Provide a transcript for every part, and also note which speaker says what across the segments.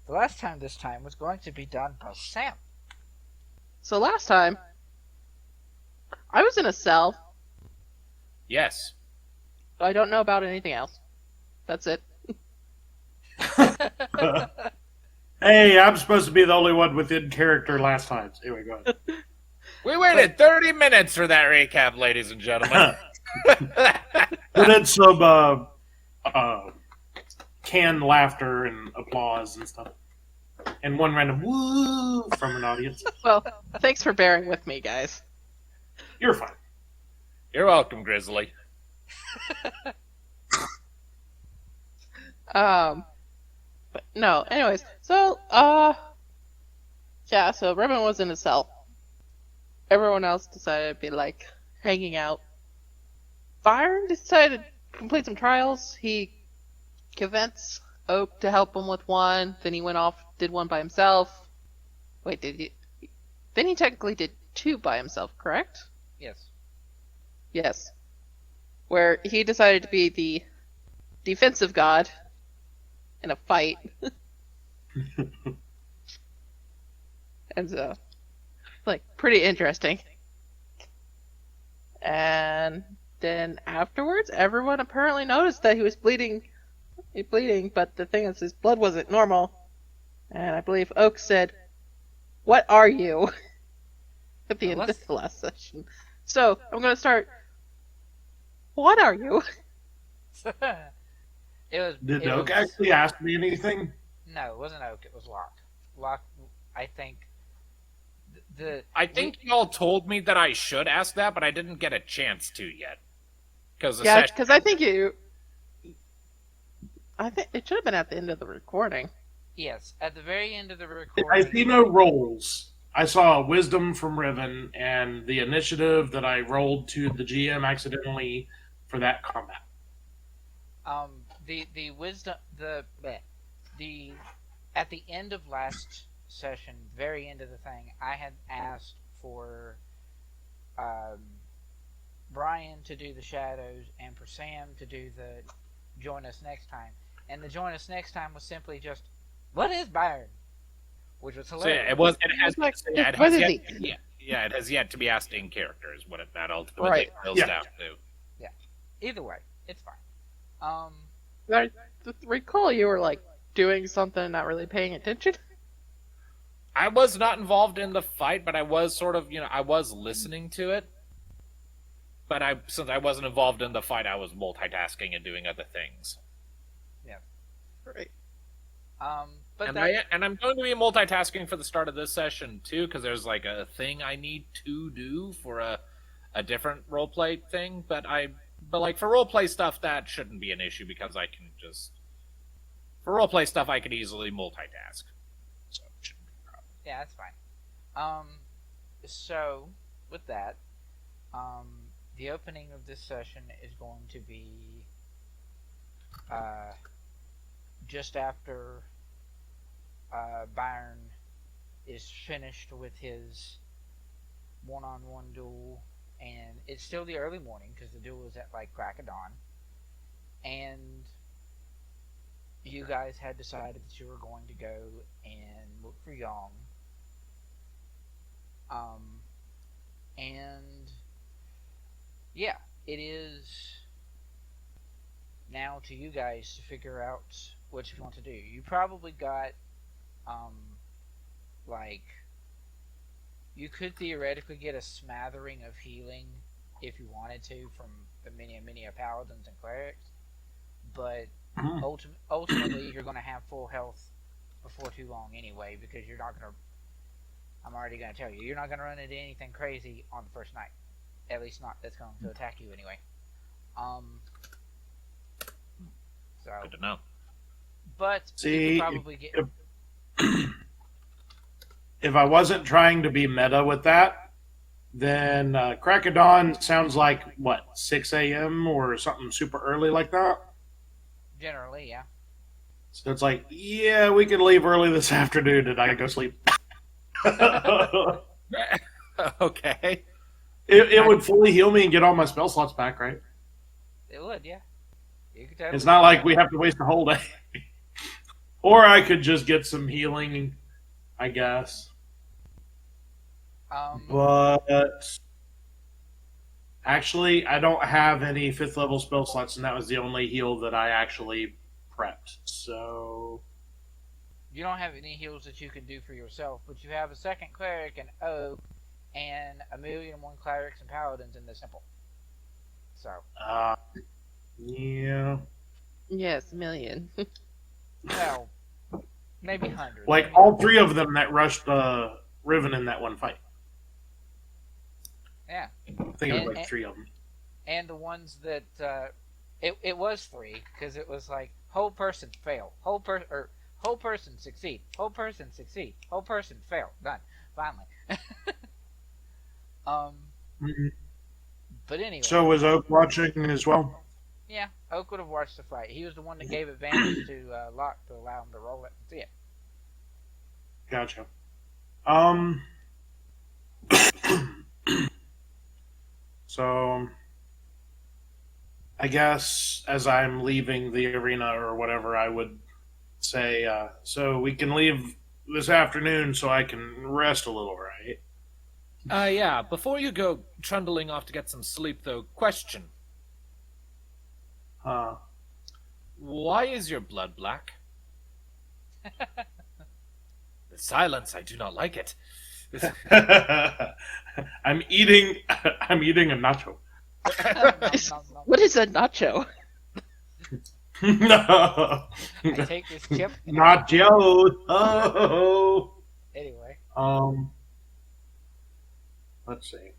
Speaker 1: The last time this time was going to be done by Sam.
Speaker 2: So last time, I was in a cell.
Speaker 3: Yes.
Speaker 2: I don't know about anything else. That's it.
Speaker 4: Hey, I'm supposed to be the only one within character last time. So anyway, go ahead.
Speaker 3: We waited 30 minutes for that recap, ladies and gentlemen.
Speaker 4: Put in some canned laughter and applause and stuff. And one random woo from an audience.
Speaker 2: Well, thanks for bearing with me, guys.
Speaker 4: You're fine.
Speaker 3: You're welcome, Grizzly.
Speaker 2: But no, anyways, so, yeah, so Riven was in a cell. Everyone else decided to be, like, hanging out. Byrn decided to complete some trials. He convinced Oak to help him with one, then he went off, did one by himself. Wait, did he? Then he technically did two by himself, correct?
Speaker 1: Yes.
Speaker 2: Yes. Where he decided to be the defensive god in a fight. And so, like, pretty interesting. And then afterwards, everyone apparently noticed that he was bleeding, but the thing is, his blood wasn't normal. And I believe Oak said, "What are you?" at the end of the last session. So, I'm gonna start. What are you?
Speaker 4: Did Oak actually ask me anything?
Speaker 1: No, it wasn't Oak. It was Locke. Locke, I think.
Speaker 3: I think y'all told me that I should ask that, but I didn't get a chance to yet.
Speaker 2: Yeah, because I think it should have been at the end of the recording.
Speaker 1: Yes, at the very end of the recording.
Speaker 4: I see no rolls. I saw wisdom from Riven and the initiative that I rolled to the GM accidentally for that combat.
Speaker 1: The wisdom at the end of last session, very end of the thing, I had asked for Brian to do the shadows and for Sam to do the join us next time. And the join us next time was simply just, what is Byrn? Which was hilarious.
Speaker 3: So it has yet to be asked in character is what that ultimately boils down to.
Speaker 1: Yeah. Either way, it's fine.
Speaker 2: I recall you were like doing something, not really paying attention.
Speaker 3: I was not involved in the fight, but I was sort of, I was listening to it. But since I wasn't involved in the fight, I was multitasking and doing other things.
Speaker 1: Yeah.
Speaker 2: Right.
Speaker 1: But
Speaker 3: I'm going to be multitasking for the start of this session too, because there's like a thing I need to do for a different roleplay thing. But like for roleplay stuff, that shouldn't be an issue because I can for roleplay stuff I can easily multitask. So it shouldn't be a problem.
Speaker 1: Yeah, that's fine. So with that, the opening of this session is going to be just after Byrn is finished with his one-on-one duel, and it's still the early morning because the duel is at like crack of dawn, and you guys had decided that you were going to go and look for Yong. And yeah, it is now to you guys to figure out what you want to do. You probably got like, you could theoretically get a smattering of healing if you wanted to from the many paladins and clerics, but ultimately you're going to have full health before too long anyway, because you're not going to, I'm already going to tell you, you're not going to run into anything crazy on the first night. At least not that's going to attack you anyway. So
Speaker 3: good to know.
Speaker 1: But
Speaker 4: see,
Speaker 1: you could probably get.
Speaker 4: If I wasn't trying to be meta with that, then crack of dawn sounds like what, 6 a.m. or something super early like that.
Speaker 1: Generally, yeah.
Speaker 4: So it's like, yeah, we can leave early this afternoon and I can go sleep.
Speaker 3: Okay.
Speaker 4: It would fully heal me and get all my spell slots back, right?
Speaker 1: It would, yeah. You could totally
Speaker 4: it's not like we have to waste a whole day. Or I could just get some healing, I guess. But actually, I don't have any 5th level spell slots, and that was the only heal that I actually prepped. So
Speaker 1: you don't have any heals that you can do for yourself, but you have a second cleric, an oak, and 1,000,001 clerics and paladins in this temple. So.
Speaker 4: Yeah.
Speaker 2: Yes, 1,000,000.
Speaker 1: Well, maybe 100.
Speaker 4: Like
Speaker 1: maybe
Speaker 4: all
Speaker 1: 100.
Speaker 4: 3 of them that rushed Riven in that one fight.
Speaker 1: Yeah.
Speaker 4: I think it was like 3 of them.
Speaker 1: And the ones that it was 3 because it was like whole person fail, whole person succeed, whole person succeed, whole person fail. Done. Finally. But anyway.
Speaker 4: So was Oak watching as well?
Speaker 1: Yeah, Oak would have watched the fight. He was the one that gave advantage to Locke to allow him to roll it and see it.
Speaker 4: Gotcha. So I guess as I'm leaving the arena or whatever, I would say, so we can leave this afternoon so I can rest a little, right?
Speaker 3: Yeah, before you go trundling off to get some sleep, though, question. Why is your blood black? The silence, I do not like it.
Speaker 4: I'm eating a nacho.
Speaker 2: What is a nacho?
Speaker 4: No.
Speaker 1: I take this chip.
Speaker 4: Nacho. Oh.
Speaker 1: Anyway.
Speaker 4: Let's see.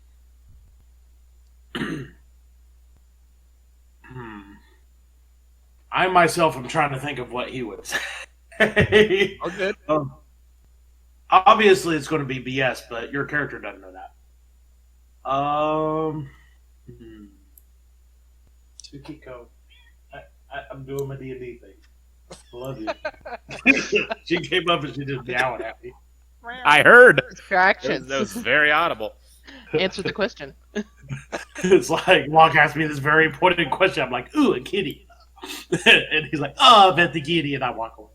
Speaker 4: I myself am trying to think of what he would say.
Speaker 3: Oh, good.
Speaker 4: Obviously, it's going to be BS, but your character doesn't know that. Tsukiko, I'm doing my D&D thing. I love you. She came up and she just meowing at me.
Speaker 3: I heard.
Speaker 2: Distractions.
Speaker 3: That was very audible.
Speaker 2: Answer the question.
Speaker 4: It's like Locke asked me this very important question. I'm like, ooh, a kitty. And he's like, oh, I bet the kitty, and I walk away.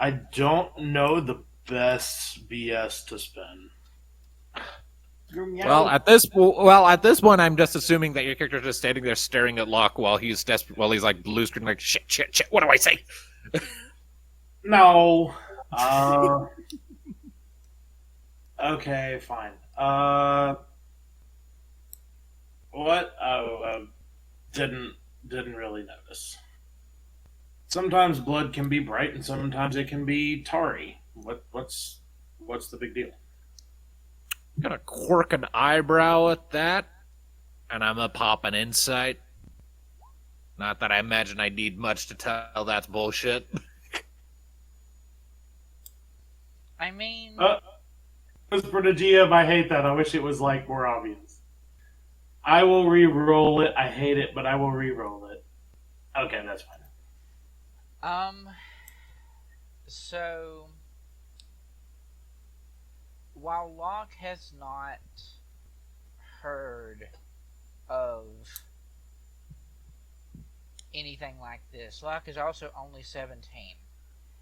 Speaker 4: I don't know the best BS to spend.
Speaker 3: Well, at this point, I'm just assuming that your character's just standing there staring at Locke while he's desperate, while he's like blue screen, like shit. What do I say?
Speaker 4: No. Okay, fine. What? Didn't really notice. Sometimes blood can be bright, and sometimes it can be tarry. What's the big deal?
Speaker 3: I'm gonna quirk an eyebrow at that, and I'm gonna pop an insight. Not that I imagine I need much to tell that's bullshit.
Speaker 1: I mean...
Speaker 4: For the GM, I hate that. I wish it was, like, more obvious. I will re-roll it. I hate it, but I will re-roll it. Okay, that's fine.
Speaker 1: So... While Locke has not heard of anything like this, Locke is also only 17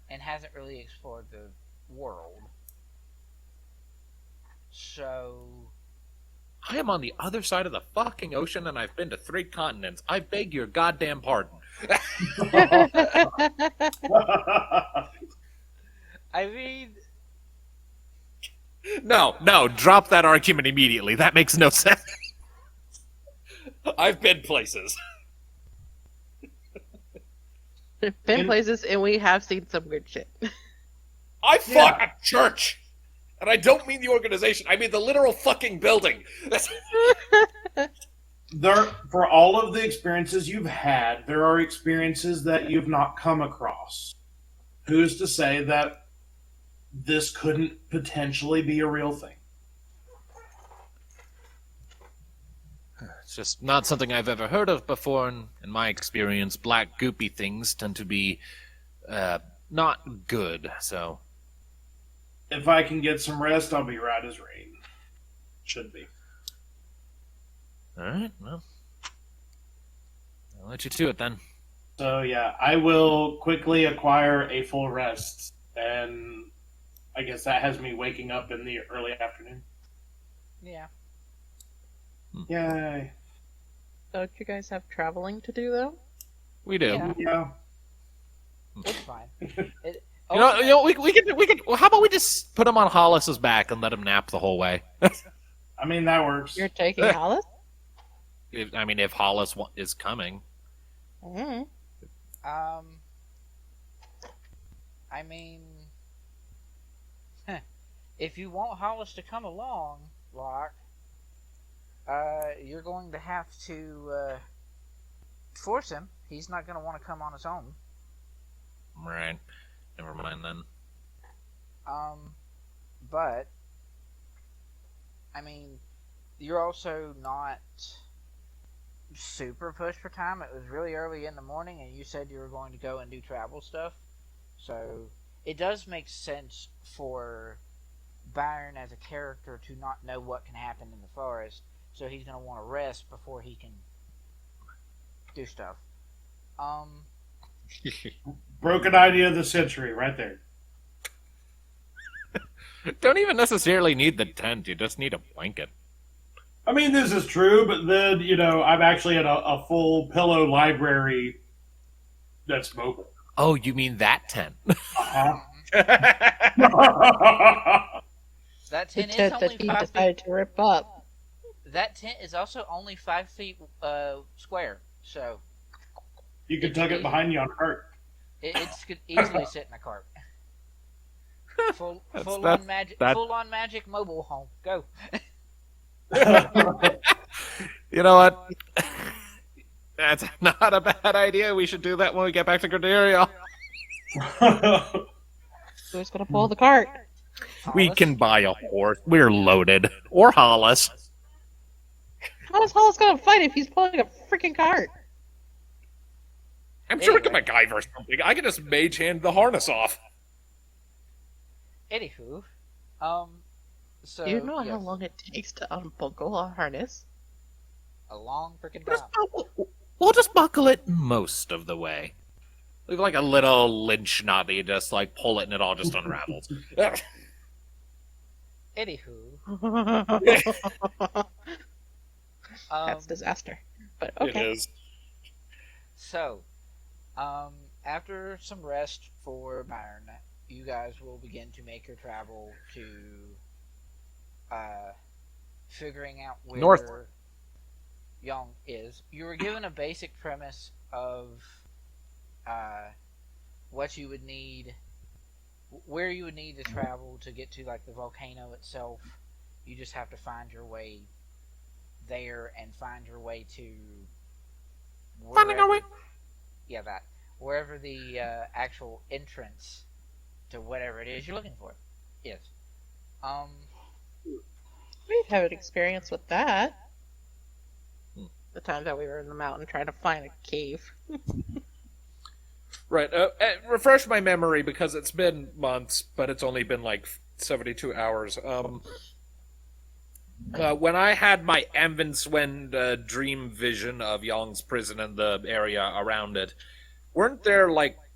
Speaker 1: and hasn't really explored the world. So...
Speaker 3: I am on the other side of the fucking ocean and I've been to 3 continents. I beg your goddamn pardon.
Speaker 1: I mean...
Speaker 3: No, drop that argument immediately. That makes no sense. I've been places.
Speaker 2: Been places, and we have seen some weird shit.
Speaker 3: I fought a church! And I don't mean the organization, I mean the literal fucking building.
Speaker 4: For all of the experiences you've had, there are experiences that you've not come across. Who's to say that this couldn't potentially be a real thing?
Speaker 3: It's just not something I've ever heard of before, and in my experience, black goopy things tend to be not good, so...
Speaker 4: If I can get some rest, I'll be right as rain. Should be.
Speaker 3: Alright, well... I'll let you to it then.
Speaker 4: So yeah, I will quickly acquire a full rest, and I guess that has me waking up in the early afternoon.
Speaker 1: Yeah.
Speaker 4: Yay!
Speaker 2: Don't you guys have traveling to do though?
Speaker 3: We do.
Speaker 1: Yeah.
Speaker 4: Yeah.
Speaker 1: It's fine.
Speaker 3: You know, we could. Well, how about we just put him on Hollis's back and let him nap the whole way?
Speaker 4: I mean, that works.
Speaker 2: You're taking Hollis?
Speaker 3: If Hollis is coming.
Speaker 2: Mm-hmm.
Speaker 1: I mean, if you want Hollis to come along, Locke, you're going to have to force him. He's not going to want to come on his own.
Speaker 3: Right. Never mind then.
Speaker 1: But I mean, you're also not super pushed for time. It was really early in the morning, and you said you were going to go and do travel stuff. So it does make sense for Byrn as a character to not know what can happen in the forest. So he's going to want to rest before he can do stuff.
Speaker 4: Broken idea of the century, right there.
Speaker 3: Don't even necessarily need the tent. You just need a blanket.
Speaker 4: I mean, this is true, but then, I'm actually at a full pillow library that's mobile.
Speaker 3: Oh, you mean that tent?
Speaker 4: Uh-huh.
Speaker 1: That
Speaker 2: The
Speaker 1: tent is
Speaker 2: tent
Speaker 1: only
Speaker 2: that he
Speaker 1: 5
Speaker 2: decided
Speaker 1: feet.
Speaker 2: to rip up.
Speaker 1: That tent is also only 5 feet square, so
Speaker 4: You can tuck it behind you on a cart.
Speaker 1: it could easily sit in a cart. Full on magic mobile home. Go.
Speaker 3: You know what? That's not a bad idea. We should do that when we get back to Gradiriel.
Speaker 2: Who's gonna pull the cart?
Speaker 3: We
Speaker 1: Hollis?
Speaker 3: can buy a horse. We're loaded. Or Hollis.
Speaker 2: How is Hollis gonna fight if he's pulling a freaking cart?
Speaker 3: I'm sure we can MacGyver something. I can just mage hand the harness off.
Speaker 1: Anywho, so
Speaker 2: Do you know how
Speaker 1: yes,
Speaker 2: long it takes to unbuckle a harness?
Speaker 1: a long freaking time.
Speaker 3: We'll just buckle it most of the way. Leave like a little lynch knot that you just pull it and it all just unravels.
Speaker 1: Anywho,
Speaker 2: That's disaster. But okay.
Speaker 3: It is.
Speaker 1: so after some rest for Byrn, you guys will begin to make your travel to figuring out where
Speaker 3: North.
Speaker 1: Yong is. You were given a basic premise of what you would need, where you would need to travel to get to the volcano itself. You just have to find your way there and find your way to
Speaker 3: Finding our way.
Speaker 1: Yeah, that wherever the actual entrance to whatever it is you're looking for is.
Speaker 2: We have an experience with that. The time that we were in the mountain trying to find a cave.
Speaker 3: Right. Refresh my memory because it's been months, but it's only been 72 hours. When I had my Vindsvept dream vision of Yong's prison and the area around it, weren't there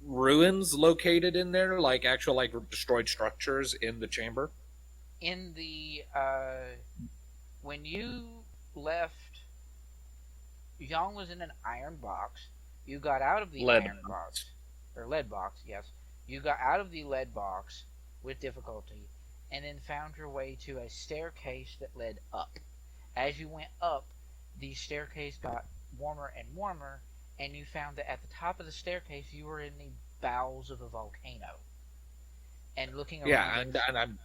Speaker 3: ruins located in there, actual destroyed structures in the chamber?
Speaker 1: In the when you left, Yong was in an iron box. You got out of the
Speaker 3: Lead
Speaker 1: iron box. Or lead box, yes. You got out of the lead box with difficulty, and then found your way to a staircase that led up. As you went up, the staircase got warmer and warmer, and you found that at the top of the staircase you were in the bowels of a volcano. And looking around...
Speaker 3: Yeah, and I'm...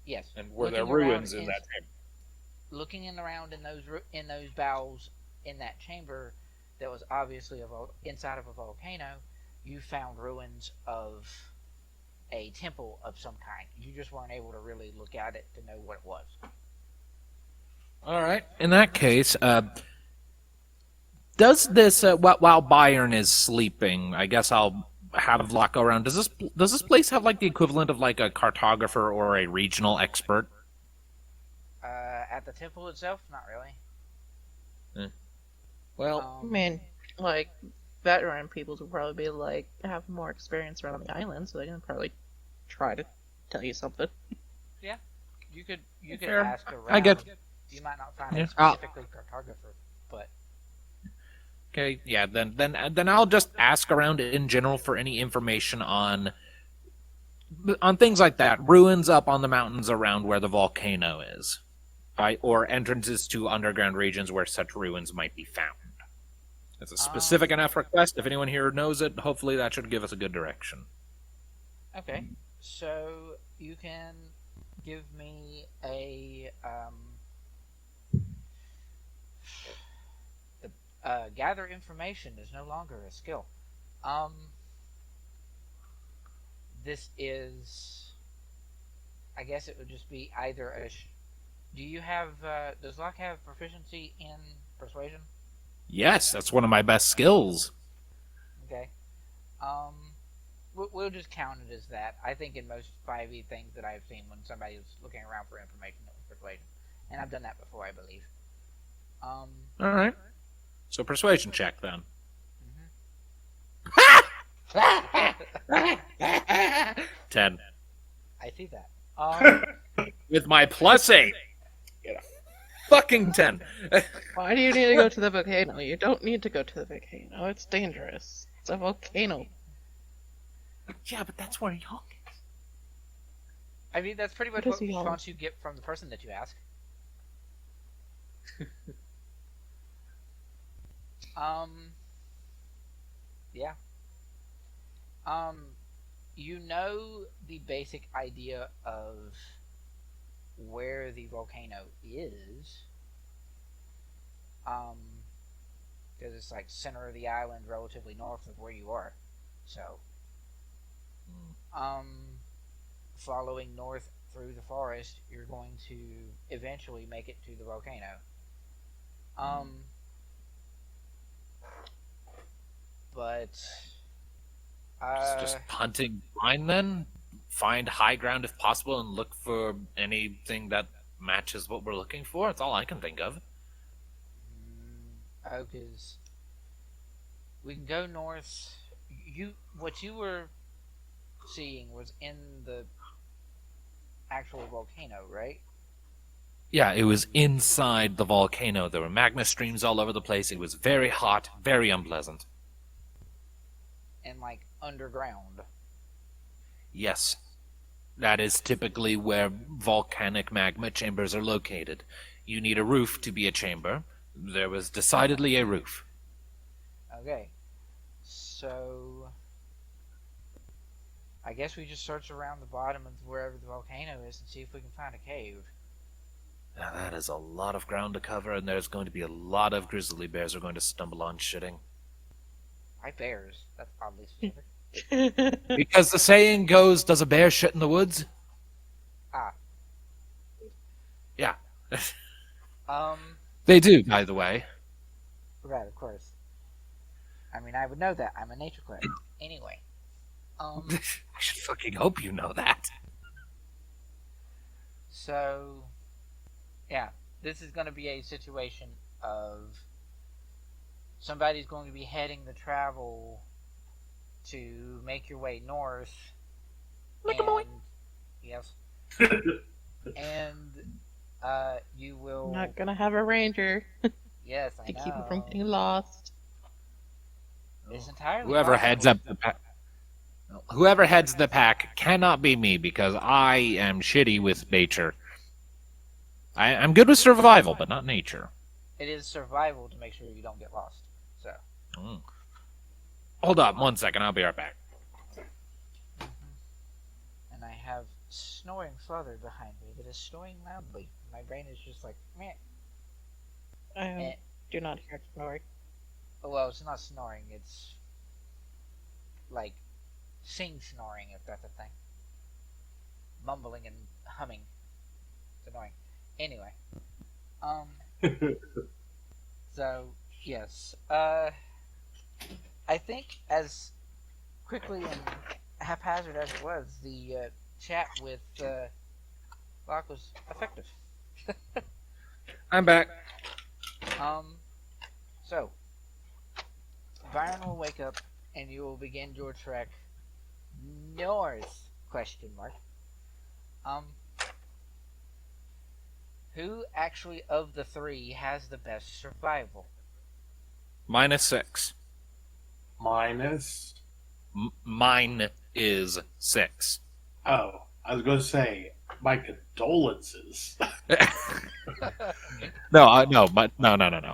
Speaker 1: Yes.
Speaker 3: And were there ruins in that chamber?
Speaker 1: Looking around in those bowels in that chamber that was obviously inside of a volcano, you found ruins of a temple of some kind. You just weren't able to really look at it to know what it was.
Speaker 3: All right. In that case, does this while Byrn is sleeping? I guess I'll have Locke go around. Does this place have the equivalent of a cartographer or a regional expert?
Speaker 1: At the temple itself, not really.
Speaker 3: Well,
Speaker 2: I mean, like, veteran people will probably be like, have more experience around the island, so they can probably try to tell you something.
Speaker 1: Yeah, you could
Speaker 3: Fair.
Speaker 1: ask around.
Speaker 3: I get.
Speaker 1: You might not find
Speaker 3: Yeah.
Speaker 1: a specifically cartographer, but
Speaker 3: Okay, yeah. Then I'll just ask around in general for any information on things like that, ruins up on the mountains around where the volcano is, or entrances to underground regions where such ruins might be found. It's a specific enough request. If anyone here knows it, hopefully that should give us a good direction.
Speaker 1: okay. So you can give me a gather information is no longer a skill. This is, I guess it would just be either a. Do you have? Does Locke have proficiency in persuasion?
Speaker 3: Yes, that's one of my best skills.
Speaker 1: Okay. We'll just count it as that. I think in most 5e things that I've seen when somebody's looking around for information, it was persuasion, and I've done that before, I believe.
Speaker 3: All right. So persuasion check then.
Speaker 1: Mm-hmm.
Speaker 3: 10.
Speaker 1: I see that.
Speaker 3: With my +8. Get a fucking 10.
Speaker 2: Why do you need to go to the volcano? You don't need to go to the volcano. It's dangerous. It's a volcano.
Speaker 3: Yeah, but that's where Yong is.
Speaker 1: I mean, that's pretty much
Speaker 2: What
Speaker 1: what
Speaker 2: is Yong?
Speaker 1: response you get from the person that you ask. Yeah. You know the basic idea of where the volcano is. Because it's like center of the island, relatively north of where you are. So, following north through the forest, you're going to eventually make it to the volcano. But
Speaker 3: Just hunting blind then? Find high ground if possible and look for anything that matches what we're looking for? That's all I can think of.
Speaker 1: because we can go north. What you were seeing was in the actual volcano, right?
Speaker 3: Yeah, it was inside the volcano. There were magma streams all over the place. It was very hot, very unpleasant.
Speaker 1: And like underground.
Speaker 3: Yes. That is typically where volcanic magma chambers are located. You need a roof to be a chamber. There was decidedly a roof.
Speaker 1: Okay. So I guess we just search around the bottom of wherever the volcano is and see if we can find a cave.
Speaker 3: Now that is a lot of ground to cover, and there's going to be a lot of grizzly bears who are going to stumble on shitting.
Speaker 1: Why bears? That's oddly specific.
Speaker 3: Because the saying goes, does a bear shit in the woods?
Speaker 1: Ah.
Speaker 3: Yeah.
Speaker 1: Um.
Speaker 3: They do, by the way.
Speaker 1: Right, of course. I mean, I would know that. I'm a nature cleric. Anyway.
Speaker 3: I should fucking hope you know that.
Speaker 1: So, yeah, this is going to be a situation of somebody's going to be heading the travel to make your way north.
Speaker 2: Make a boy.
Speaker 1: Yes. And you will.
Speaker 2: I'm not gonna have a ranger
Speaker 1: Yes, I
Speaker 2: to
Speaker 1: know.
Speaker 2: keep him from getting lost.
Speaker 1: It's entirely
Speaker 3: Whoever
Speaker 1: possible.
Speaker 3: heads up the pack, whoever heads the pack cannot be me because I am shitty with nature. I'm good with survival, but not nature.
Speaker 1: It is survival to make sure you don't get lost. So.
Speaker 3: Hold up, 1 second. I'll be right back.
Speaker 1: And I have snoring father behind me that is snoring loudly. My brain is just like, meh.
Speaker 2: I do not hear it snoring.
Speaker 1: Well, it's not snoring, it's like sing snoring, if that's a thing. Mumbling and humming. It's annoying. Anyway. So, yes. I think as quickly and haphazard as it was, the chat with Locke was effective.
Speaker 3: I'm back.
Speaker 1: So, Byron will wake up and you will begin your trek north? Question mark. Who actually of the three has the best survival?
Speaker 3: -6.
Speaker 4: Minus.
Speaker 3: Mine is 6.
Speaker 4: Oh, I was going to say, my condolences.
Speaker 3: No.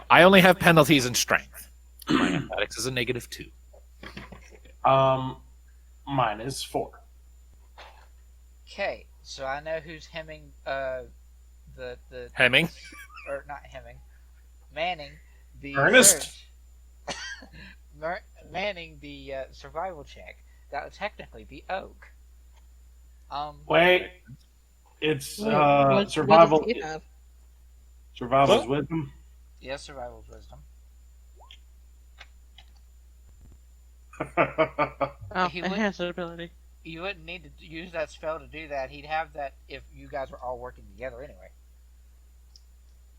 Speaker 3: I only have penalties in strength. My athletics is a -2.
Speaker 4: -4.
Speaker 1: Okay, so I know who's hemming the
Speaker 3: Hemming?
Speaker 1: or not hemming, manning the
Speaker 4: Ernest?
Speaker 1: manning the survival check. That would technically be Oak.
Speaker 4: Wait, it's
Speaker 2: What
Speaker 4: survival.
Speaker 2: does he have?
Speaker 4: Survival's wisdom.
Speaker 1: Yes, survival's wisdom.
Speaker 2: Oh,
Speaker 1: He would-
Speaker 2: enhanced ability.
Speaker 1: You wouldn't need to use that spell to do that. He'd have that if you guys were all working together anyway.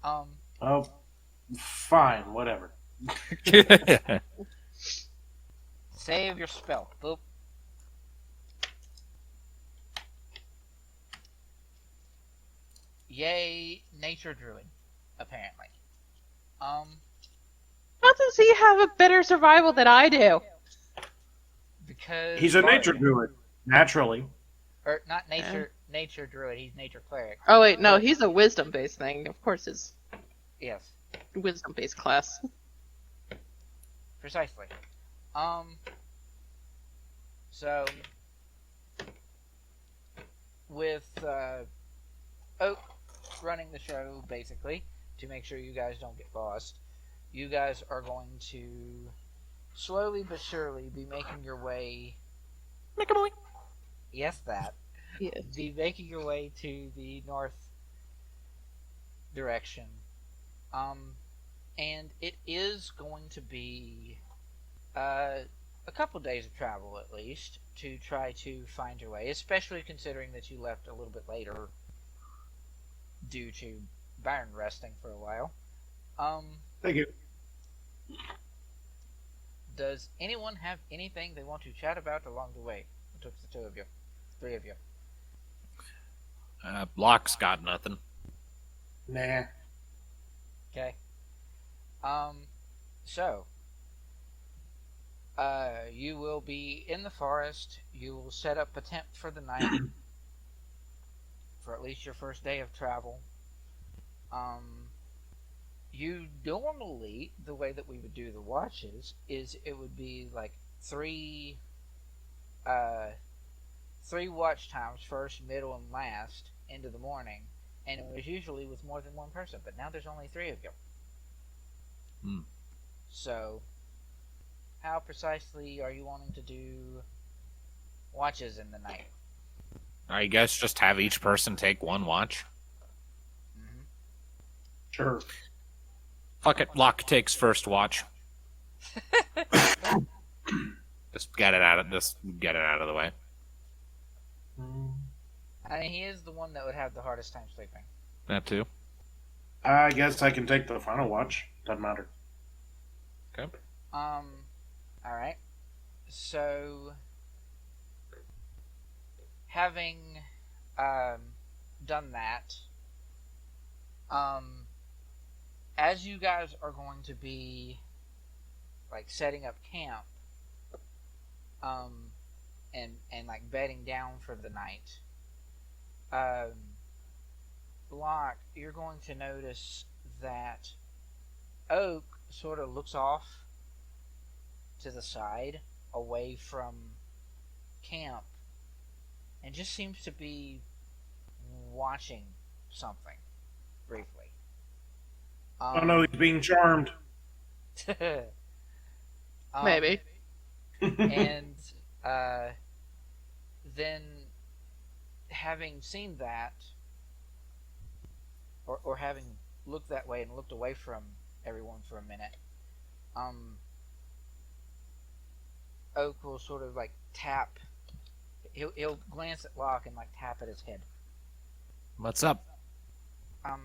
Speaker 4: Oh, fine, whatever.
Speaker 1: Save your spell. Boop. Yay, nature druid, apparently.
Speaker 2: How does he have a better survival than I do?
Speaker 1: Because
Speaker 4: He's a nature druid, naturally.
Speaker 1: or not nature druid. He's nature cleric.
Speaker 2: Oh wait, no, he's a wisdom-based thing. Of course, it's
Speaker 1: Yes,
Speaker 2: wisdom-based class.
Speaker 1: precisely. So with Oak running the show, basically, to make sure you guys don't get lost, you guys are going to slowly but surely be making your way. Yes, that.
Speaker 2: Yes.
Speaker 1: Be making your way to the north direction. And it is going to be a couple days of travel at least to try to find your way, especially considering that you left a little bit later due to Byrn resting for a while.
Speaker 4: Thank you.
Speaker 1: Does anyone have anything they want to chat about along the way? Betwixt the two of you, three of you.
Speaker 3: Locke's got nothing.
Speaker 4: Nah.
Speaker 1: Okay. So, you will be in the forest. You will set up a tent for the night, for at least your first day of travel. You normally, the way that we would do the watches is it would be like three watch times, first, middle, and last, into the morning, and it was usually with more than one person. But now there's only three of you. So, how precisely are you wanting to do watches in the night?
Speaker 3: I guess just have each person take one watch.
Speaker 1: Mm-hmm.
Speaker 4: Sure.
Speaker 3: Fuck it, Locke takes first watch. Just get it out of the way.
Speaker 1: I mean, he is the one that would have the hardest time sleeping.
Speaker 3: That too.
Speaker 4: I guess I can take the final watch. Doesn't matter.
Speaker 3: Okay.
Speaker 1: Alright. So, having, done that, as you guys are going to be, like, setting up camp, and like, bedding down for the night, Locke, you're going to notice that Oak sort of looks off to the side, away from camp, and just seems to be watching something briefly.
Speaker 4: Oh no, he's being charmed.
Speaker 2: Maybe.
Speaker 1: And then, having seen that, or having looked that way and looked away from everyone for a minute, Oak will sort of like tap. He'll glance at Locke and like tap at his head.
Speaker 3: What's up?
Speaker 1: I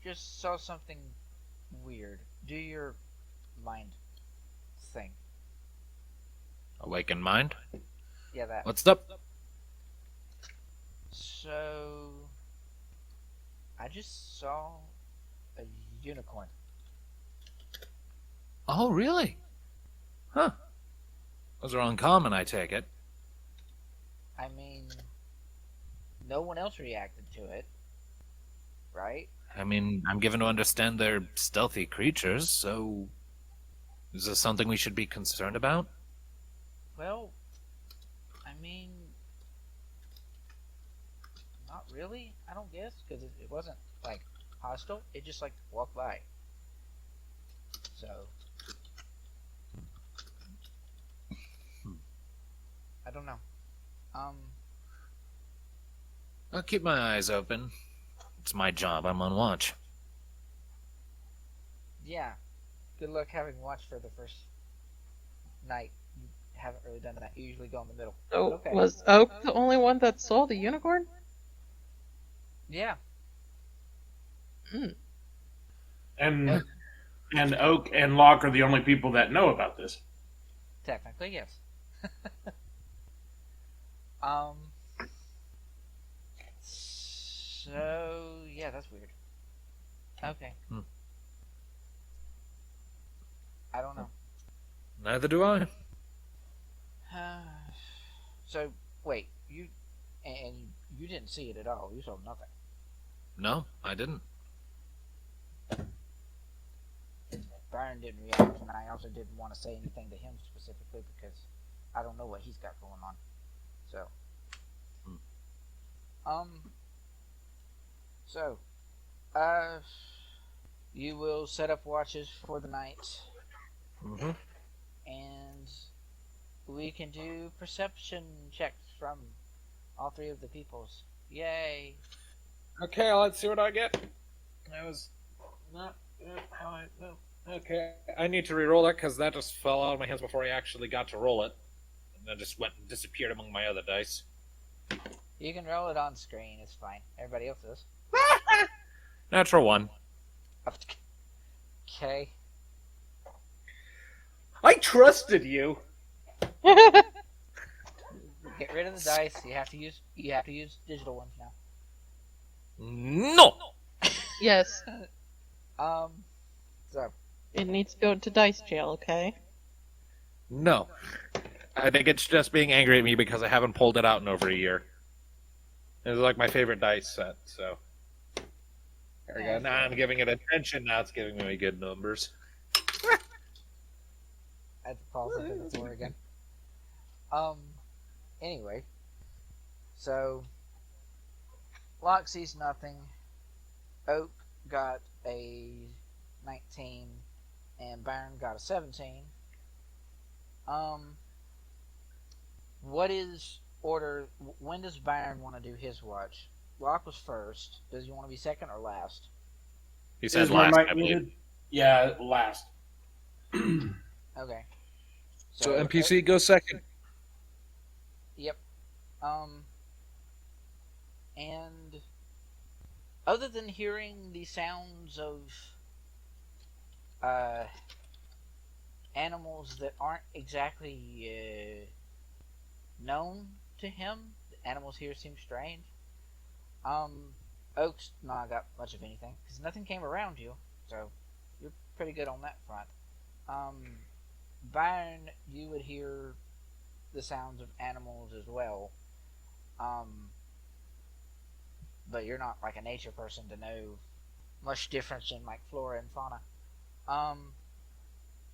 Speaker 1: just saw something weird. Do your mind thing.
Speaker 3: Awakened mind.
Speaker 1: Yeah, that.
Speaker 3: What's up?
Speaker 1: So, I just saw a unicorn.
Speaker 3: Oh, really? Huh. Those are uncommon, I take it.
Speaker 1: I mean, no one else reacted to it, right?
Speaker 3: I mean, I'm given to understand they're stealthy creatures, so... Is this something we should be concerned about?
Speaker 1: Well, I mean, not really, I don't guess, because it wasn't, like, hostile. It just, like, walked by. So... I don't know.
Speaker 3: I'll keep my eyes open. It's my job. I'm on watch.
Speaker 1: Yeah. Good luck having watch for the first night. You haven't really done that. You usually go in the middle.
Speaker 2: So
Speaker 1: Okay.
Speaker 2: was Oak the only one that saw the unicorn?
Speaker 1: Yeah.
Speaker 4: And Oak and Locke are the only people that know about this.
Speaker 1: Technically, yes. So yeah, that's weird. Okay. I don't know.
Speaker 3: Neither do I.
Speaker 1: So wait, you didn't see it at all. You saw nothing.
Speaker 3: No, I didn't.
Speaker 1: Byrn didn't react, and I also didn't want to say anything to him specifically because I don't know what he's got going on. So, so, you will set up watches for the night, and we can do perception checks from all three of the peoples. Yay!
Speaker 3: Okay, let's see what I get. That was not how I... No. Okay, I need to re-roll it because that just fell out of my hands before I actually got to roll it. And then just went and disappeared among my other dice.
Speaker 1: You can roll it on screen, it's fine. Everybody else does.
Speaker 3: Natural 1.
Speaker 1: Okay.
Speaker 3: I trusted you!
Speaker 1: Get rid of the dice. You have to use digital ones now.
Speaker 3: No!
Speaker 2: Yes.
Speaker 1: So
Speaker 2: It needs to go to dice jail, okay?
Speaker 3: No. I think it's just being angry at me because I haven't pulled it out in over a year. It's like my favorite dice set, so... There we go. Now I'm giving it attention, now it's giving me good numbers.
Speaker 1: I have to pause it to the floor again. Anyway. So, Locke sees nothing. Oak got a 19, and Byrn got a 17. What is order? When does Byrn want to do his watch? Locke was first. Does he want to be second or last?
Speaker 3: He said
Speaker 4: Is my
Speaker 3: last,
Speaker 4: mic
Speaker 3: I believe.
Speaker 4: muted? Yeah, last.
Speaker 1: Okay.
Speaker 3: So NPC goes second.
Speaker 1: Yep. And other than hearing the sounds of animals that aren't exactly known to him, the animals here seem strange. Oak's not got much of anything because nothing came around you, so you're pretty good on that front. Byrn, you would hear the sounds of animals as well. But you're not like a nature person to know much difference in like flora and fauna.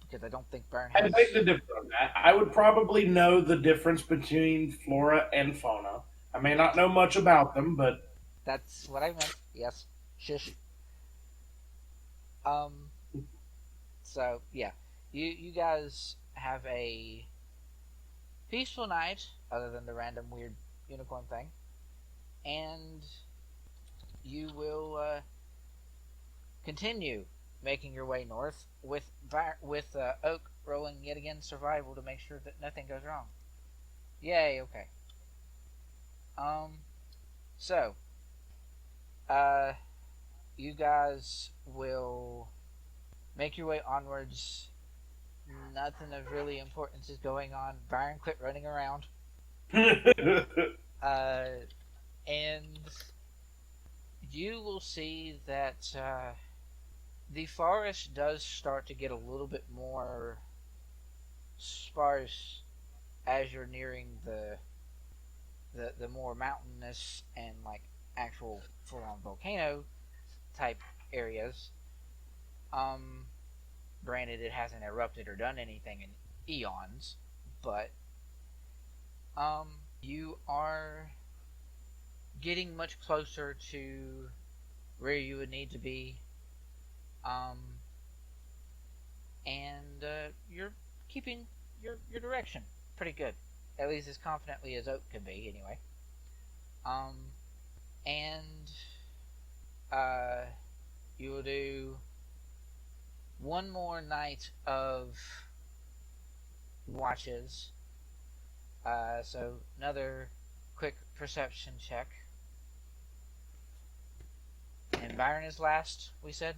Speaker 1: Because I don't think Byrn has...
Speaker 4: I think the difference on that. I would probably know the difference between flora and fauna. I may not know much about them, but
Speaker 1: That's what I meant. Yes. Shush. So yeah, you guys have a peaceful night, other than the random weird unicorn thing, and you will continue making your way north with Oak rolling yet again survival to make sure that nothing goes wrong. Yay! Okay. So, you guys will make your way onwards. Nothing of really importance is going on. Byrn, quit running around. And you will see that the forest does start to get a little bit more sparse as you're nearing the more mountainous and like actual full-on volcano type areas. Granted, it hasn't erupted or done anything in eons, but you are getting much closer to where you would need to be, and you're keeping your direction pretty good, at least as confidently as Oak could be, anyway. And you will do one more night of watches. So another quick perception check. And Byrn is last, we said?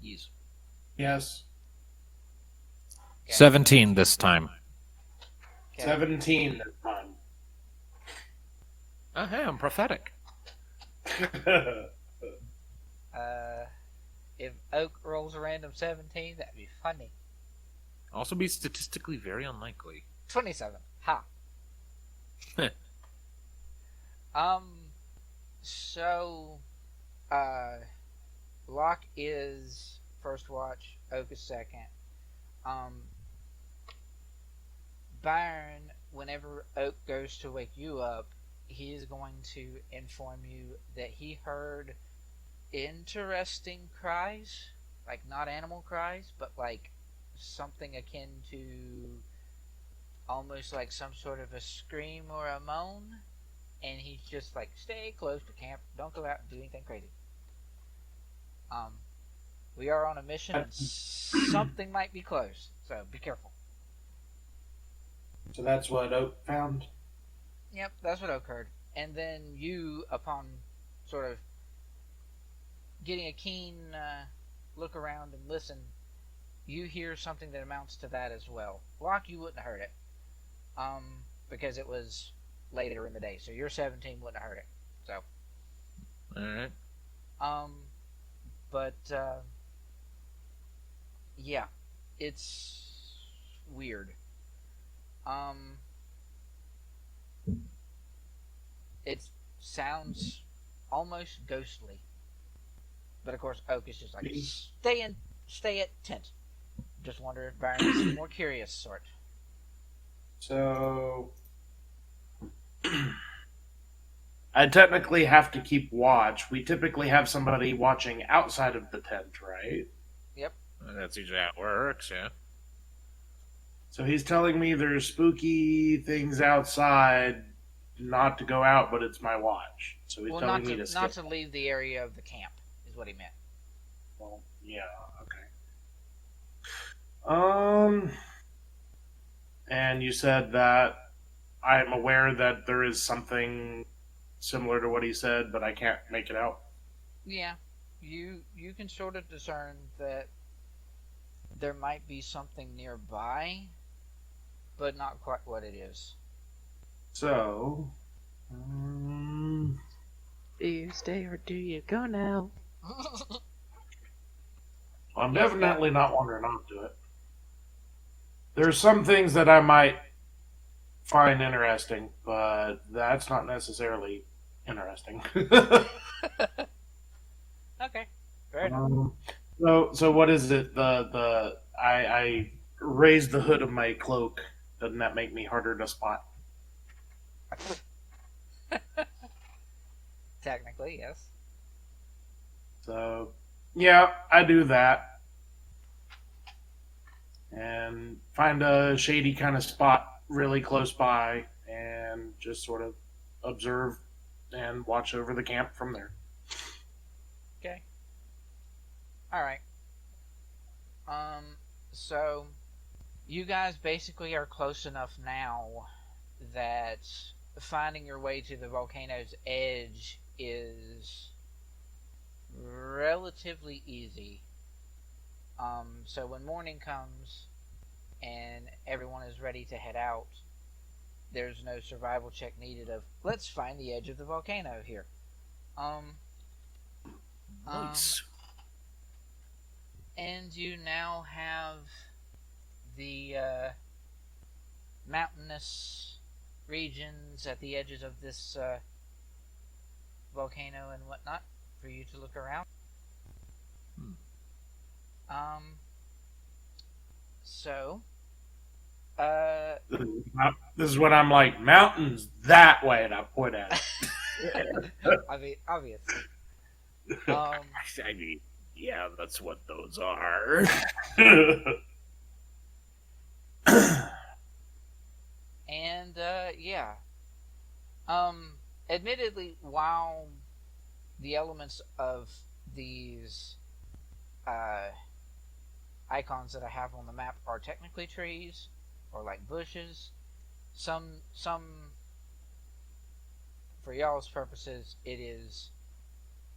Speaker 3: Yes.
Speaker 4: Yes.
Speaker 1: Okay.
Speaker 3: 17 this time.
Speaker 1: Okay.
Speaker 4: 17 this time.
Speaker 3: Oh, hey, I'm prophetic.
Speaker 1: If Oak rolls a random 17, that'd be funny.
Speaker 3: Also be statistically very unlikely.
Speaker 1: 27. Ha. So, Locke is first watch, Oak is second. Byrn, whenever Oak goes to wake you up, he is going to inform you that he heard interesting cries, like not animal cries, but like something akin to almost like some sort of a scream or a moan, and he's just like, stay close to camp, don't go out and do anything crazy. We are on a mission and something might be close, so be careful.
Speaker 4: So that's what Oak found?
Speaker 1: Yep, that's what occurred. And then you, upon sort of getting a keen look around and listen, you hear something that amounts to that as well. Locke, you wouldn't have heard it, because it was later in the day, so your 17 wouldn't have heard it. So,
Speaker 3: Alright.
Speaker 1: but yeah, it's weird. It sounds almost ghostly, but of course Oak is just like, stay at tent. Just wonder if Byrn is the more curious sort.
Speaker 4: So I technically have to keep watch. We typically have somebody watching outside of the tent, right?
Speaker 1: Yep.
Speaker 3: That's usually how it works, yeah.
Speaker 4: So he's telling me there's spooky things outside, not to go out, but it's my watch. So he's telling me to skip.
Speaker 1: Not to leave the area of the camp, is what he meant.
Speaker 4: Well, yeah, okay. And you said that I am aware that there is something similar to what he said, but I can't make it out.
Speaker 1: Yeah, you can sort of discern that there might be something nearby, but not quite what it is.
Speaker 4: So,
Speaker 2: Do you stay or do you go now?
Speaker 4: I'm definitely not one to not do it. There's some things that I might find interesting, but that's not necessarily interesting.
Speaker 1: Okay, fair enough.
Speaker 4: So what is it? I raised the hood of my cloak. Doesn't that make me harder to spot?
Speaker 1: Technically, yes.
Speaker 4: So, yeah, I do that. And find a shady kind of spot really close by and just sort of observe and watch over the camp from there.
Speaker 1: Okay. Alright. So you guys basically are close enough now that finding your way to the volcano's edge is relatively easy. So when morning comes and everyone is ready to head out, there's no survival check needed of let's find the edge of the volcano here.
Speaker 3: Nice.
Speaker 1: And you now have the mountainous regions at the edges of this volcano and whatnot for you to look around. So,
Speaker 4: this is what I'm like. Mountains that way, and I point at it.
Speaker 1: obviously.
Speaker 3: I mean, yeah, that's what those are.
Speaker 1: And yeah. Admittedly, while the elements of these icons that I have on the map are technically trees or like bushes, some for y'all's purposes it is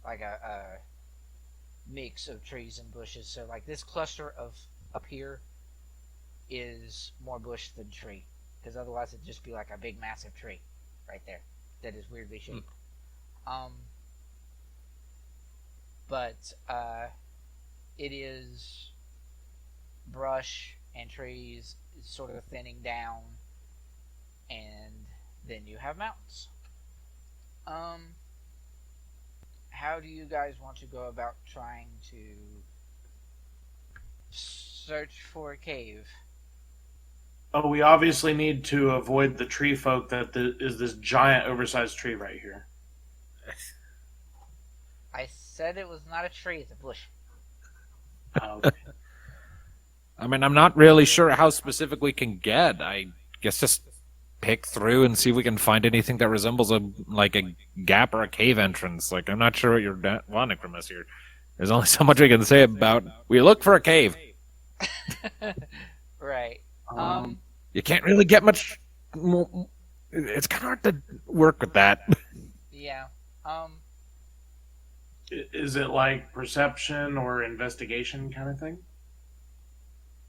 Speaker 1: like a mix of trees and bushes. So like this cluster of up here is more bush than tree, because otherwise it'd just be like a big massive tree right there that is weirdly shaped. But it is brush and trees sort of thinning down, and then you have mountains. How do you guys want to go about trying to search for a cave?
Speaker 4: Oh, we obviously need to avoid the tree folk that is this giant oversized tree right here.
Speaker 1: I said it was not a tree, it's a bush.
Speaker 4: Okay.
Speaker 3: I mean, I'm not really sure how specific we can get. I guess just pick through and see if we can find anything that resembles a gap or a cave entrance. Like, I'm not sure what you're wanting from us here. There's only so much we can say about we look for a cave.
Speaker 1: Right.
Speaker 3: You can't really get much more. It's kind of hard to work with that.
Speaker 1: Yeah.
Speaker 4: Is it like perception or investigation kind of thing?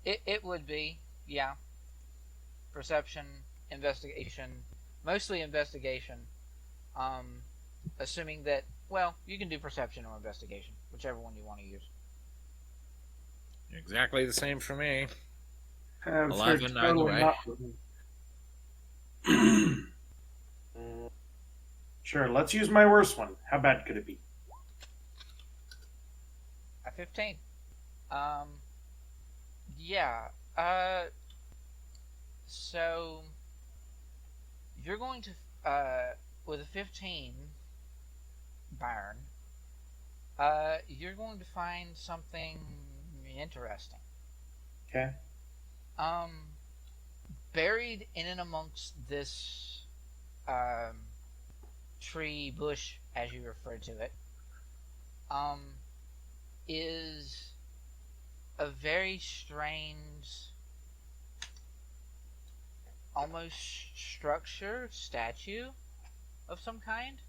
Speaker 1: It would be, yeah. Perception, investigation, mostly investigation. Assuming that, well, you can do perception or investigation, whichever one you want to use.
Speaker 3: Exactly the same for me.
Speaker 4: 11
Speaker 3: either way.
Speaker 4: Sure, let's use my worst one. How bad could it be?
Speaker 1: A 15. Yeah. So you're going to with a 15, Byrn. You're going to find something interesting.
Speaker 4: Okay.
Speaker 1: Buried in and amongst this tree bush, as you refer to it, is a very strange, almost statue of some kind.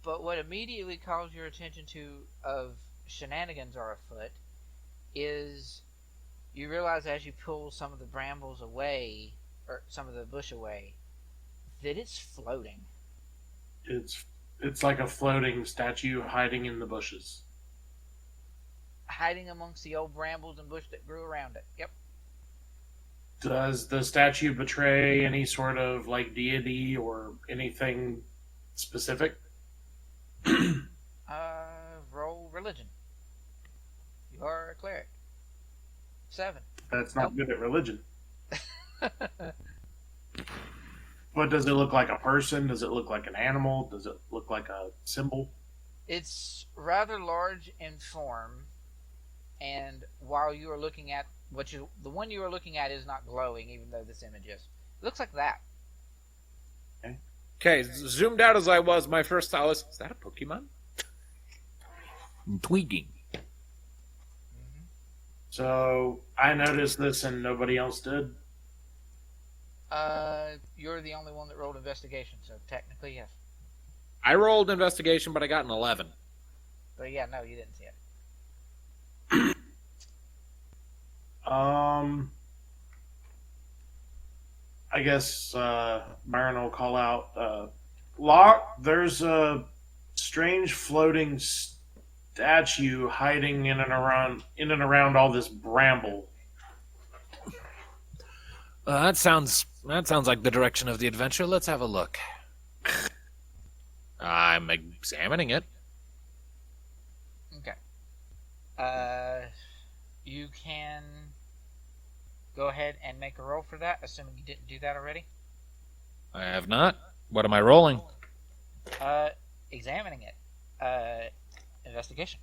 Speaker 1: But what immediately calls your attention to of shenanigans are afoot is you realize as you pull some of the brambles away, or some of the bush away, that it's floating.
Speaker 4: It's like a floating statue hiding in the bushes.
Speaker 1: Hiding amongst the old brambles and bush that grew around it. Yep.
Speaker 4: Does the statue betray any sort of like deity or anything specific?
Speaker 1: Roll religion. You are a cleric. 7.
Speaker 4: That's not good at religion. What does it look like? A person? Does it look like an animal? Does it look like a symbol?
Speaker 1: It's rather large in form, and while you are looking at the one you are looking at is not glowing, even though this image is. It looks like that.
Speaker 3: Okay, zoomed out as I was, my first thought was, is that a Pokemon? I'm tweaking.
Speaker 1: Mm-hmm.
Speaker 4: So I noticed this and nobody else did.
Speaker 1: You're the only one that rolled investigation, so technically yes.
Speaker 3: I rolled investigation, but I got an 11.
Speaker 1: But yeah, no, you didn't see it.
Speaker 4: I guess Byrn will call out, Locke, there's a strange floating statue hiding in and around all this bramble.
Speaker 3: That sounds like the direction of the adventure. Let's have a look. I'm examining it.
Speaker 1: Okay. You can go ahead and make a roll for that, assuming you didn't do that already.
Speaker 3: I have not. What am I rolling?
Speaker 1: Examining it. Investigation.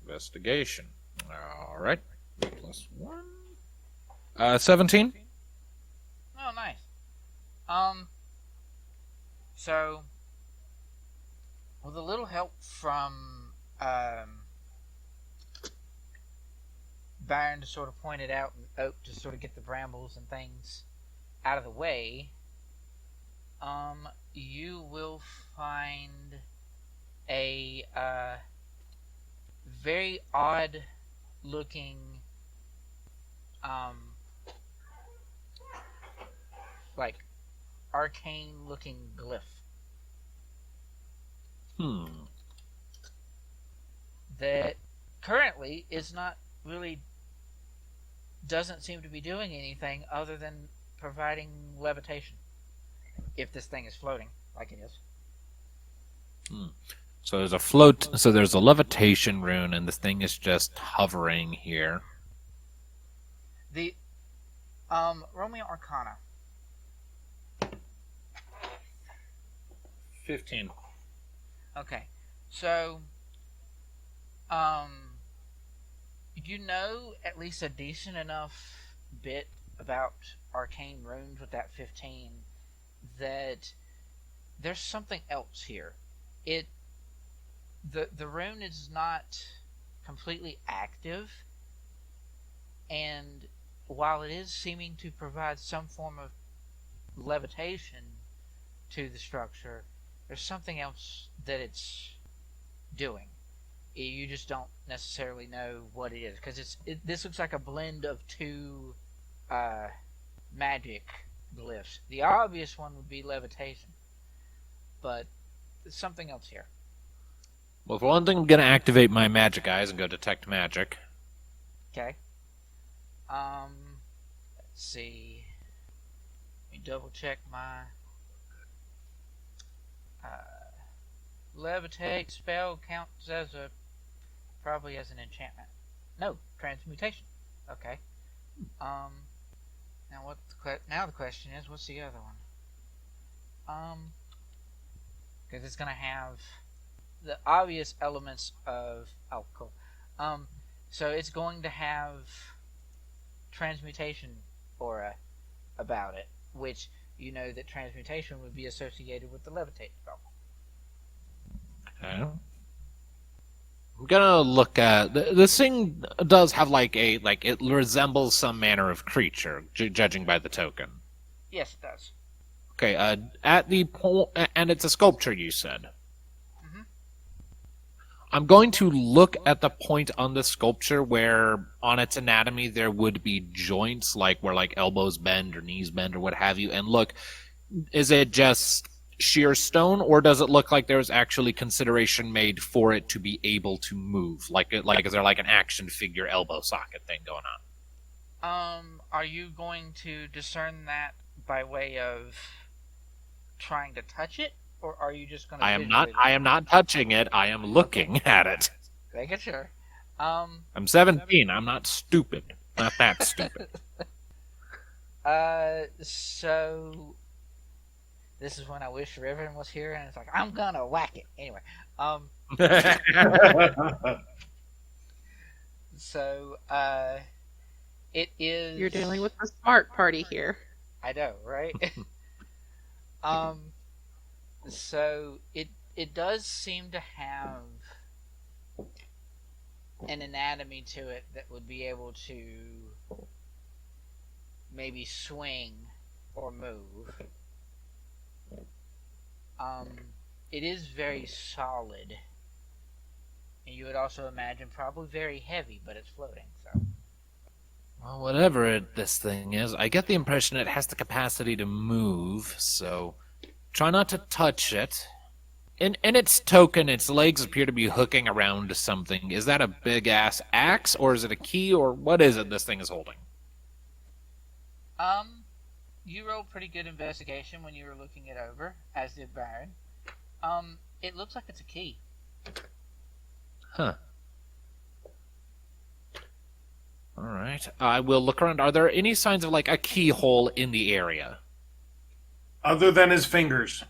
Speaker 3: Investigation. All right. +1. 17.
Speaker 1: Oh, nice. So, with a little help from Byrn to sort of point it out and Oak to sort of get the brambles and things out of the way, you will find a very odd looking like arcane looking glyph that currently is not really, doesn't seem to be doing anything other than providing levitation, if this thing is floating like it is.
Speaker 3: So there's a levitation rune, and this thing is just hovering here.
Speaker 1: The Romeo Arcana.
Speaker 3: 15.
Speaker 1: Okay, so you know at least a decent enough bit about arcane runes with that 15 that there's something else here. The rune is not completely active, and while it is seeming to provide some form of levitation to the structure, there's something else that it's doing. You just don't necessarily know what it is, because this looks like a blend of two magic glyphs. The obvious one would be levitation, but there's something else here.
Speaker 3: Well, for one thing, I'm going to activate my magic eyes and go detect magic.
Speaker 1: Okay. Let's see. Let me double check my levitate spell counts as probably as an enchantment. No, transmutation. Okay. Now now the question is, what's the other one? Because it's gonna have the obvious elements of cool. So it's going to have transmutation aura about it, which you know that transmutation would be associated with the levitate spell.
Speaker 3: Okay. I'm gonna look at this thing. Does have it resembles some manner of creature, judging by the token.
Speaker 1: Yes, it does.
Speaker 3: Okay. At the point, and it's a sculpture. You said.
Speaker 1: Mm-hmm.
Speaker 3: I'm going to look at the point on the sculpture where on its anatomy there would be joints, like where elbows bend or knees bend or what have you, and look, is it just sheer stone, or does it look like there's actually consideration made for it to be able to move? Is there an action figure elbow socket thing going on?
Speaker 1: Are you going to discern that by way of trying to touch it, or are you just going to?
Speaker 3: I am not touching it. I am looking at it.
Speaker 1: Make it sure.
Speaker 3: I'm 17. I'm not stupid. Not that stupid.
Speaker 1: So this is when I wish Riven was here, and it's like, I'm gonna whack it anyway. So it is.
Speaker 2: You're dealing with the smart party here.
Speaker 1: I know, right? So it does seem to have an anatomy to it that would be able to maybe swing or move. It is very solid, and you would also imagine probably very heavy, but it's floating. So,
Speaker 3: whatever this thing is, I get the impression it has the capacity to move, so try not to touch it. In its token, its legs appear to be hooking around to something. Is that a big-ass axe, or is it a key, or what is it this thing is holding?
Speaker 1: You rolled pretty good investigation when you were looking it over, as did Byrn. It looks like it's a key.
Speaker 3: Huh. Alright. I will look around. Are there any signs of, like, a keyhole in the area?
Speaker 4: Other than his fingers.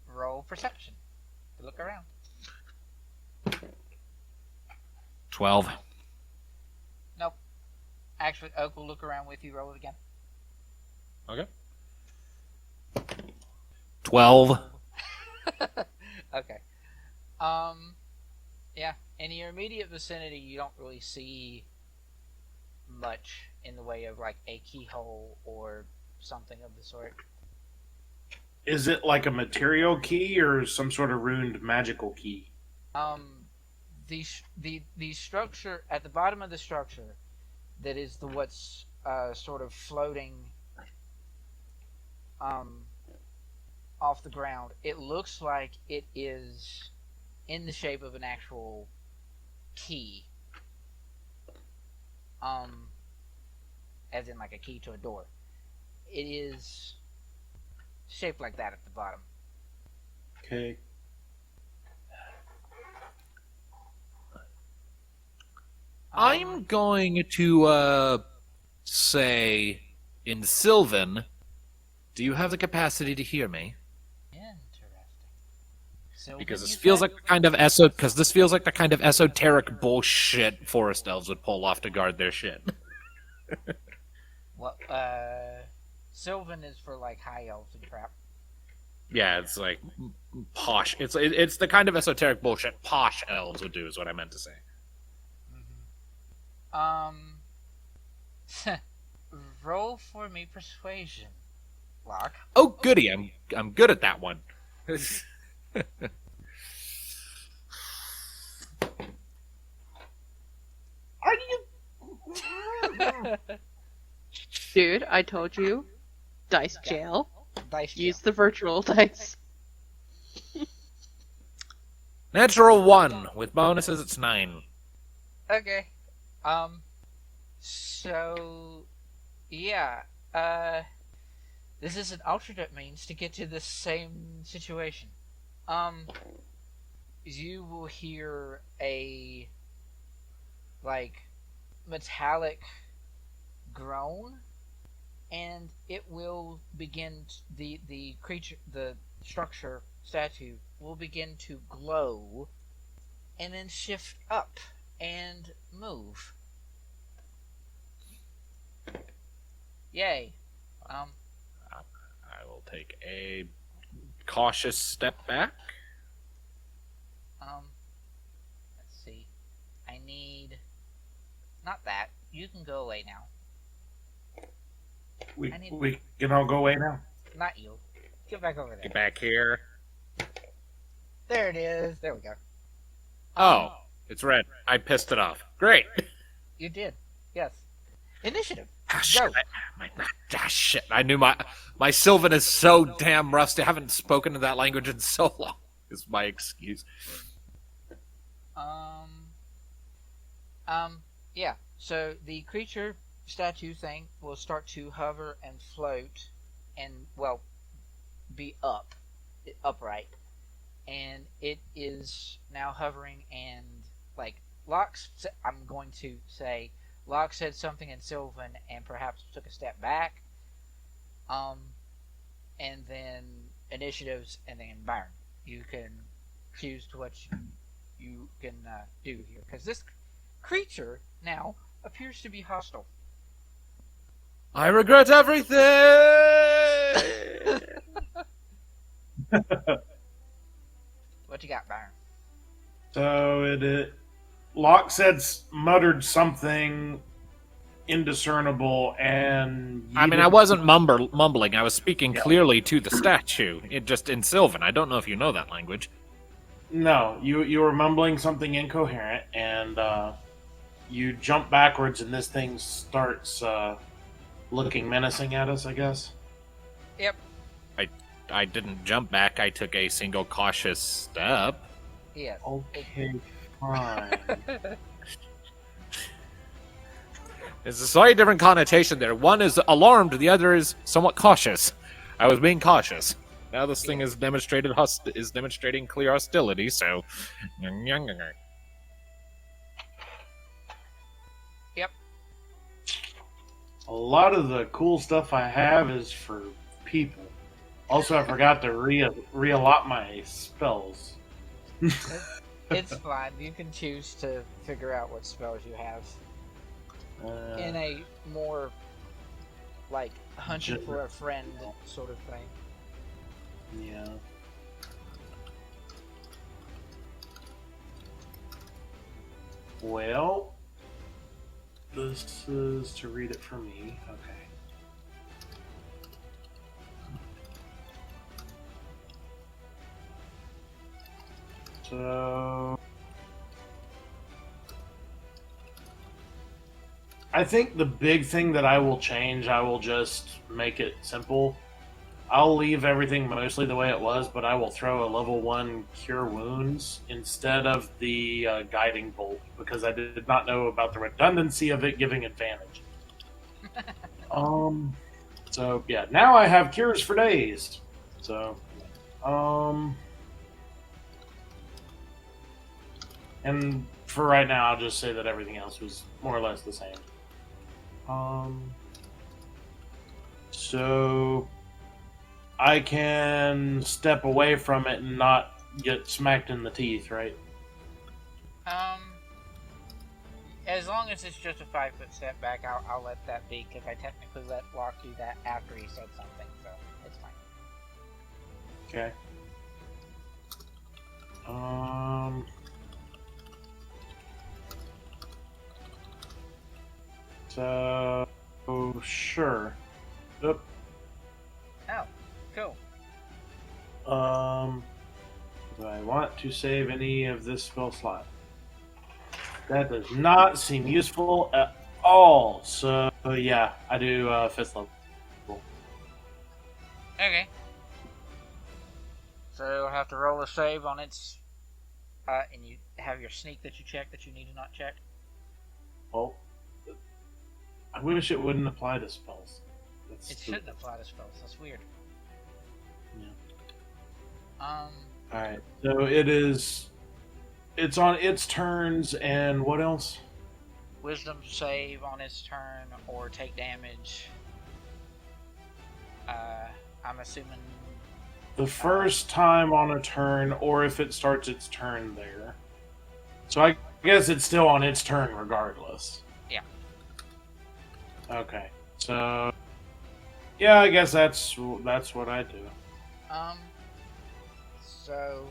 Speaker 1: Roll perception to look around.
Speaker 3: 12.
Speaker 1: Nope. Actually, Oak will look around with you. Roll it again.
Speaker 3: Okay. 12.
Speaker 1: Okay. Yeah. In your immediate vicinity, you don't really see much in the way of like a keyhole or something of the sort.
Speaker 4: Is it like a material key or some sort of ruined magical key?
Speaker 1: The structure at the bottom of the structure, that is the what's sort of floating off the ground. It looks like it is in the shape of an actual key, as in like a key to a door. It is shaped like that at the bottom.
Speaker 4: Okay.
Speaker 3: I'm going to, say, in Sylvan, do you have the capacity to hear me?
Speaker 1: Interesting. So
Speaker 3: Because this feels like the kind of esoteric bullshit forest elves would pull off to guard their shit.
Speaker 1: What? Sylvan is for like high elves and crap.
Speaker 3: Yeah, it's like posh. It's the kind of esoteric bullshit posh elves would do, is what I meant to say.
Speaker 1: Roll for me persuasion, Locke.
Speaker 3: Oh, goody! I'm good at that one.
Speaker 4: Are you?
Speaker 2: Dude, I told you. Dice jail.
Speaker 1: Dice
Speaker 2: Use the virtual dice.
Speaker 3: Natural 1 with bonuses. It's 9.
Speaker 1: Okay. So, yeah. This is an alternate means to get to the same situation. You will hear a like metallic groan, and it will begin the creature, the structure statue will begin to glow and then shift up and move. Yay.
Speaker 3: I will take a cautious step back.
Speaker 1: Let's see. I need not that. You can go away now.
Speaker 4: We can all go away now.
Speaker 1: Not you. Get back over there.
Speaker 3: Get back here.
Speaker 1: There it is. There we go.
Speaker 3: Oh, it's red. I pissed it off. Great.
Speaker 1: You did. Yes. Initiative.
Speaker 3: Shit. Shit. I knew my Sylvan is so damn rusty. I haven't spoken to that language in so long. Is my excuse.
Speaker 1: Yeah. So the creature statue thing will start to hover and float and, well, be upright. And it is now hovering and, like, I'm going to say, Locke said something in Sylvan and perhaps took a step back. And then initiatives and then Byrn. You can choose to what you can do here. Because this creature now appears to be hostile.
Speaker 3: I regret everything!
Speaker 1: What you got, Byrn?
Speaker 4: So Locke muttered something indiscernible, and
Speaker 3: I mean, I wasn't mumbling. I was speaking clearly to the statue. It just in Sylvan. I don't know if you know that language.
Speaker 4: No, you were mumbling something incoherent, and you jump backwards, and this thing starts looking menacing at us, I guess.
Speaker 1: Yep.
Speaker 3: I didn't jump back. I took a single cautious step.
Speaker 1: Yes.
Speaker 4: Okay, fine.
Speaker 3: There's a slightly different connotation there. One is alarmed, the other is somewhat cautious. I was being cautious. Now this thing is demonstrating clear hostility, so...
Speaker 1: Yep.
Speaker 4: A lot of the cool stuff I have is for people. Also, I forgot to re-allot my spells.
Speaker 1: It's fine. You can choose to figure out what spells you have in a more, like, hunting for a friend sort of thing.
Speaker 4: Yeah. Well, this is to read it for me. Okay. So, I think the big thing that I will change, I will just make it simple. I'll leave everything mostly the way it was, but I will throw a level 1 Cure Wounds instead of the Guiding Bolt, because I did not know about the redundancy of it giving advantage. So, yeah, now I have Cures for days. So, and for right now, I'll just say that everything else was more or less the same. So I can step away from it and not get smacked in the teeth, right?
Speaker 1: As long as it's just a 5-foot step back, I'll let that be, because I technically let Locke do that after he said something, so it's fine.
Speaker 4: Okay. So, sure. Yep.
Speaker 1: Oh, cool.
Speaker 4: Do I want to save any of this spell slot? That does not seem useful at all. So, yeah, I do 5th level.
Speaker 1: Okay. So you'll have to roll a save on its... and you have your sneak that you check that you need to not check.
Speaker 4: Well, I wish it wouldn't apply to spells.
Speaker 1: It shouldn't apply to spells. That's weird.
Speaker 4: Yeah. Alright, so it's on its turns, and what else?
Speaker 1: Wisdom save on its turn, or take damage. I'm assuming...
Speaker 4: The first time on a turn, or if it starts its turn there. So I guess it's still on its turn regardless.
Speaker 1: Yeah.
Speaker 4: Okay, so... Yeah, I guess that's what I do.
Speaker 1: So...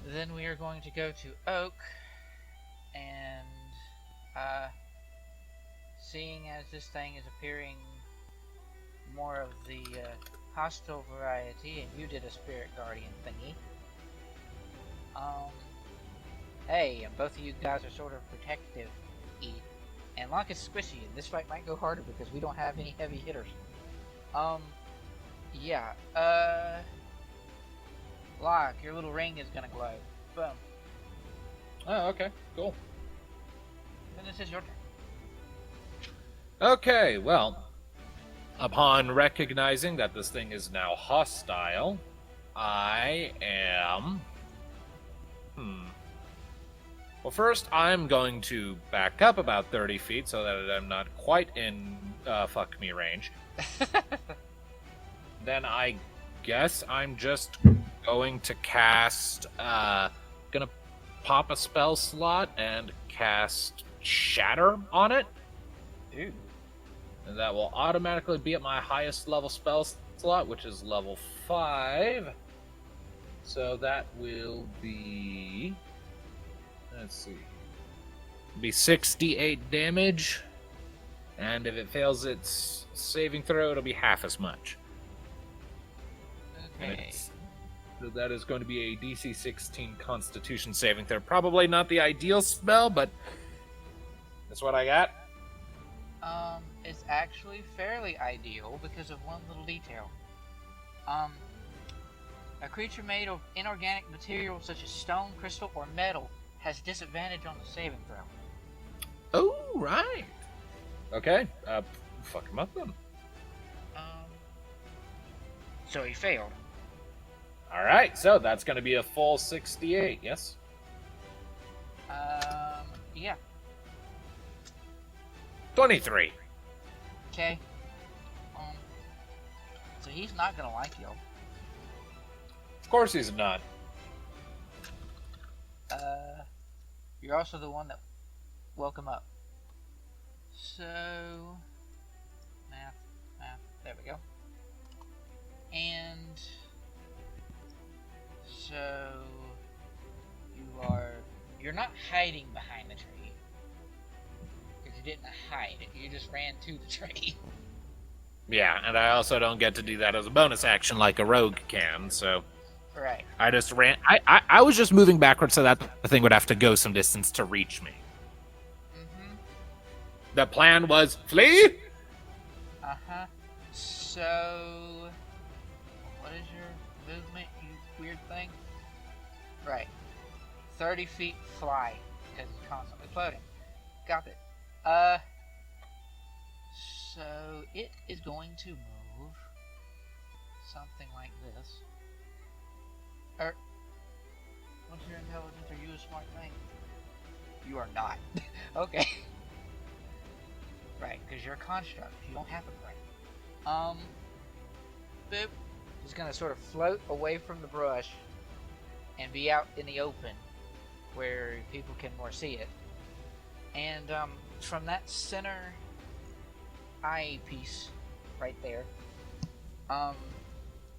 Speaker 1: Then we are going to go to Oak, and, seeing as this thing is appearing more of the, hostile variety, and you did a Spirit Guardian thingy, hey, and both of you guys are sort of protective-y, and Locke is squishy, and this fight might go harder because we don't have any heavy hitters. Yeah, Locke, your little ring is gonna glow. Boom.
Speaker 3: Oh, okay, cool.
Speaker 1: Then this is your turn.
Speaker 3: Okay, well, upon recognizing that this thing is now hostile, I am... Well, first, I'm going to back up about 30 feet so that I'm not quite in fuck me range. Then I guess I'm just going to cast... gonna pop a spell slot and cast Shatter on it.
Speaker 1: Ooh.
Speaker 3: And that will automatically be at my highest level spell slot, which is level 5. So that will be... Let's see. Be 68 damage. And if it fails its saving throw, it'll be half as much.
Speaker 1: Okay.
Speaker 3: That is going to be a DC 16 Constitution saving throw. Probably not the ideal spell, but that's what I got.
Speaker 1: It's actually fairly ideal because of one little detail. A creature made of inorganic material such as stone, crystal, or metal has disadvantage on the saving throw.
Speaker 3: Oh, right. Okay. Fuck him up then.
Speaker 1: So he failed.
Speaker 3: All right. So that's going to be a full 68. Yes.
Speaker 1: Yeah.
Speaker 3: 23.
Speaker 1: Okay. So he's not gonna like you.
Speaker 3: Of course he's not.
Speaker 1: You're also the one that woke him up. So, math, there we go. And so you're not hiding behind the tree. Because you didn't hide it, you just ran to the tree.
Speaker 3: Yeah, and I also don't get to do that as a bonus action like a rogue can, so...
Speaker 1: Right.
Speaker 3: I just ran... I was just moving backwards so that the thing would have to go some distance to reach me.
Speaker 1: Mm-hmm.
Speaker 3: The plan was flee?
Speaker 1: Uh-huh. So... what is your movement, you weird thing? Right. 30 feet fly, because it's constantly floating. Got it. So it is going to move something like this. What's your intelligence? Are you a smart thing? You are not. Okay. Right, because you're a construct. You don't have a brain. Boop. Just gonna sort of float away from the brush and be out in the open where people can more see it. And from that center eye piece right there,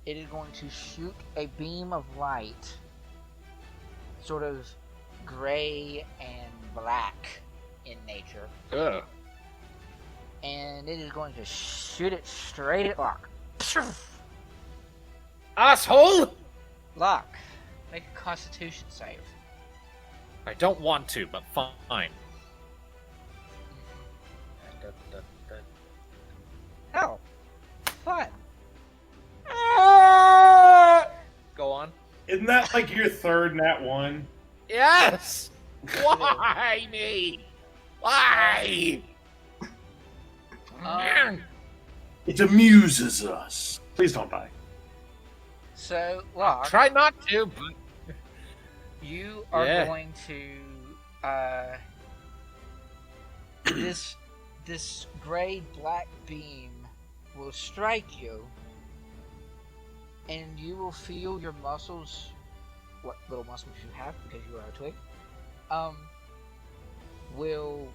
Speaker 1: it is going to shoot a beam of light, sort of gray and black in nature.
Speaker 3: Ugh.
Speaker 1: And it is going to shoot it straight at Locke.
Speaker 3: Asshole!
Speaker 1: Locke, make a Constitution save.
Speaker 3: I don't want to, but fine.
Speaker 1: Oh, fun.
Speaker 3: Go on.
Speaker 4: Isn't that like your third nat one?
Speaker 3: Yes! Why me? Why?
Speaker 4: It amuses us. Please don't die.
Speaker 1: So, Locke,
Speaker 3: Try not to, but...
Speaker 1: you are going to this gray black beam will strike you, and you will feel your muscles, what little muscles you have because you are a twig, will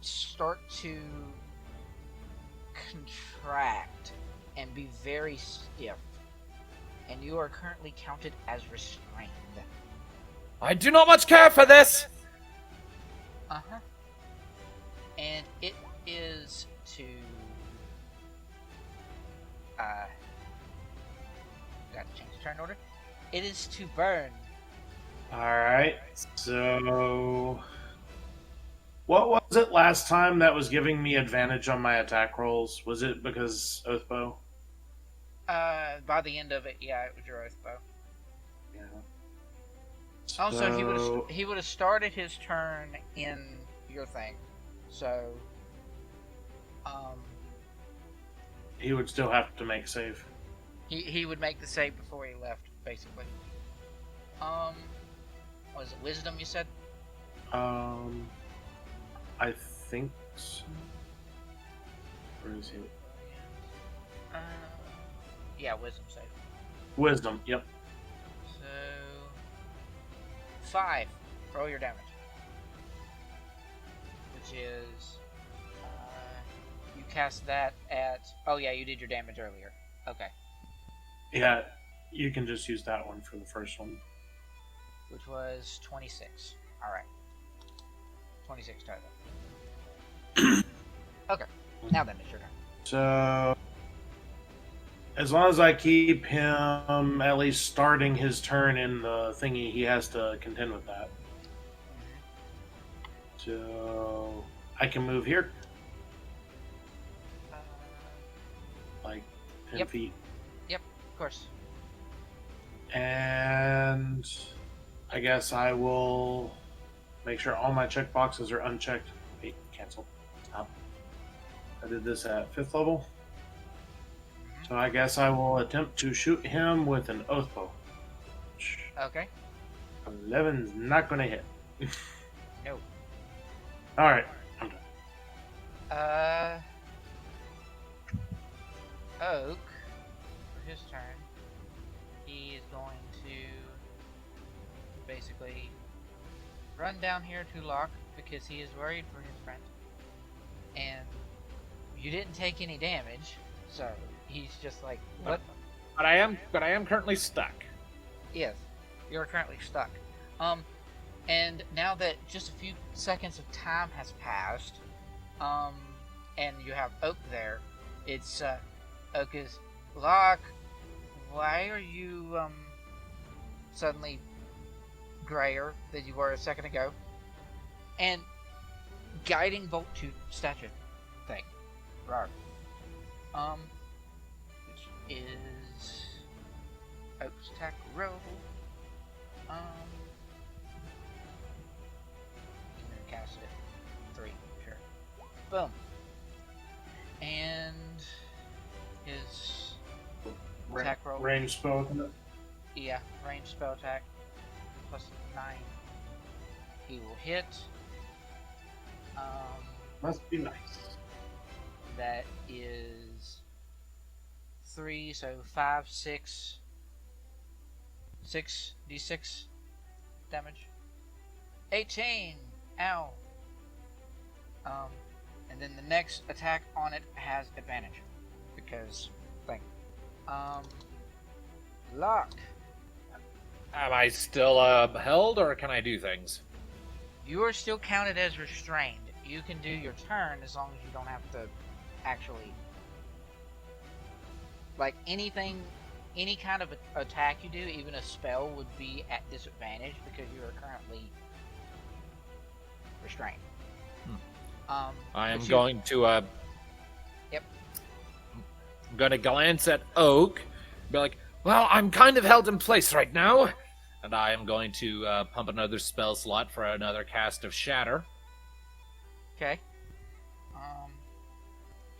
Speaker 1: start to contract and be very stiff, and you are currently counted as restrained.
Speaker 3: I do not much care for this!
Speaker 1: Uh-huh. And it is to... got to change the turn order. It is to Byrn.
Speaker 4: Alright, so... what was it last time that was giving me advantage on my attack rolls? Was it because Oathbow?
Speaker 1: By the end of it, yeah, it was your Oathbow.
Speaker 4: Yeah.
Speaker 1: Also, he would have started his turn in your thing, so
Speaker 4: he would still have to make save.
Speaker 1: he would make the save before he left, basically. Was it Wisdom you said?
Speaker 4: I think so. Where is he?
Speaker 1: Yeah, Wisdom save.
Speaker 4: Wisdom, yep.
Speaker 1: So 5. Roll your damage. Which is... you cast that at... oh yeah, you did your damage earlier. Okay.
Speaker 4: Yeah, you can just use that one for the first one.
Speaker 1: Which was 26. Alright. 26 total. Okay. Now then, it's your turn.
Speaker 4: So... as long as I keep him at least starting his turn in the thingy, he has to contend with that. So I can move here, like 10 feet.
Speaker 1: Yep, of course.
Speaker 4: And I guess I will make sure all my checkboxes are unchecked. Wait, cancel. Stop. I did this at 5th level. So I guess I will attempt to shoot him with an oath bow.
Speaker 1: Okay.
Speaker 4: 11's not going to hit.
Speaker 1: No.
Speaker 4: Alright, I'm done.
Speaker 1: Oak, for his turn, he is going to basically run down here to Locke because he is worried for his friend. And you didn't take any damage, so he's just like, what?
Speaker 3: But I am currently stuck.
Speaker 1: Yes, you're currently stuck. And now that just a few seconds of time has passed, and you have Oak there, it's, Oak is, Locke, why are you, suddenly grayer than you were a second ago? And guiding bolt to statue thing. Rar. Which is Oak's attack roll. I'm gonna cast it. 3, sure. Boom. And his attack roll.
Speaker 4: Range spell.
Speaker 1: Yeah, range spell attack. Plus 9. He will hit.
Speaker 4: Must be nice.
Speaker 1: That is 3, so 5, 6. 6d6 damage. 18! Ow! And then the next attack on it has advantage. Because, thing. Locke.
Speaker 3: Am I still held, or can I do things?
Speaker 1: You are still counted as restrained. You can do your turn as long as you don't have to actually... Like, anything, any kind of attack you do, even a spell, would be at disadvantage because you are currently restrained.
Speaker 3: I am going to,
Speaker 1: Yep.
Speaker 3: I'm going to glance at Oak, be like, well, I'm kind of held in place right now. And I am going to pump another spell slot for another cast of Shatter.
Speaker 1: Okay.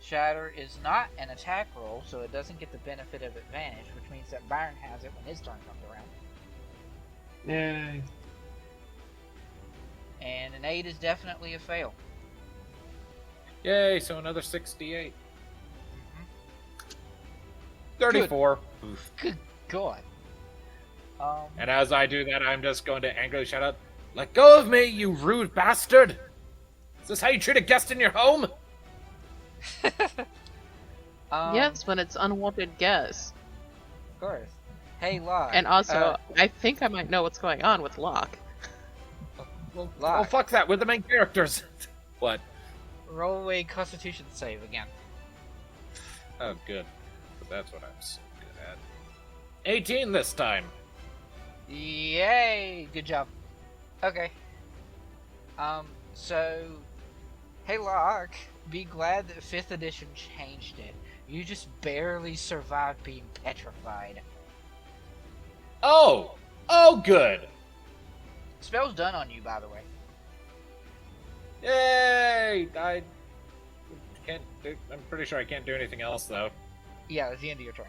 Speaker 1: Shatter is not an attack roll, so it doesn't get the benefit of advantage, which means that Byrn has it when his turn comes around.
Speaker 4: Yay.
Speaker 1: And an 8 is definitely a fail.
Speaker 3: Yay, so another 68. 34. Oof.
Speaker 1: Good God.
Speaker 3: And as I do that, I'm just going to angrily shout out, let go of me, you rude bastard! Is this how you treat a guest in your home?
Speaker 2: Yes, when it's unwanted guests.
Speaker 1: Of course. Hey, Locke.
Speaker 2: And also, I think I might know what's going on with Locke.
Speaker 3: Well,
Speaker 1: Locke.
Speaker 3: fuck that, we're the main characters. What?
Speaker 1: Roll a Constitution save again.
Speaker 3: Oh, good. That's what I'm so good at. 18 this time.
Speaker 1: Yay! Good job. Okay. So... Hey, Locke. Be glad that 5th edition changed it. You just barely survived being petrified.
Speaker 3: Oh! Oh, good!
Speaker 1: Spell's done on you, by the way.
Speaker 3: Yay! I can't do... I'm pretty sure I can't do anything else, though.
Speaker 1: Yeah, it's the end of your turn.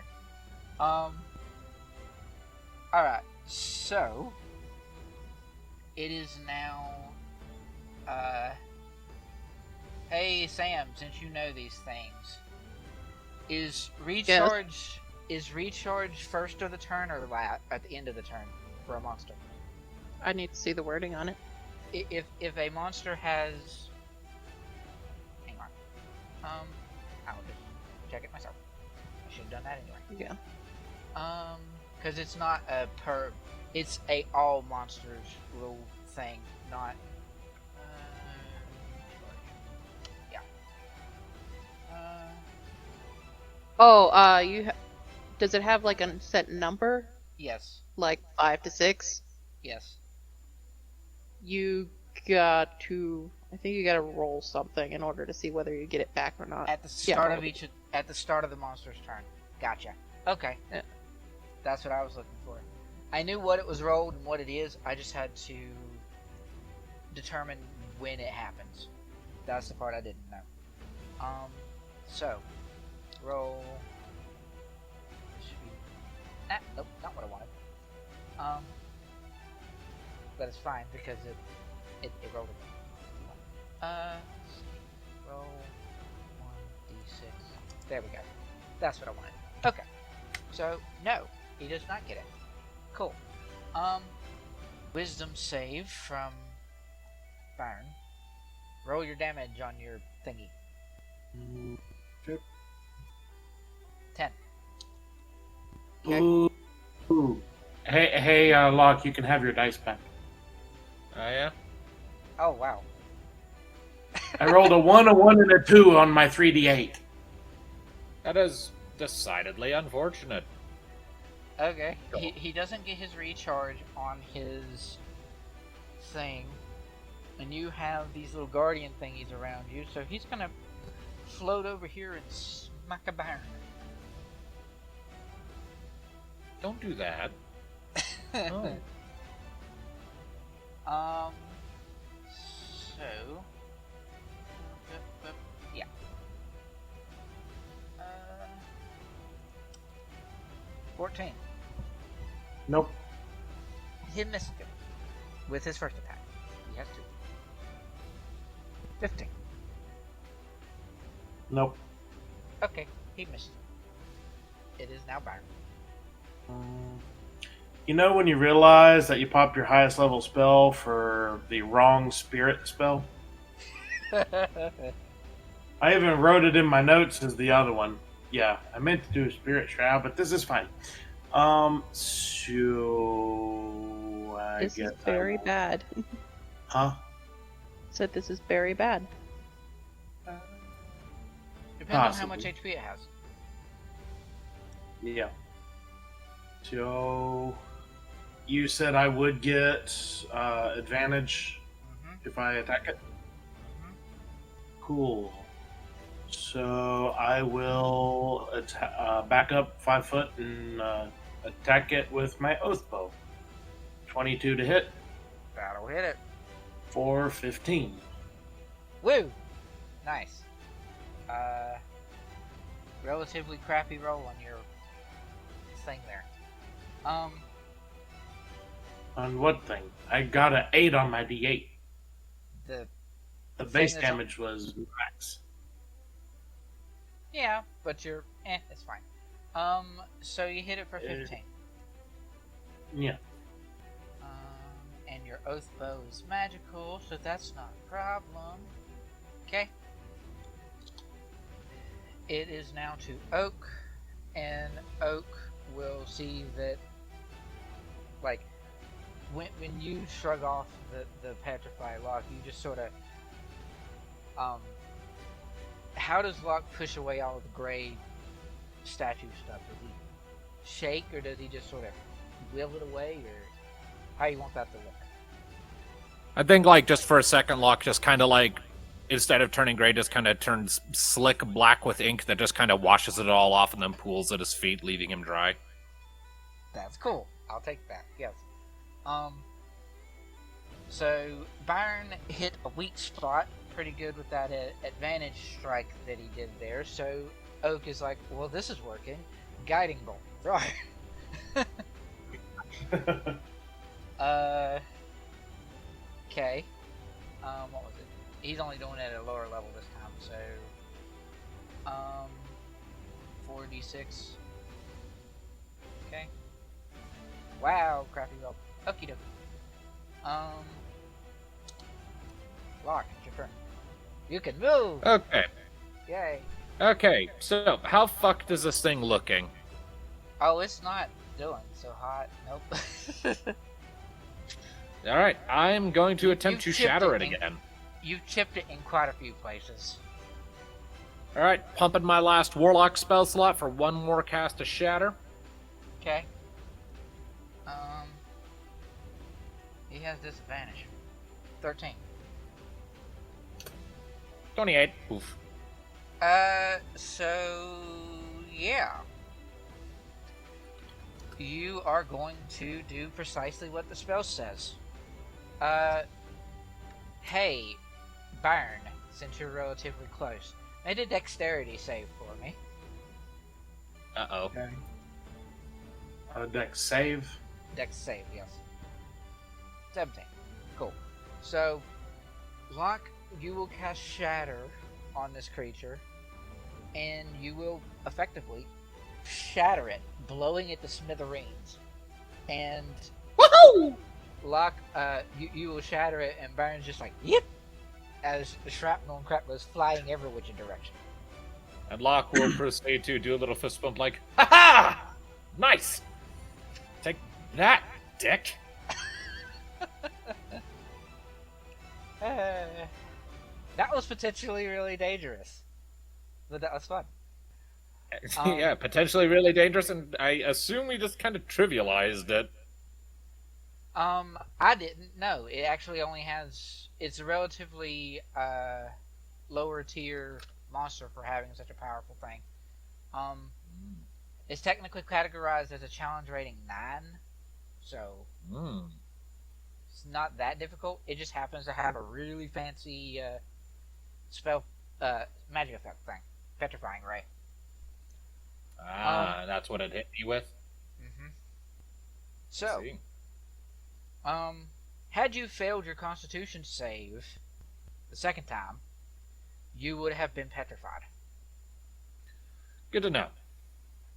Speaker 1: Alright, so... It is now... Hey, Sam, since you know these things, is recharge first of the turn or at the end of the turn for a monster?
Speaker 2: I need to see the wording on it.
Speaker 1: If a monster has, hang on, I'll just check it myself. I should have done that anyway.
Speaker 2: Yeah.
Speaker 1: Because it's not a it's a all monsters rule thing, not.
Speaker 2: Oh, you Does it have like a set number?
Speaker 1: Yes.
Speaker 2: Like 5 to 6?
Speaker 1: Yes.
Speaker 2: You got to... I think you gotta roll something in order to see whether you get it back or not.
Speaker 1: At the start of at the start of the monster's turn. Gotcha. Okay.
Speaker 2: Yeah.
Speaker 1: That's what I was looking for. I knew what it was rolled and what it is. I just had to determine when it happens. That's the part I didn't know. So roll. Nope, not what I wanted. But it's fine because it rolled it. Roll 1d6. There we go. That's what I wanted. Okay. So, no, he does not get it. Cool. Wisdom save from Byrn. Roll your damage on your thingy. 10. Okay.
Speaker 4: Ooh. Hey, Locke, you can have your dice back.
Speaker 3: Oh, yeah?
Speaker 1: Oh, wow.
Speaker 4: I rolled a 1, a 1, and a 2 on my 3d8.
Speaker 3: That is decidedly unfortunate.
Speaker 1: Okay. He doesn't get his recharge on his thing. And you have these little guardian thingies around you, so he's gonna float over here and smack a Byrn.
Speaker 3: Don't do that. Oh.
Speaker 1: So... yeah. 14.
Speaker 4: Nope.
Speaker 1: He missed it with his first attack. He has 2. 15.
Speaker 4: Nope.
Speaker 1: Okay, he missed. It is now Byrn.
Speaker 4: You know when you realize that you popped your highest level spell for the wrong spirit spell? I even wrote it in my notes as the other one. Yeah, I meant to do a spirit shroud, but this is fine. So I
Speaker 2: This
Speaker 4: guess
Speaker 2: is very bad.
Speaker 4: Huh?
Speaker 2: Said this is very bad.
Speaker 1: Depends on how much HP it has.
Speaker 4: Yeah. So you said I would get advantage if I attack it? Cool. So I will back up 5 foot and attack it with my oath bow. 22 to hit.
Speaker 1: That'll hit it.
Speaker 4: For 15.
Speaker 1: Woo! Nice. Relatively crappy roll on your thing there.
Speaker 4: On what thing? I got an 8 on my D8.
Speaker 1: The
Speaker 4: base damage was max.
Speaker 1: Yeah, but you're it's fine. So you hit it for 15.
Speaker 4: Yeah.
Speaker 1: And your oath bow is magical, so that's not a problem. Okay. It is now to Oak, and Oak will see that, like, when you shrug off the petrify Locke, you just sort of, how does Locke push away all of the gray statue stuff? Does he shake, or does he just sort of will it away, or how you want that to look?
Speaker 3: I think, like, just for a second, Locke just kind of, like, instead of turning gray, just kind of turns slick black with ink that just kind of washes it all off and then pools at his feet, leaving him dry.
Speaker 1: That's cool. I'll take that, yes. So, Byrn hit a weak spot pretty good with that advantage strike that he did there, so Oak is like, well, this is working. Guiding bolt. Right. Okay. What was it? He's only doing it at a lower level this time, so 4d6. Okay. Wow, crappy roll. Okie dokie. Locke, it's your turn. You can move!
Speaker 3: Okay.
Speaker 1: Yay.
Speaker 3: Okay, so how fucked is this thing looking?
Speaker 1: Oh, it's not doing so hot. Nope.
Speaker 3: Alright, I'm going to attempt to shatter it again.
Speaker 1: You've chipped it in quite a few places.
Speaker 3: Alright, pumping my last Warlock spell slot for one more cast of Shatter.
Speaker 1: Okay. He has disadvantage. 13.
Speaker 3: 28. Oof.
Speaker 1: So yeah. You are going to do precisely what the spell says. Hey, Byrn, since you're relatively close, make a dexterity save for me.
Speaker 3: Uh-oh.
Speaker 4: Okay. Dex save.
Speaker 1: Dex save, yes. 17. Cool. So, Locke, you will cast Shatter on this creature, and you will effectively shatter it, blowing it to smithereens. And
Speaker 2: Woohoo!
Speaker 1: Locke, you will shatter it, and Byrn's just like, yep, as the shrapnel and crap goes flying every which direction.
Speaker 3: And Locke will proceed to do a little fist bump like, ha-ha! Nice! Take that, dick!
Speaker 1: That was potentially really dangerous, but that was fun.
Speaker 3: Yeah, potentially really dangerous, and I assume we just kind of trivialized it.
Speaker 1: I didn't know. It actually only has. It's a relatively lower tier monster for having such a powerful thing. It's technically categorized as a challenge rating 9, so it's not that difficult. It just happens to have a really fancy spell magic effect thing, petrifying ray.
Speaker 3: That's what it hit me with.
Speaker 1: Mm-hmm. So, had you failed your Constitution save the second time, you would have been petrified.
Speaker 3: Good to know.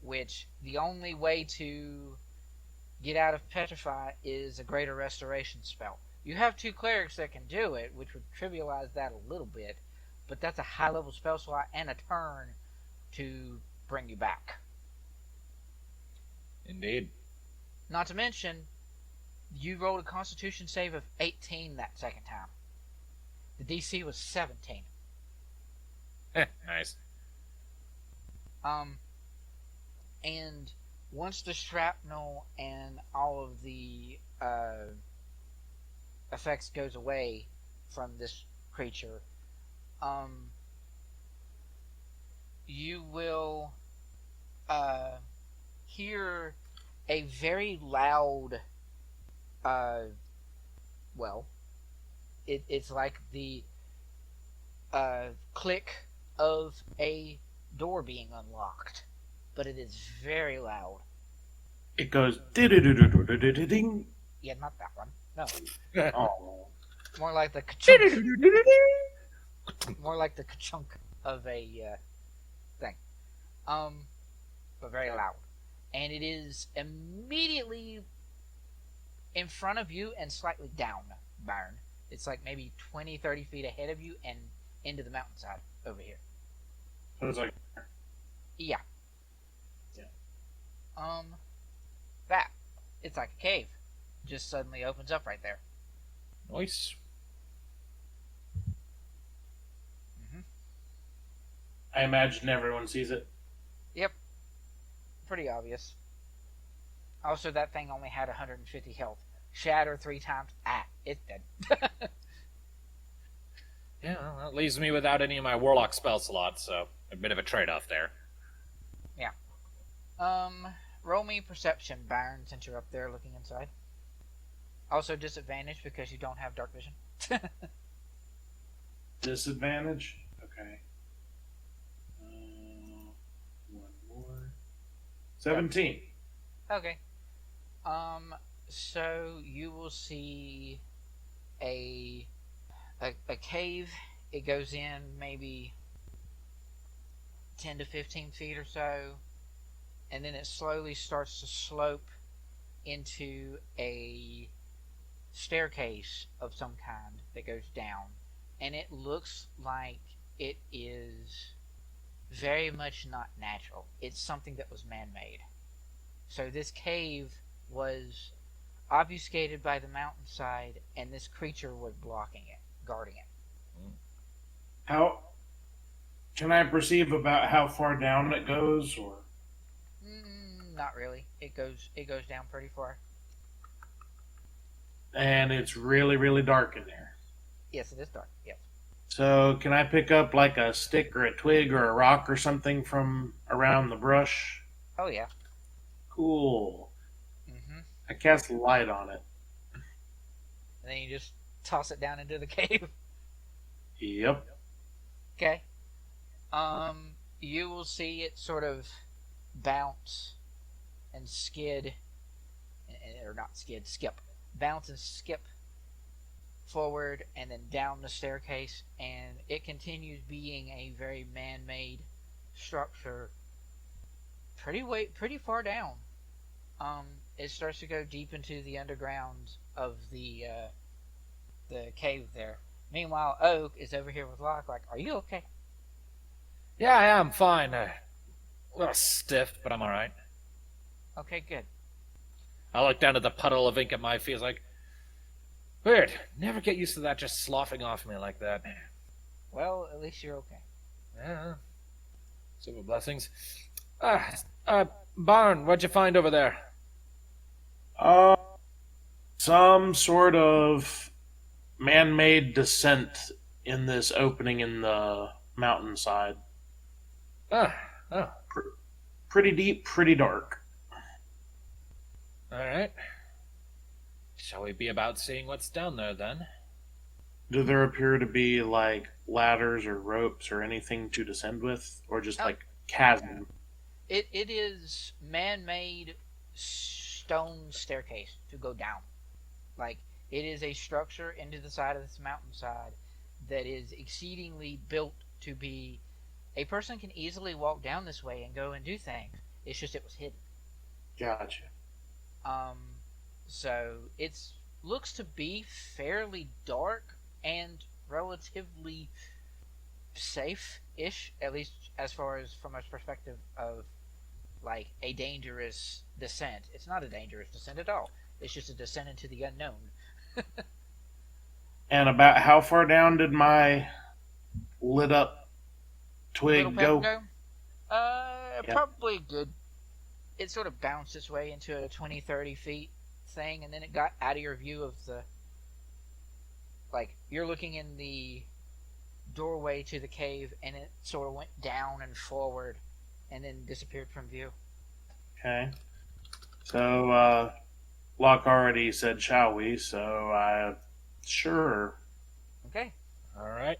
Speaker 1: Which, the only way to get out of petrify is a greater restoration spell. You have 2 clerics that can do it, which would trivialize that a little bit, but that's a high level spell slot and a turn to bring you back.
Speaker 3: Indeed.
Speaker 1: Not to mention, you rolled a Constitution save of 18 that second time. The DC was 17.
Speaker 3: Nice.
Speaker 1: And once the shrapnel and all of the effects goes away from this creature, you will hear a very loud, it's like the click of a door being unlocked, but it is very loud.
Speaker 4: It goes ding.
Speaker 1: Yeah, not that one. No.
Speaker 4: Oh.
Speaker 1: More like the ka-chunk. More like the ka-chunk of a thing. But very loud. And it is immediately in front of you and slightly down, Byrn. It's like maybe 20, 30 feet ahead of you and into the mountainside over here.
Speaker 4: So it's like...
Speaker 1: Yeah.
Speaker 4: Yeah.
Speaker 1: That. It's like a cave. Just suddenly opens up right there.
Speaker 3: Nice.
Speaker 1: Mm-hmm.
Speaker 4: I imagine everyone sees it.
Speaker 1: Yep. Pretty obvious. Also, that thing only had 150 health. Shatter 3 times. It's dead.
Speaker 3: Yeah, well, that leaves me without any of my warlock spell slots, so a bit of a trade-off there.
Speaker 1: Yeah. Roll me perception, Byrn, since you're up there looking inside. Also disadvantage because you don't have dark vision.
Speaker 4: Disadvantage? Okay. One more. 17.
Speaker 1: Okay. So you will see a cave. It goes in maybe 10 to 15 feet or so, and then it slowly starts to slope into a staircase of some kind that goes down, and it looks like it is very much not natural. It's something that was man-made. So this cave was obfuscated by the mountainside, and this creature was blocking it, guarding it.
Speaker 4: How can I perceive about how far down it goes, or
Speaker 1: Not really. It goes down pretty far.
Speaker 4: And it's really, really dark in there.
Speaker 1: Yes, it is dark. Yes.
Speaker 4: So, can I pick up like a stick or a twig or a rock or something from around the brush?
Speaker 1: Oh yeah.
Speaker 4: Cool.
Speaker 1: Mm-hmm.
Speaker 4: I cast light on it.
Speaker 1: And then you just toss it down into the cave.
Speaker 4: Yep.
Speaker 1: Okay. You will see it sort of bounce and skid, or not skid, skip. Bounce and skip forward and then down the staircase, and it continues being a very man-made structure pretty far down. It starts to go deep into the underground of the cave there. Meanwhile, Oak is over here with Locke, like, are you okay?
Speaker 3: Yeah, I am fine. A little stiff, but I'm alright.
Speaker 1: Okay, good.
Speaker 3: I look down at the puddle of ink at my feet, like, weird. Never get used to that just sloughing off me like that.
Speaker 1: Well, at least you're okay.
Speaker 3: Yeah. Silver blessings. Byrn, what'd you find over there?
Speaker 4: Some sort of man-made descent in this opening in the mountainside.
Speaker 3: Oh.
Speaker 4: Pretty deep, pretty dark.
Speaker 3: Alright. Shall we be about seeing what's down there, then?
Speaker 4: Do there appear to be, like, ladders or ropes or anything to descend with? Or just, like, chasm?
Speaker 1: It is man-made stone staircase to go down. Like, it is a structure into the side of this mountainside that is exceedingly built to be... A person can easily walk down this way and go and do things. It's just it was hidden.
Speaker 4: Gotcha.
Speaker 1: So it looks to be fairly dark and relatively safe-ish, at least as far as from a perspective of like a dangerous descent. It's not a dangerous descent at all. It's just a descent into the unknown.
Speaker 4: And about how far down did my lit up twig go?
Speaker 1: Yep. Probably good. It sort of bounced its way into a 20-30 feet thing, and then it got out of your view of the... Like, you're looking in the doorway to the cave, and it sort of went down and forward, and then disappeared from view.
Speaker 4: Okay. So, Locke already said, shall we? So, sure.
Speaker 1: Okay.
Speaker 3: Alright.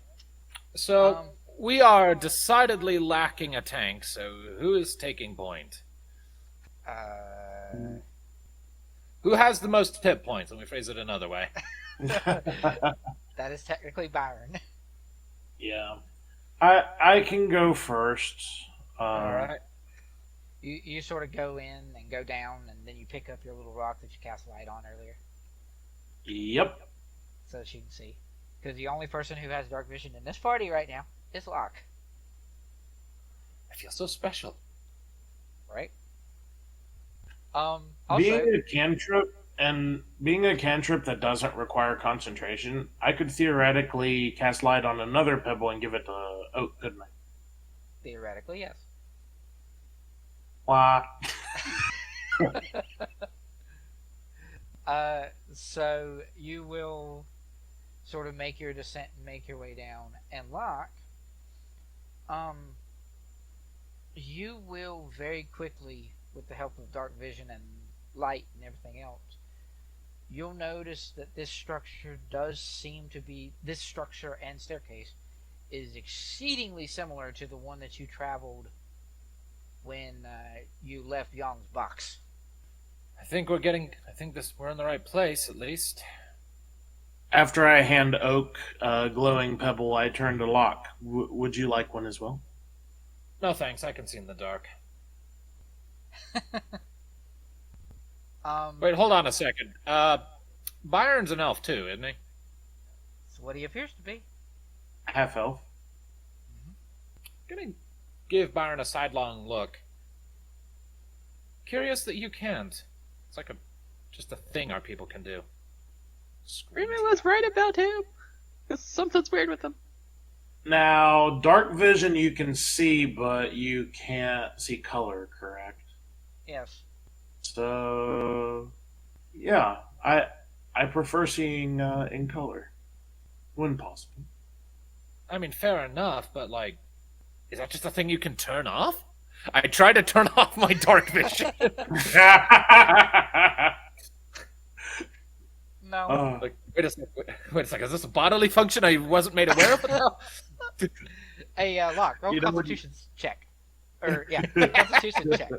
Speaker 3: So, we are decidedly lacking a tank, so who is taking point? Who has the most hit points? Let me phrase it another way.
Speaker 1: That is technically Byrn.
Speaker 4: Yeah. I can go first.
Speaker 3: Alright.
Speaker 1: You sort of go in and go down, and then you pick up your little rock that you cast light on earlier.
Speaker 4: Yep.
Speaker 1: So she can see. Because the only person who has dark vision in this party right now is Locke.
Speaker 3: I feel so special.
Speaker 1: Right? Also,
Speaker 4: being a cantrip that doesn't require concentration, I could theoretically cast light on another pebble and give it to Oak, couldn't I?
Speaker 1: Theoretically, yes.
Speaker 4: Why?
Speaker 1: So you will sort of make your descent and make your way down. And Locke, you will very quickly, with the help of dark vision and light and everything else, you'll notice that this structure and staircase is exceedingly similar to the one that you traveled when you left Yong's box.
Speaker 3: I think we're in the right place, at least.
Speaker 4: After I hand Oak a glowing pebble, I turn to Locke. Would you like one as well?
Speaker 3: No thanks, I can see in the dark. Wait, hold on a second. Byrn's an elf too, isn't he?
Speaker 1: That's what he appears to be.
Speaker 4: Half elf.
Speaker 3: Gonna give Byrn a sidelong look. Curious that you can't. It's like just a thing our people can do.
Speaker 2: Riven was right about him. Something's weird with him.
Speaker 4: Now, dark vision you can see, but you can't see color, correct?
Speaker 1: Yes.
Speaker 4: So, yeah, I prefer seeing in color when possible.
Speaker 3: I mean, fair enough, but like, is that just a thing you can turn off? I tried to turn off my dark vision.
Speaker 1: No.
Speaker 3: Like, wait a second. Is this a bodily function I wasn't made aware of? Now?
Speaker 1: Hey, Locke, roll
Speaker 4: You know what
Speaker 1: Constitution check. Or, yeah, Constitution check.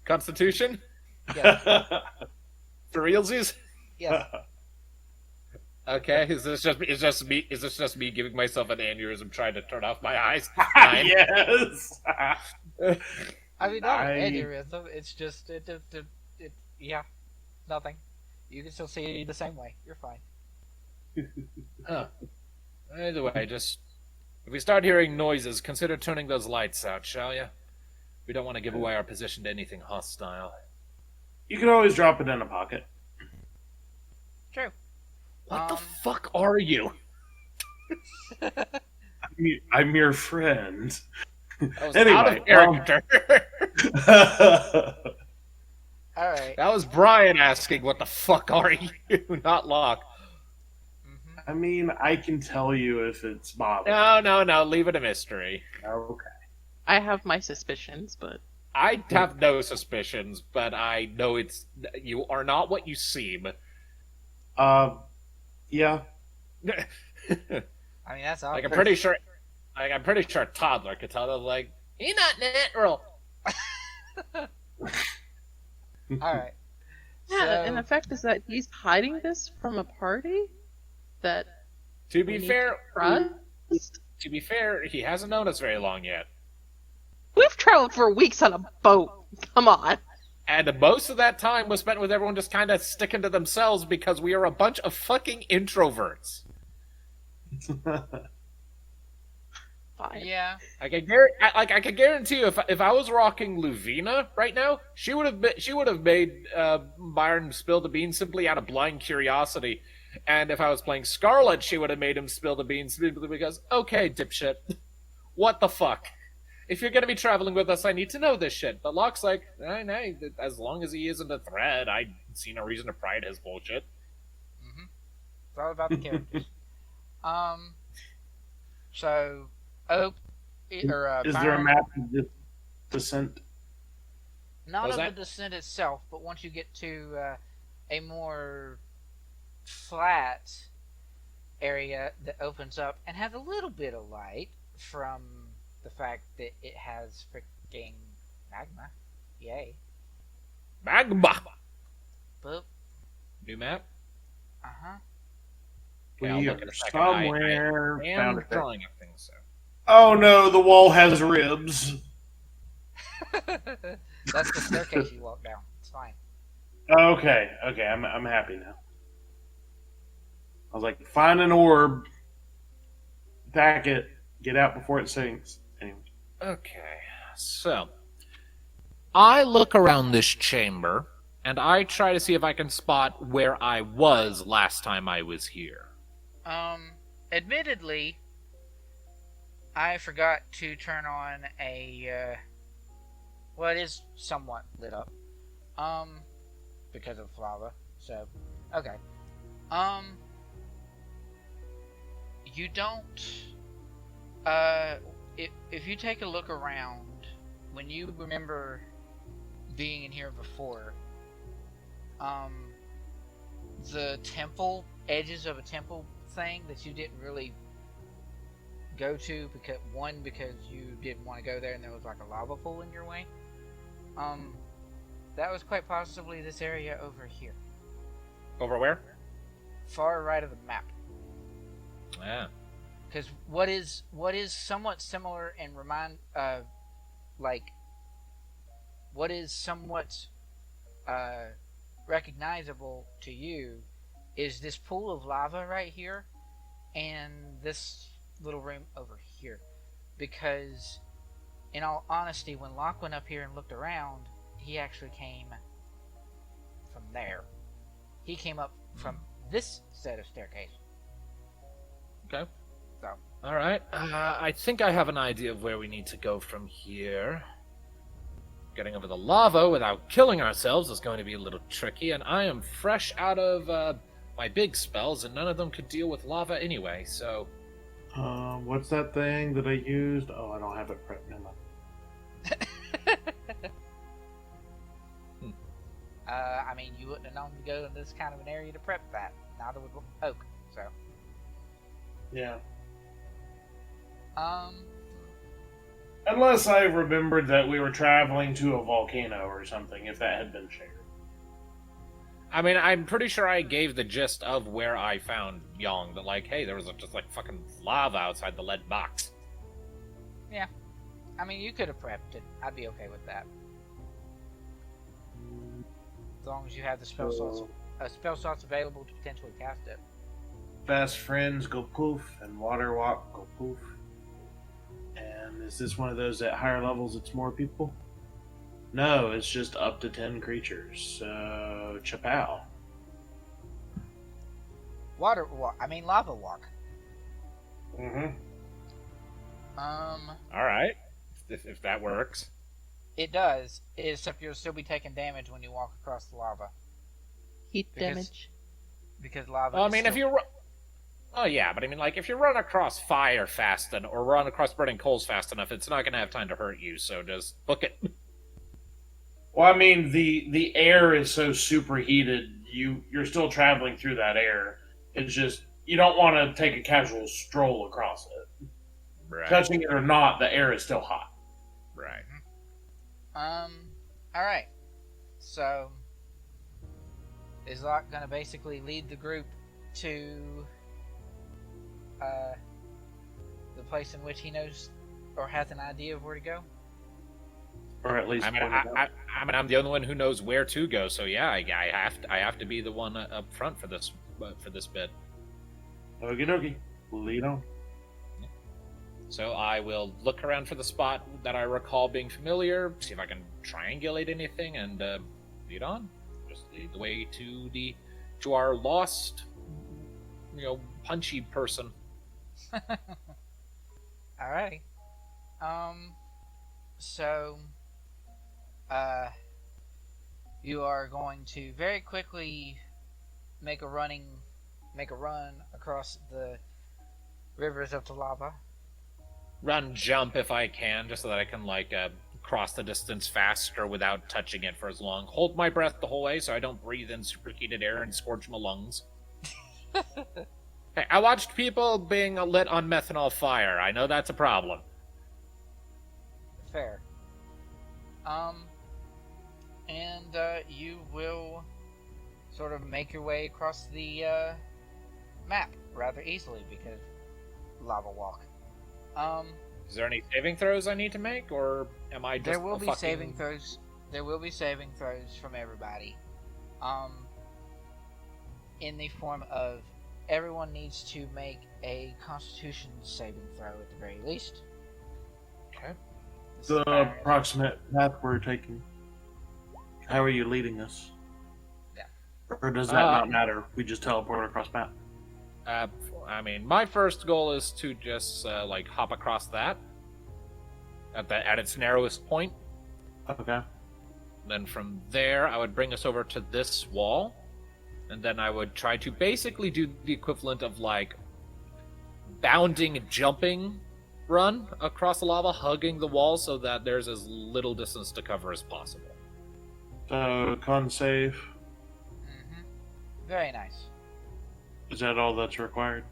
Speaker 3: Constitution?
Speaker 1: Yes.
Speaker 3: For realsies?
Speaker 1: Yes.
Speaker 3: Okay, is this just me giving myself an aneurysm trying to turn off my eyes? 9.
Speaker 4: Yes.
Speaker 1: I mean, not an aneurysm. It's just yeah, nothing. You can still see the same way. You're fine.
Speaker 3: Huh. Either way, just if we start hearing noises, consider turning those lights out, shall you? We don't want to give away our position to anything hostile.
Speaker 4: You can always drop it in a pocket.
Speaker 1: True.
Speaker 3: What the fuck are you?
Speaker 4: I'm your friend.
Speaker 3: That was
Speaker 4: Anyway,
Speaker 3: out of character.
Speaker 1: All right.
Speaker 3: That was Brian asking, "What the fuck are you?" Not Locke.
Speaker 1: Mm-hmm.
Speaker 4: I mean, I can tell you if it's bothering.
Speaker 3: No. Leave it a mystery.
Speaker 4: Okay.
Speaker 2: I have my suspicions, but
Speaker 3: I have no suspicions, but I know you are not what you seem.
Speaker 4: Yeah.
Speaker 1: I mean, that's
Speaker 3: Like
Speaker 1: obvious.
Speaker 3: I'm pretty sure a toddler could tell them like, "You're not natural."
Speaker 1: All right.
Speaker 2: yeah.
Speaker 1: So-
Speaker 2: And the fact is that he's hiding this from a party that
Speaker 3: To
Speaker 2: we
Speaker 3: be
Speaker 2: need
Speaker 3: fair,
Speaker 2: to trust.
Speaker 3: he hasn't known us very long yet,
Speaker 2: We've traveled for weeks on a boat. Come on.
Speaker 3: and most of that time was spent with everyone just kind of sticking to themselves because we are a bunch of fucking introverts.
Speaker 2: Fine.
Speaker 1: Yeah.
Speaker 3: I can guarantee you, if I was rocking Luvina right now, she would have made Byrn spill the beans simply out of blind curiosity, and if I was playing Scarlet, she would have made him spill the beans simply because, okay, dipshit, what the fuck? If you're gonna be traveling with us, I need to know this shit. But Locke's like, no, as long as he isn't a threat, I see no reason to pry at his bullshit.
Speaker 1: Mm-hmm. It's all about the characters. So, Oak
Speaker 4: Is there a
Speaker 1: Byron,
Speaker 4: map of this descent?
Speaker 1: not
Speaker 3: What
Speaker 1: of
Speaker 3: was
Speaker 1: the
Speaker 3: that?
Speaker 1: descent itself, but once you get to a more flat area that opens up and has a little bit of light from the fact that it has freaking magma. Yay.
Speaker 3: Magma!
Speaker 1: Boop.
Speaker 3: New map?
Speaker 1: Uh-huh.
Speaker 4: We
Speaker 3: Okay, I'll
Speaker 4: are
Speaker 3: look in a second.
Speaker 4: somewhere.
Speaker 3: I
Speaker 4: Found
Speaker 3: am
Speaker 4: it there.
Speaker 3: drawing a thing, so.
Speaker 4: Oh no, the wall has ribs.
Speaker 1: That's the staircase you walk down. It's fine.
Speaker 4: Okay, I'm happy now. I was like, find an orb, attack it, get out before it sinks. Anyway.
Speaker 3: Okay, so. I look around this chamber, and I try to see if I can spot where I was last time I was here.
Speaker 1: Admittedly, I forgot to turn on a, well, it is somewhat lit up. Because of lava. So, okay. You don't, if you take a look around, when you remember being in here before, the temple, edges of a temple thing that you didn't really go to because you didn't want to go there and there was like a lava pool in your way. That was quite possibly this area over here.
Speaker 3: Over where?
Speaker 1: Far right of the map.
Speaker 3: Yeah.
Speaker 1: Because what is somewhat similar and what is somewhat recognizable to you is this pool of lava right here and this little room over here. Because, in all honesty, when Locke went up here and looked around, he actually came from there. He came up from this set of staircase.
Speaker 3: Okay.
Speaker 1: So,
Speaker 3: Alright. I think I have an idea of where we need to go from here. getting over the lava without killing ourselves is going to be a little tricky, and I am fresh out of my big spells, and none of them could deal with lava anyway, so...
Speaker 4: What's that thing that I used? Oh, I don't have it prepped. Never mind.
Speaker 1: I mean, you wouldn't have known to go in this kind of an area to prep that. Neither would Oak, so...
Speaker 4: Yeah.
Speaker 1: Um...
Speaker 4: Unless I remembered that we were traveling to a volcano or something, if that had been shared.
Speaker 3: I mean, I'm pretty sure I gave the gist of where I found Yong. That, like, hey, there was just, like, fucking lava outside the lead box.
Speaker 1: Yeah. I mean, you could have prepped it. I'd be okay with that. As long as you have the spell slots available to potentially cast it.
Speaker 4: Fast friends go poof, and water walk go poof. And is this one of those at higher levels it's more people? No, it's just up to 10 creatures. So, chapow.
Speaker 1: Water walk. I mean, lava walk.
Speaker 4: Mm-hmm.
Speaker 3: Alright. If that works.
Speaker 1: It does, except you'll still be taking damage when you walk across the lava.
Speaker 2: Heat damage.
Speaker 1: Because lava.
Speaker 3: Well, I mean, if you... Oh, yeah, but I mean, like, if you run across fire fast enough, or run across burning coals fast enough, it's not going to have time to hurt you, so just book it.
Speaker 4: Well, I mean, the air is so superheated, you're still traveling through that air. It's just, you don't want to take a casual stroll across it.
Speaker 3: Right.
Speaker 4: Touching it or not, the air is still hot.
Speaker 3: Right.
Speaker 1: Alright. So, is Locke gonna basically lead the group to the place in which he knows or has an idea of where to go?
Speaker 4: Or at least,
Speaker 3: I mean, I'm the only one who knows where to go, so yeah, I have to be the one up front for this bit.
Speaker 4: Okie dokie, lead on.
Speaker 3: So I will look around for the spot that I recall being familiar, see if I can triangulate anything, and lead on. Just lead the way to our lost, punchy person.
Speaker 1: Alrighty. So, you are going to very quickly make a run across the rivers of the lava.
Speaker 3: Run, jump if I can, just so that I can, cross the distance faster without touching it for as long. Hold my breath the whole way so I don't breathe in superheated air and scorch my lungs. Hey, I watched people being lit on methanol fire. I know that's a problem.
Speaker 1: Fair. And you will sort of make your way across the map rather easily because lava walk.
Speaker 3: Is there any saving throws I need to make, or am I just
Speaker 1: there will be saving throws. There will be saving throws from everybody. In the form of everyone needs to make a Constitution saving throw at the very least.
Speaker 3: Okay.
Speaker 4: The approximate path we're taking. How are you leading us?
Speaker 1: Yeah.
Speaker 4: Or does that not matter? We just teleport across map.
Speaker 3: I mean, my first goal is to just hop across that at its narrowest point.
Speaker 4: Okay.
Speaker 3: Then from there, I would bring us over to this wall, and then I would try to basically do the equivalent of bounding, jumping run across the lava, hugging the wall so that there's as little distance to cover as possible.
Speaker 4: So, con save.
Speaker 1: Mm-hmm. Very nice.
Speaker 4: Is that all that's required?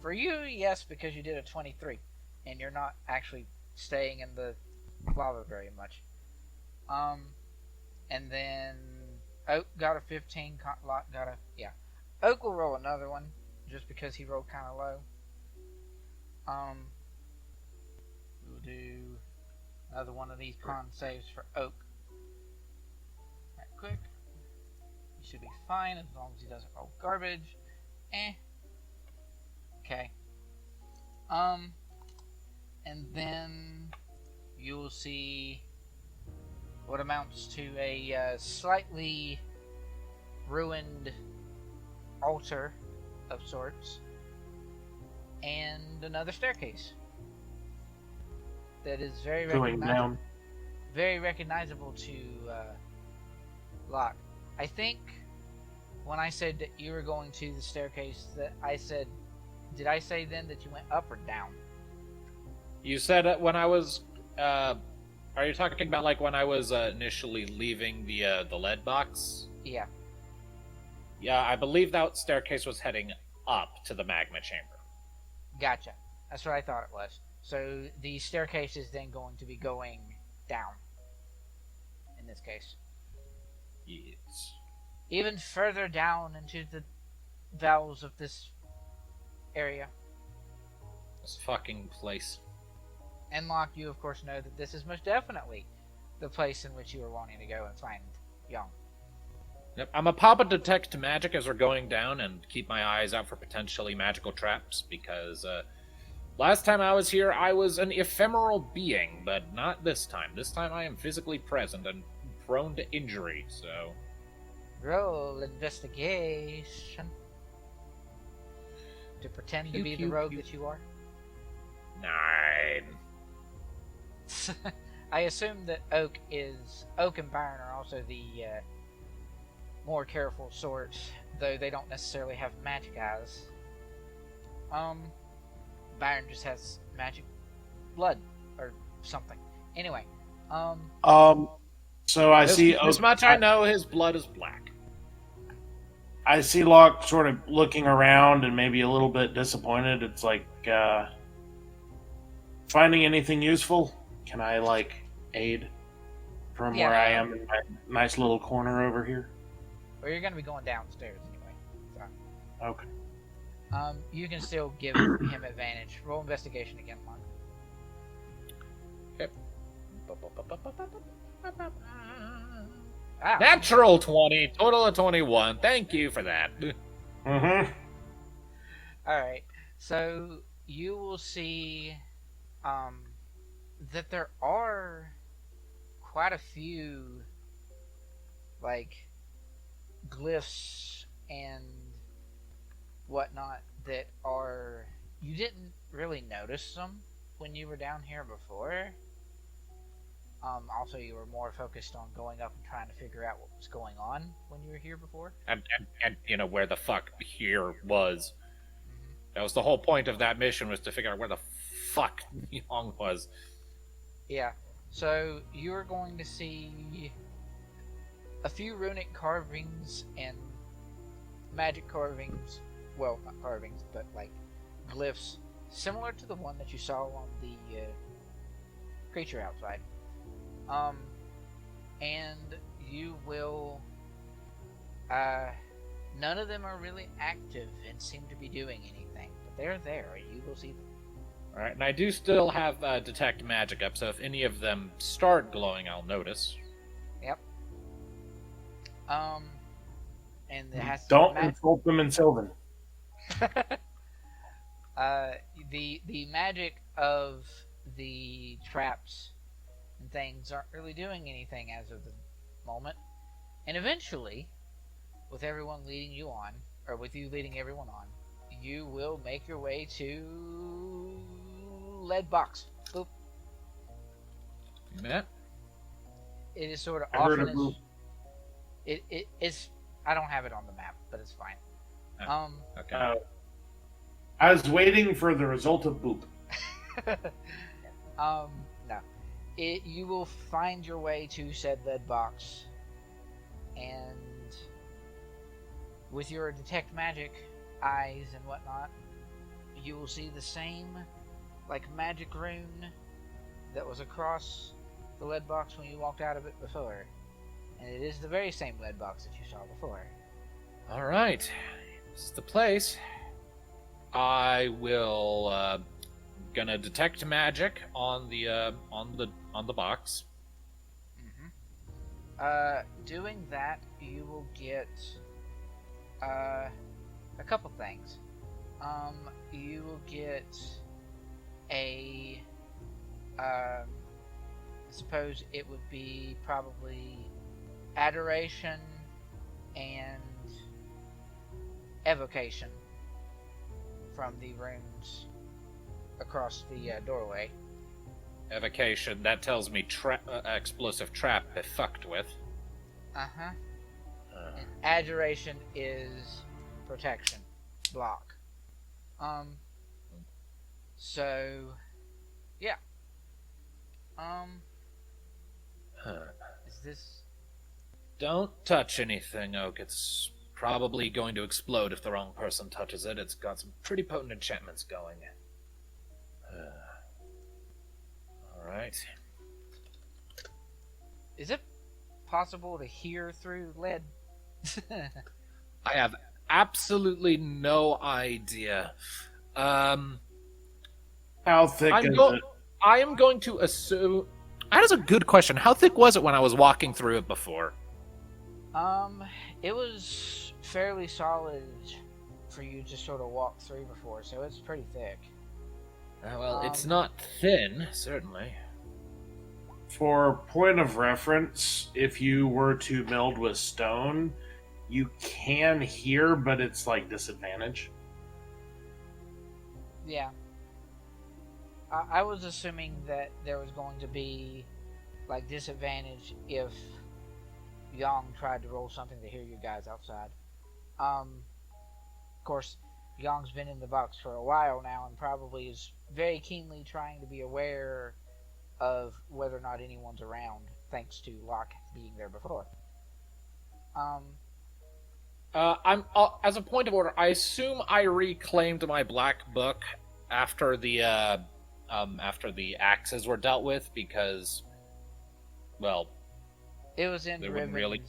Speaker 1: For you, yes, because you did a 23, and you're not actually staying in the lava very much. And then Oak got a 15, Locke got a... Yeah. Oak will roll another one, just because he rolled kind of low. We'll do another one of these con saves for Oak. Right quick. He should be fine as long as he doesn't roll garbage. Okay. And then you'll see what amounts to a slightly ruined altar of sorts and another staircase. that is very
Speaker 4: going down.
Speaker 1: recognizable to Locke. I think when I said that you were going to the staircase, that I said, did I say then that you went up or down?
Speaker 3: You said when I was. Are you talking about like when I was initially leaving the lead box?
Speaker 1: Yeah.
Speaker 3: Yeah, I believe that staircase was heading up to the magma chamber.
Speaker 1: Gotcha. That's what I thought it was. So the staircase is then going to be going down. In this case.
Speaker 3: Yes.
Speaker 1: Even further down into the bowels of this area.
Speaker 3: This fucking place.
Speaker 1: And Locke, you of course know that this is most definitely the place in which you are wanting to go and find Yong.
Speaker 3: Yep, I'm a pop a detect magic as we're going down and keep my eyes out for potentially magical traps because last time I was here I was an ephemeral being, but not this time. This time I am physically present and prone to injury, so...
Speaker 1: Roll investigation. To pretend to be the rogue that you are.
Speaker 3: 9.
Speaker 1: I assume that Oak and Byrn are also the more careful sort, though they don't necessarily have magic eyes. Byrn just has magic blood or something. Anyway,
Speaker 4: So I see Oak,
Speaker 3: as much I know, his blood is black.
Speaker 4: I see Locke sort of looking around and maybe a little bit disappointed. It's like, finding anything useful? Can I, like, aid from where I am in my nice little corner over here?
Speaker 1: Well, you're going to be going downstairs anyway. So.
Speaker 4: Okay.
Speaker 1: You can still give him advantage. Roll investigation again, Locke.
Speaker 3: Okay.
Speaker 1: Ah.
Speaker 3: Natural 20, total of 21. Thank you for that.
Speaker 4: Mm-hmm.
Speaker 1: Alright, so you will see that there are quite a few, like, glyphs and whatnot that are... You didn't really notice them when you were down here before. Also, you were more focused on going up and trying to figure out what was going on when you were here before.
Speaker 3: And you know, where the fuck here was.
Speaker 1: Mm-hmm.
Speaker 3: That was the whole point of that mission, was to figure out where the fuck Yong was.
Speaker 1: Yeah, so you're going to see a few runic carvings and magic carvings. Well, not carvings, but like glyphs, similar to the one that you saw on the creature outside. And you will, none of them are really active and seem to be doing anything, but they're there, and you will see them.
Speaker 3: Alright, and I do still have detect magic up, so if any of them start glowing, I'll notice.
Speaker 1: Yep. And it has
Speaker 4: Don't insult them in Sylvan.
Speaker 1: the magic of the traps and things aren't really doing anything as of the moment. And eventually, with everyone leading you on, or with you leading everyone on, you will make your way to lead box. Boop.
Speaker 3: Yeah.
Speaker 1: It is sort of
Speaker 4: I heard
Speaker 1: often
Speaker 4: a boop.
Speaker 1: it's I don't have it on the map, but it's fine.
Speaker 3: Okay.
Speaker 4: I was waiting for the result of boop.
Speaker 1: No. You will find your way to said lead box, and with your detect magic eyes and whatnot, you will see the same, like, magic rune that was across the lead box when you walked out of it before. And it is the very same lead box that you saw before.
Speaker 3: Alright. This is the place. I will gonna detect magic on the box.
Speaker 1: Doing that, you will get a couple things. You will get a I suppose it would be probably adoration and evocation from the runes across the doorway.
Speaker 3: Evocation, that tells me explosive trap if fucked with.
Speaker 1: Uh-huh. And adjuration is protection. Block. So, yeah. Is this...
Speaker 3: Don't touch anything, Oak. It's probably going to explode if the wrong person touches it. It's got some pretty potent enchantments going. Alright.
Speaker 1: Is it possible to hear through lead?
Speaker 3: I have absolutely no idea.
Speaker 4: How thick is it?
Speaker 3: I am going to assume... That is a good question. How thick was it when I was walking through it before?
Speaker 1: It was fairly solid for you to sort of walk through before, so it's pretty thick.
Speaker 3: Well, it's not thin, certainly.
Speaker 4: For point of reference, if you were to meld with stone, you can hear, but it's like disadvantage.
Speaker 1: Yeah. I was assuming that there was going to be like disadvantage if Yong tried to roll something to hear you guys outside. Of course, Yong's been in the box for a while now and probably is very keenly trying to be aware of whether or not anyone's around, thanks to Locke being there before.
Speaker 3: I'm as a point of order, I assume I reclaimed my black book after the axes were dealt with because, well,
Speaker 1: it was in Riven's.
Speaker 3: Really...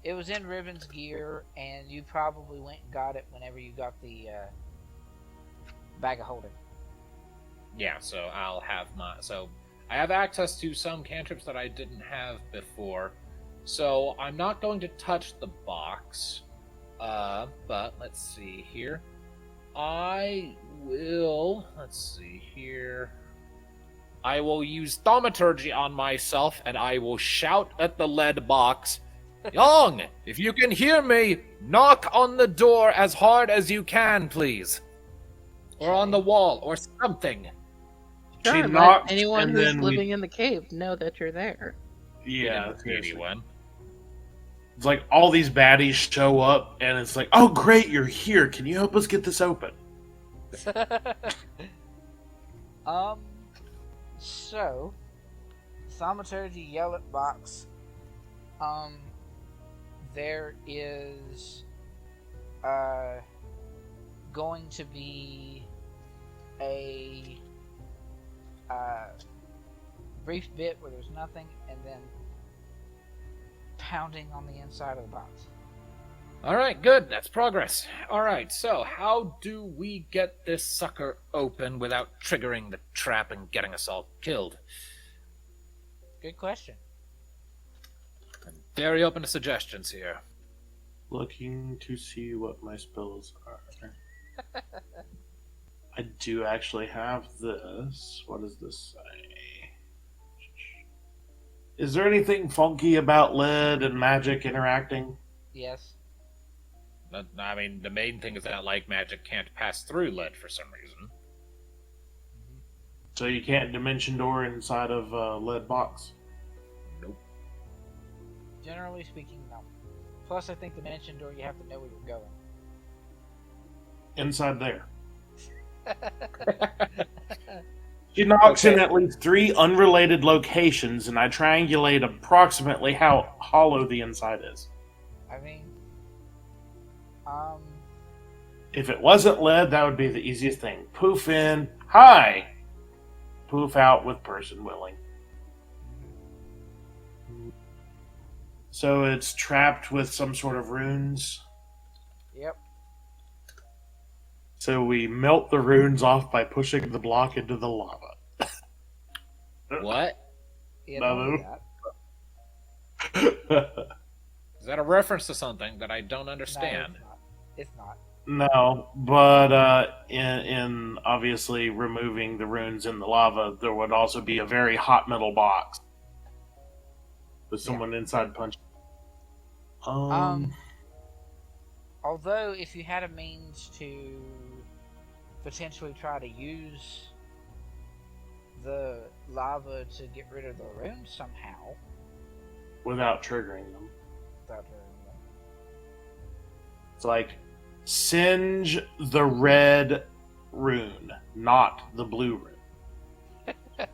Speaker 1: It was in Riven's gear, and you probably went and got it whenever you got the bag of holding.
Speaker 3: Yeah, so I'll have my... So I have access to some cantrips that I didn't have before, so I'm not going to touch the box. But let's see here. I will... Let's see here. I will use thaumaturgy on myself, and I will shout at the lead box, Yong, if you can hear me, knock on the door as hard as you can, please. Or on the wall, or something.
Speaker 2: Sure,
Speaker 4: She
Speaker 2: let
Speaker 4: knocked,
Speaker 2: anyone
Speaker 4: and
Speaker 2: who's
Speaker 4: then
Speaker 2: living in the cave know that you're there.
Speaker 4: Yeah,
Speaker 3: Anyone.
Speaker 4: it's like all these baddies show up, and it's like, oh great, you're here. Can you help us get this open?
Speaker 1: So, thaumaturgy yell at box. There is going to be a brief bit where there's nothing, and then pounding on the inside of the box.
Speaker 3: Alright, good. That's progress. Alright, so how do we get this sucker open without triggering the trap and getting us all killed?
Speaker 1: Good question.
Speaker 3: I'm very open to suggestions here.
Speaker 4: Looking to see what my spells are. I do actually have this. What does this say? Is there anything funky about lead and magic interacting?
Speaker 1: Yes.
Speaker 3: I mean, the main thing is that like magic can't pass through lead for some reason.
Speaker 4: So you can't dimension door inside of a lead box?
Speaker 3: Nope.
Speaker 1: Generally speaking, no. Plus, I think the dimension door, you have to know where you're going.
Speaker 4: Inside there. She knocks in at least 3 unrelated locations, and I triangulate approximately how hollow the inside is.
Speaker 1: I mean,
Speaker 4: if it wasn't lead, that would be the easiest thing. Poof in, hi! Poof out with person willing. So it's trapped with some sort of runes.
Speaker 1: Yep.
Speaker 4: So we melt the runes off by pushing the block into the lava.
Speaker 3: What?
Speaker 1: Yeah,
Speaker 4: No.
Speaker 3: Is that a reference to something that I don't understand?
Speaker 1: No, it's not.
Speaker 4: No, but in obviously removing the runes in the lava, there would also be a very hot metal box with someone inside punching.
Speaker 1: Although, if you had a means to potentially try to use the lava to get rid of the runes somehow.
Speaker 4: Without triggering them.
Speaker 1: Without triggering them.
Speaker 4: It's like, singe the red rune, not the blue rune.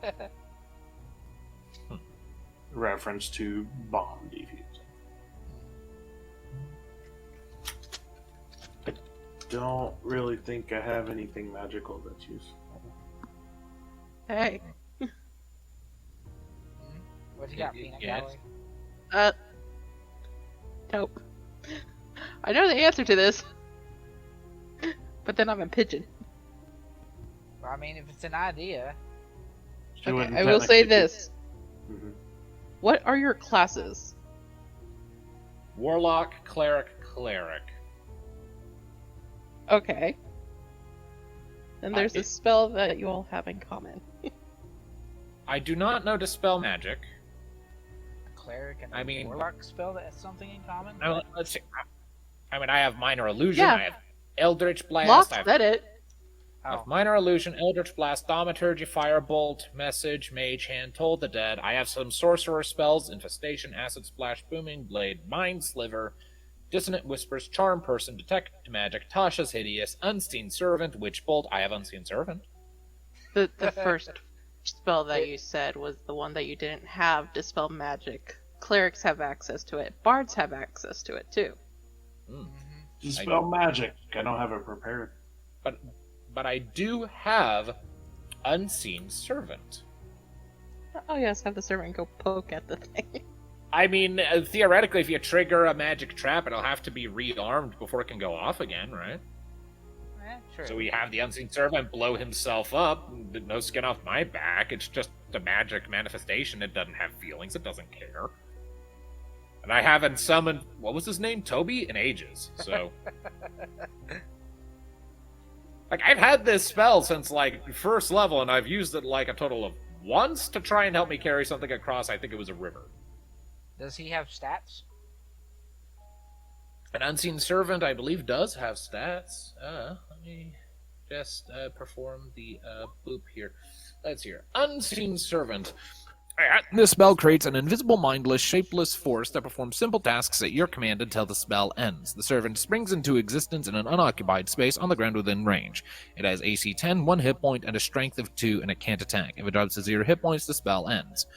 Speaker 4: Reference to bomb defusing. I don't really think I have anything magical that's useful.
Speaker 2: Hey.
Speaker 1: What you got, Peanut
Speaker 3: Yes.
Speaker 1: Gallery?
Speaker 2: Nope. I know the answer to this. But then I'm a pigeon.
Speaker 1: Well, I mean, if it's an idea.
Speaker 4: She
Speaker 2: Okay,
Speaker 4: wouldn't
Speaker 2: I will say
Speaker 4: technically be-
Speaker 2: this.
Speaker 4: Mhm.
Speaker 2: What are your classes?
Speaker 3: Warlock, cleric.
Speaker 2: Okay. Then there's a spell that you all have in common.
Speaker 3: I do not know dispel magic.
Speaker 1: A cleric and
Speaker 3: I mean-
Speaker 1: warlock spell that has something in common?
Speaker 3: Now, let's see. I mean, I have minor illusion.
Speaker 2: Yeah.
Speaker 3: I have eldritch blast.
Speaker 2: Locke
Speaker 3: I have
Speaker 2: said it.
Speaker 3: I have
Speaker 1: Oh,
Speaker 3: minor illusion, eldritch blast, thaumaturgy, firebolt, message, mage hand, toll the dead. I have some sorcerer spells: infestation, acid splash, booming blade, mind sliver, dissonant whispers, charm person, detect magic, Tasha's hideous, unseen servant, witch bolt. I have unseen servant.
Speaker 2: The first spell that you said was the one that you didn't have, dispel magic. Clerics have access to it. Bards have access to it too.
Speaker 4: Dispel magic. I don't have it prepared.
Speaker 3: But I do have unseen servant.
Speaker 2: Oh yes, have the servant go poke at the thing.
Speaker 3: I mean, theoretically, if you trigger a magic trap, it'll have to be rearmed before it can go off again, right?
Speaker 1: true.
Speaker 3: So we have the unseen servant blow himself up. No skin off my back. It's just a magic manifestation. It doesn't have feelings. It doesn't care. And I haven't summoned, what was his name? Toby? In ages. So. Like, I've had this spell since, like, first level, and I've used it, like, a total of once to try and help me carry something across. I think it was a river.
Speaker 1: Does he have stats?
Speaker 3: An unseen servant, I believe, does have stats. Let me just perform the boop here. Let's hear. Unseen servant. This spell creates an invisible, mindless, shapeless force that performs simple tasks at your command until the spell ends. The servant springs into existence in an unoccupied space on the ground within range. It has AC 10, 1 hit point, and a strength of 2, and it can't attack. If it drops to 0 hit points, the spell ends.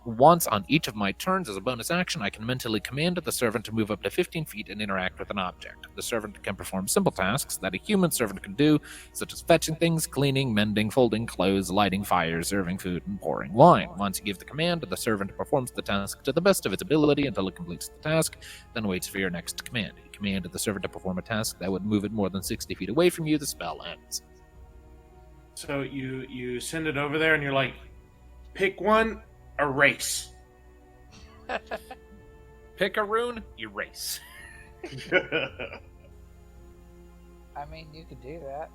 Speaker 3: Once on each of my turns as a bonus action, I can mentally command the servant to move up to 15 feet and interact with an object. The servant can perform simple tasks that a human servant can do, such as fetching things, cleaning, mending, folding clothes, lighting fires, serving food, and pouring wine. Once you give the command, the servant performs the task to the best of its ability until it completes the task, then waits for your next command. If you commanded the servant to perform a task that would move it more than 60 feet away from you, the spell ends.
Speaker 4: So you send it over there and you're like, pick one, erase.
Speaker 3: Pick a rune, erase.
Speaker 1: I mean, you could do that.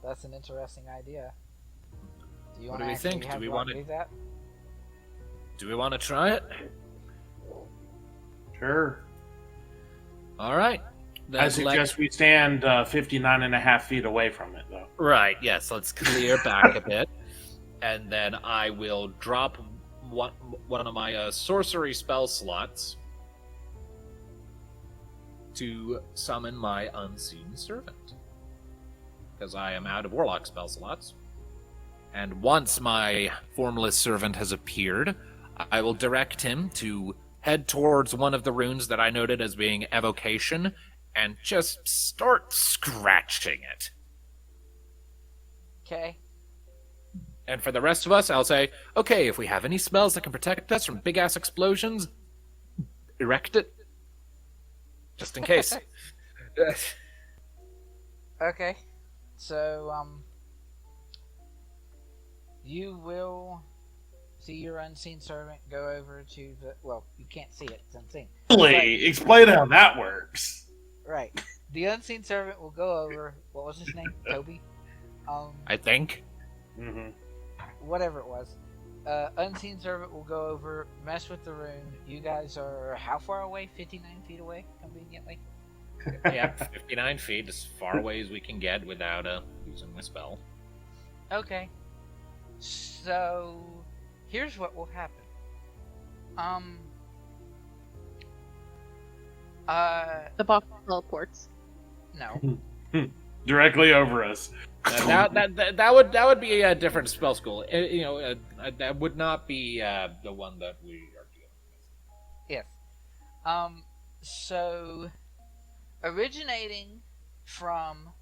Speaker 1: That's an interesting idea. Do you
Speaker 3: What
Speaker 1: want
Speaker 3: do
Speaker 1: to
Speaker 3: we think?
Speaker 1: have
Speaker 3: Do we
Speaker 1: Locke
Speaker 3: wanna-
Speaker 1: do that?
Speaker 3: Do we want to try it?
Speaker 4: Sure.
Speaker 3: All right. Then
Speaker 4: I suggest we stand 59 and a half feet away from it, though.
Speaker 3: Right, yes, let's clear back a bit. And then I will drop one of my sorcery spell slots to summon my unseen servant. Because I am out of warlock spell slots. And once my formless servant has appeared, I will direct him to head towards one of the runes that I noted as being evocation and just start scratching it.
Speaker 1: Okay.
Speaker 3: And for the rest of us, I'll say, okay, if we have any spells that can protect us from big-ass explosions, erect it. Just in case.
Speaker 1: Okay. So, you will see your unseen servant go over to the... Well, you can't see it. It's unseen.
Speaker 4: Really? Explain how that works.
Speaker 1: Right. The unseen servant will go over... What was his name? Toby?
Speaker 3: I think.
Speaker 4: Mm-hmm.
Speaker 1: Whatever it was. Unseen servant will go over, mess with the rune. You guys are how far away? 59 feet away, conveniently.
Speaker 3: Yeah, 59 feet, as far away as we can get without using the spell.
Speaker 1: Okay. So, here's what will happen.
Speaker 2: The box teleports.
Speaker 1: No.
Speaker 4: Directly over us.
Speaker 3: That would be a different spell school. That would not be the one that we are dealing with.
Speaker 1: Yes. So, originating from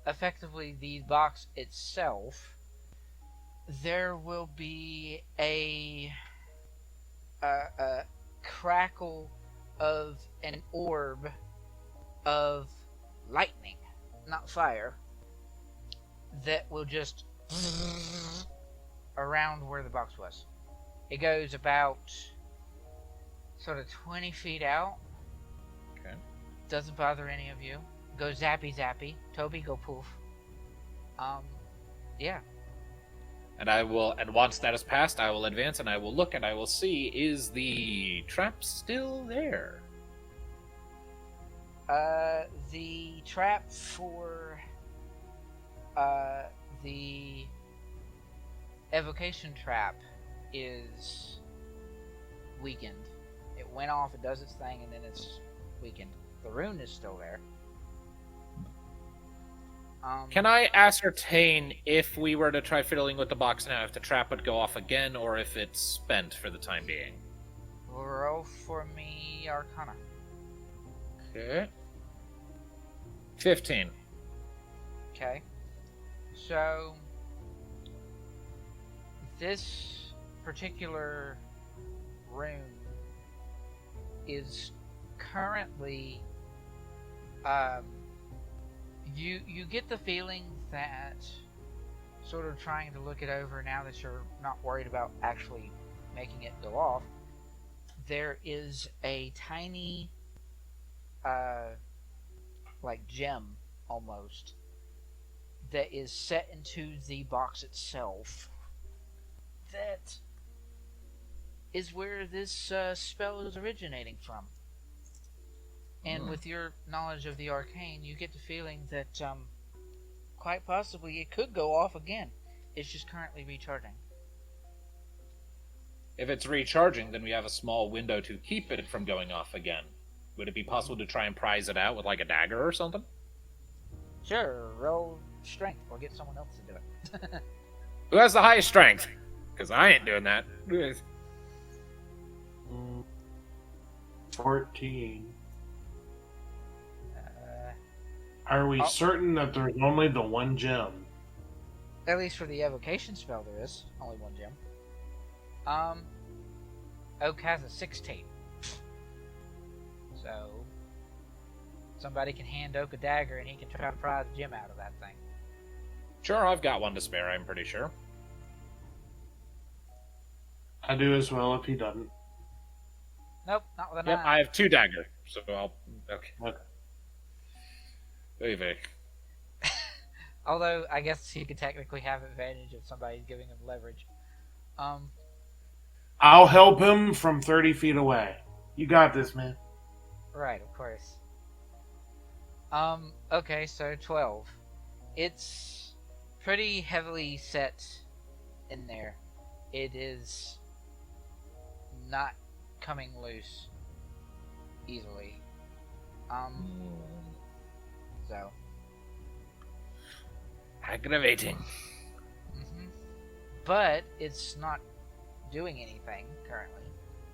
Speaker 1: effectively the box itself, there will be a crackle of an orb of lightning, not fire, that will just around where the box was. It goes about sort of 20 feet out.
Speaker 3: Okay.
Speaker 1: Doesn't bother any of you. Go zappy zappy. Toby, go poof. Yeah.
Speaker 3: And once that is passed, I will advance and I will look and I will see, is the trap still there?
Speaker 1: The trap for the evocation trap is weakened. It went off, it does its thing, and then it's weakened. The rune is still there.
Speaker 3: Can I ascertain if we were to try fiddling with the box now, if the trap would go off again, or if it's spent for the time being?
Speaker 1: Roll for me Arcana.
Speaker 3: Okay. 15.
Speaker 1: Okay. So, this particular rune is currently, you get the feeling that, sort of trying to look it over now that you're not worried about actually making it go off, there is a tiny, like gem almost, that is set into the box itself. That is where this spell is originating from. And with your knowledge of the arcane, you get the feeling that quite possibly it could go off again. It's just currently recharging.
Speaker 3: If it's recharging, then we have a small window to keep it from going off again. Would it be possible to try and prise it out with like a dagger or something?
Speaker 1: Sure, roll strength or get someone else to do it.
Speaker 3: Who has the highest strength? Because I ain't doing that.
Speaker 4: 14. Are we certain that there's only the one gem?
Speaker 1: At least for the evocation spell, there is only one gem. Oak has a 16. So, somebody can hand Oak a dagger and he can try to pry the gem out of that thing.
Speaker 3: Sure, I've got one to spare, I'm pretty sure.
Speaker 4: I do as well if he doesn't.
Speaker 1: Nope, not with a
Speaker 3: Yep,
Speaker 1: 9.
Speaker 3: I have 2 daggers, so I'll... Okay. Very.
Speaker 1: Although, I guess he could technically have advantage if somebody's giving him leverage.
Speaker 4: I'll help him from 30 feet away. You got this, man.
Speaker 1: Right, of course. Okay, so 12. It's pretty heavily set in there. It is not coming loose easily. So.
Speaker 3: Aggravating.
Speaker 1: But it's not doing anything currently.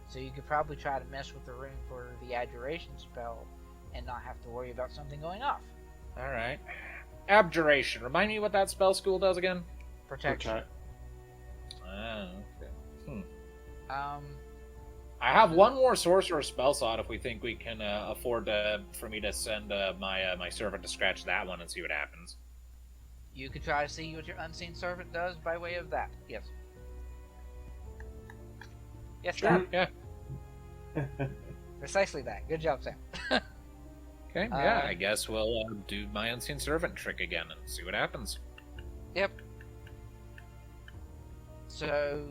Speaker 1: So you could probably try to mess with the rune for the adjuration spell and not have to worry about something going off.
Speaker 3: Alright. Abjuration. Remind me what that spell school does again?
Speaker 1: Protection.
Speaker 3: Ah, okay. I have one more sorcerer spell slot if we think we can afford for me to send my servant to scratch that one and see what happens.
Speaker 1: You could try to see what your unseen servant does by way of that. Yes. Yes,
Speaker 3: Sure,
Speaker 1: Sam.
Speaker 3: yeah.
Speaker 1: Precisely that. Good job, Sam.
Speaker 3: Okay, yeah, I guess we'll do my unseen servant trick again and see what happens.
Speaker 1: Yep. So,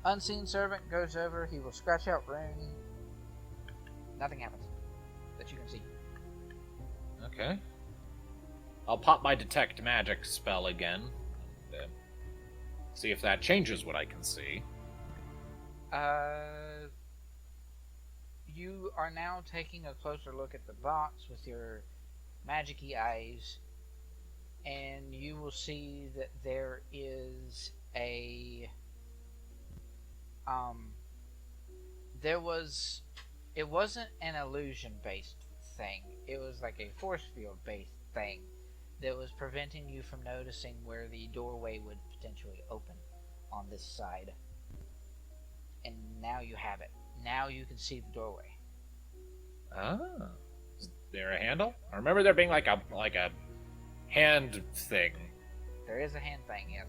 Speaker 1: unseen servant goes over. He will scratch out rune. Nothing happens that you can see.
Speaker 3: Okay. I'll pop my detect magic spell again. See if that changes what I can see.
Speaker 1: You are now taking a closer look at the box with your magic-y eyes, and you will see that there is a it wasn't an illusion based thing, it was like a force field based thing that was preventing you from noticing where the doorway would potentially open on this side. And now you have it. Now you can see the doorway.
Speaker 3: Ah. Is there a handle? I remember there being like a hand thing.
Speaker 1: There is a hand thing, yes.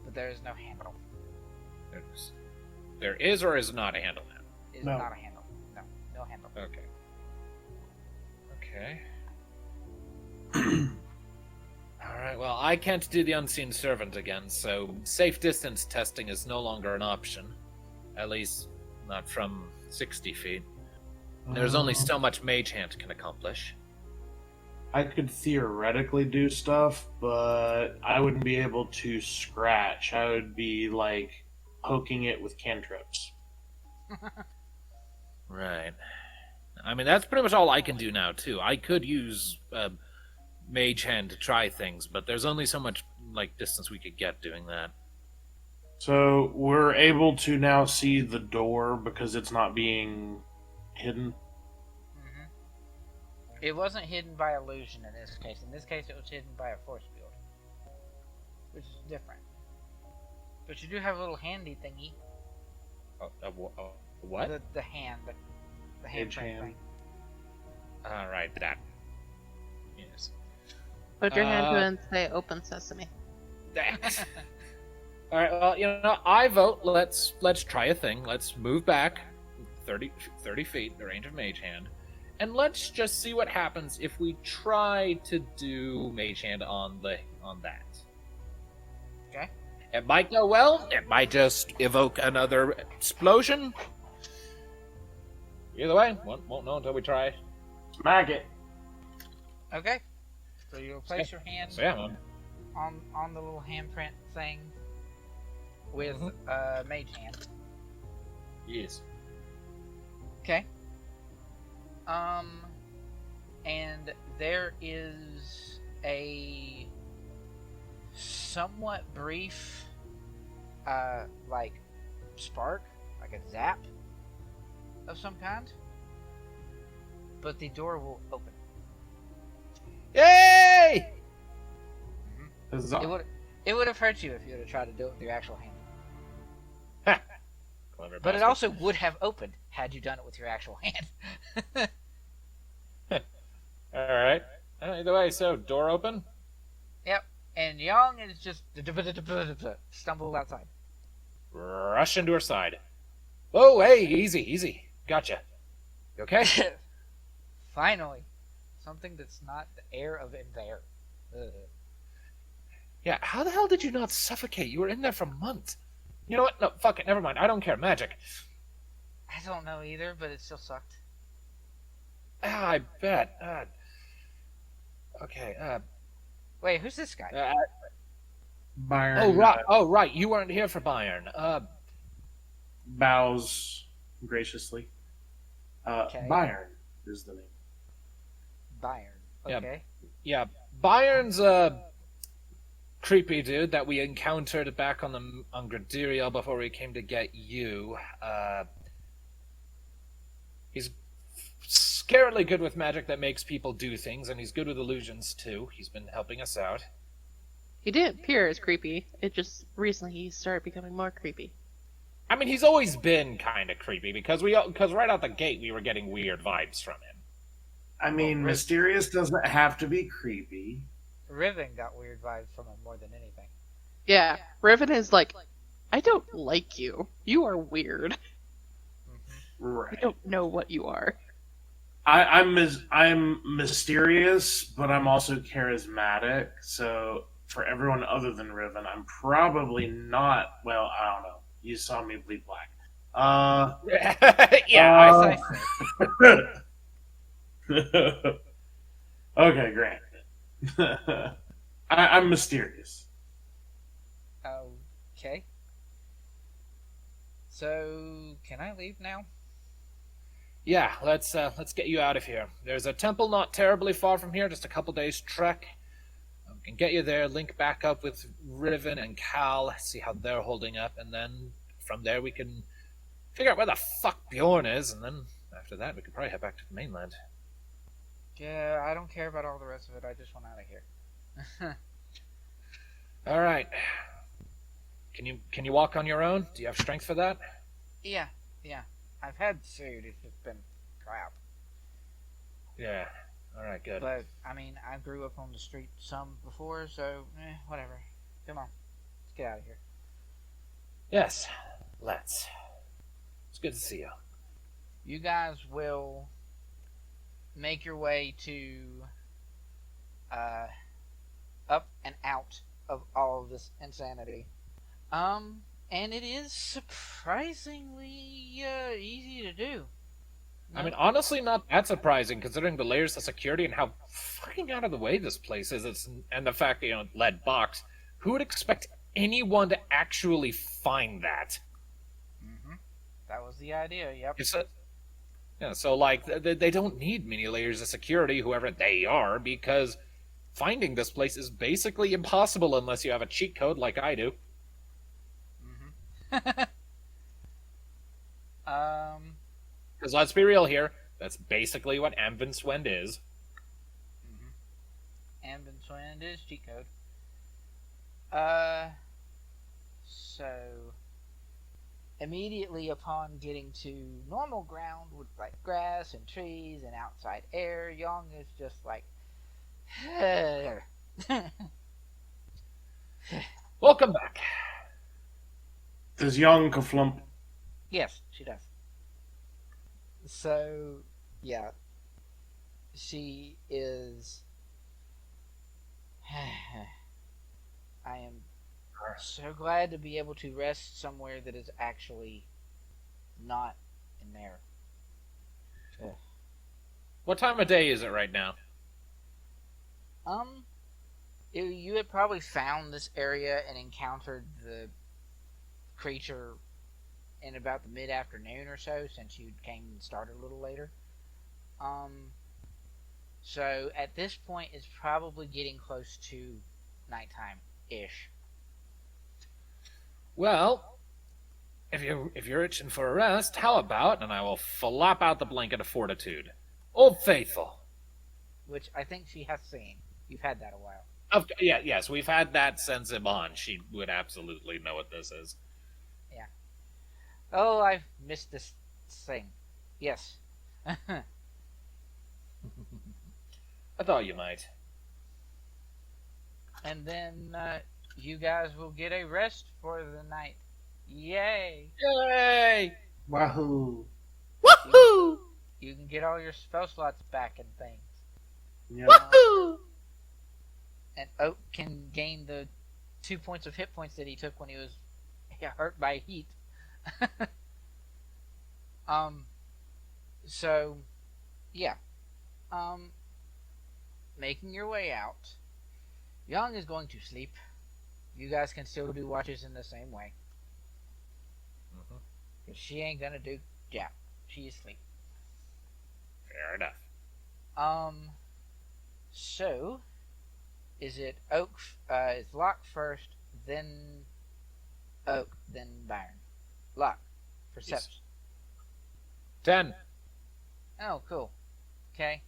Speaker 1: But there is no handle.
Speaker 3: There is or is not a handle now?
Speaker 1: It is
Speaker 4: No.
Speaker 1: not a handle. No. No handle.
Speaker 3: Okay. Alright, well, I can't do the unseen servant again, so safe distance testing is no longer an option. At least, not from 60 feet. There's only so much Mage Hand can accomplish.
Speaker 4: I could theoretically do stuff, but I wouldn't be able to scratch. I would be like poking it with cantrips.
Speaker 3: Right. I mean, that's pretty much all I can do now, too. I could use Mage Hand to try things, but there's only so much like distance we could get doing that.
Speaker 4: So we're able to now see the door because it's not being hidden.
Speaker 1: Mm-hmm. It wasn't hidden by illusion in this case. In this case, it was hidden by a force field, which is different. But you do have a little handy thingy.
Speaker 3: What?
Speaker 1: The hand. The
Speaker 4: Mage
Speaker 1: hand
Speaker 4: hand.
Speaker 1: thing.
Speaker 3: Alright, that. Yes.
Speaker 2: Put your hand to it and say "Open Sesame."
Speaker 3: That. Alright, well, you know, I vote let's try a thing. Let's move back 30 feet, the range of Mage Hand. And let's just see what happens if we try to do Mage Hand on that.
Speaker 1: Okay.
Speaker 3: It might go well, it might just evoke another explosion. Either way, won't know until we try.
Speaker 4: Smack it.
Speaker 1: Okay. So you'll place your hand
Speaker 3: So yeah,
Speaker 1: on the little handprint thing with Mage Hand.
Speaker 3: yes.
Speaker 1: Okay. And there is a somewhat brief, like spark, like a zap of some kind, but the door will open.
Speaker 3: Yay!
Speaker 1: It would have hurt you if you would have tried to do it with your actual hand,
Speaker 3: Clever
Speaker 1: but it
Speaker 3: bastard.
Speaker 1: also would have opened had you done it with your actual hand.
Speaker 3: Alright. Either way, so door open.
Speaker 1: Yep. And Yong is just stumbled outside.
Speaker 3: Rush into her side. Oh, hey, easy. Gotcha. You okay?
Speaker 1: Finally, something that's not the air of in there. Ugh.
Speaker 3: Yeah, how the hell did you not suffocate? You were in there for months. You know what? No, fuck it, never mind. I don't care. Magic.
Speaker 1: I don't know either, but it still sucked.
Speaker 3: Ah, I bet. Okay,
Speaker 1: Wait, who's this guy?
Speaker 4: Byrn
Speaker 3: right. You weren't here for Byrn.
Speaker 4: bows graciously.
Speaker 1: Okay.
Speaker 4: Byrn is the name.
Speaker 1: Byrn.
Speaker 3: Yeah.
Speaker 1: Okay.
Speaker 3: Yeah, Byrn's a creepy dude that we encountered back on Gradiriel before we came to get you. He's scarily good with magic that makes people do things, and he's good with illusions too. He's been helping us out.
Speaker 2: He didn't appear as creepy. It just recently he started becoming more creepy.
Speaker 3: I mean, he's always been kind of creepy because right out the gate we were getting weird vibes from him.
Speaker 4: I mean, mysterious doesn't have to be creepy.
Speaker 1: Riven got weird vibes from him more than anything.
Speaker 2: Yeah, Riven is like, I don't like you. You are weird. I
Speaker 4: Right.
Speaker 2: don't know what you are.
Speaker 4: I'm mysterious, but I'm also charismatic. So for everyone other than Riven, I'm probably not. Well, I don't know. You saw me bleed black.
Speaker 3: Yeah,
Speaker 4: Okay, granted. I'm mysterious.
Speaker 1: Oh, Okay. So, can I leave now?
Speaker 3: Yeah, let's get you out of here. There's a temple not terribly far from here, just a couple days trek. We can get you there, link back up with Riven and Cal, see how they're holding up, and then from there we can figure out where the fuck Bjorn is, and then after that we could probably head back to the mainland.
Speaker 1: Yeah, I don't care about all the rest of it. I just want out of here.
Speaker 3: All right. Can you walk on your own? Do you have strength for that?
Speaker 1: Yeah. I've had food. It's just been crap.
Speaker 3: Yeah. All right, good.
Speaker 1: But, I mean, I grew up on the street some before, so, whatever. Come on. Let's get out of here.
Speaker 3: Yes, let's. It's good to see you.
Speaker 1: You guys will make your way to up and out of all of this insanity. And it is surprisingly easy to do.
Speaker 3: I mean, honestly, not that surprising considering the layers of security and how fucking out of the way this place is. And the fact that, lead box. Who would expect anyone to actually find that?
Speaker 1: Mm-hmm. That was the idea, yep.
Speaker 3: So like, they don't need many layers of security, whoever they are, because finding this place is basically impossible unless you have a cheat code like I do. Because let's be real here, that's basically what Vindsvept is.
Speaker 1: Vindsvept is cheat code. So immediately upon getting to normal ground with like grass and trees and outside air, Yong is just like,
Speaker 3: Welcome back.
Speaker 4: Does Yong kaflump?
Speaker 1: Yes, she does. So, yeah. She is... I am so glad to be able to rest somewhere that is actually not in there.
Speaker 3: What time of day is it right now?
Speaker 1: You had probably found this area and encountered the creature in about the mid-afternoon or so, since you came and started a little later. So at this point it's probably getting close to nighttime-ish.
Speaker 3: Well, if you're itching for a rest, how about, and I will flop out the blanket of fortitude. Old Faithful.
Speaker 1: Which I think she has seen. You've had that a while.
Speaker 3: Yes, we've had that since Iman. She would absolutely know what this is.
Speaker 1: Yeah. Oh, I've missed this thing. Yes.
Speaker 3: I thought you might.
Speaker 1: And then you guys will get a rest for the night. Yay!
Speaker 3: Yay!
Speaker 4: Wahoo!
Speaker 3: Woohoo!
Speaker 1: You can get all your spell slots back and things.
Speaker 4: Yeah.
Speaker 3: Woohoo!
Speaker 1: And Oak can gain the 2 points of hit points that he took when he was hurt by heat. So, yeah. Making your way out. Yong is going to sleep. You guys can still do watches in the same way. Because she ain't gonna do jack. She is asleep.
Speaker 3: Fair enough.
Speaker 1: So, is it Oak, it's Locke first, then Oak, then Byrn. Locke, perception.
Speaker 3: 10.
Speaker 1: Oh, cool. Okay.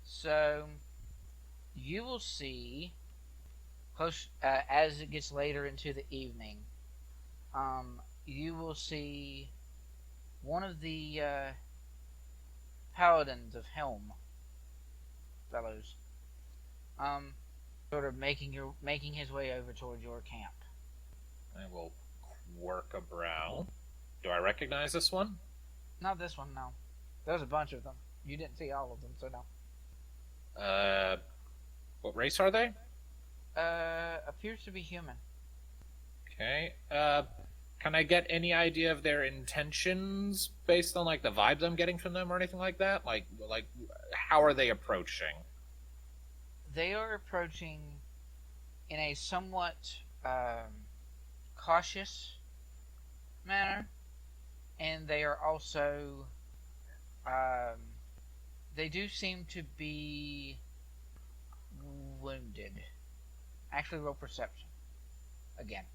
Speaker 1: So you will see close as it gets later into the evening. You will see one of the paladins of Helm fellows, sort of making his way over toward your camp.
Speaker 3: I will quirk a brow. Do I recognize this one?
Speaker 1: Not this one, no. There's a bunch of them. You didn't see all of them, so no.
Speaker 3: What race are they?
Speaker 1: Appears to be human.
Speaker 3: Okay. Can I get any idea of their intentions based on like the vibes I'm getting from them or anything like that? Like how are they approaching?
Speaker 1: They are approaching in a somewhat cautious manner, and they are also they do seem to be wounded. Actually, roll perception again.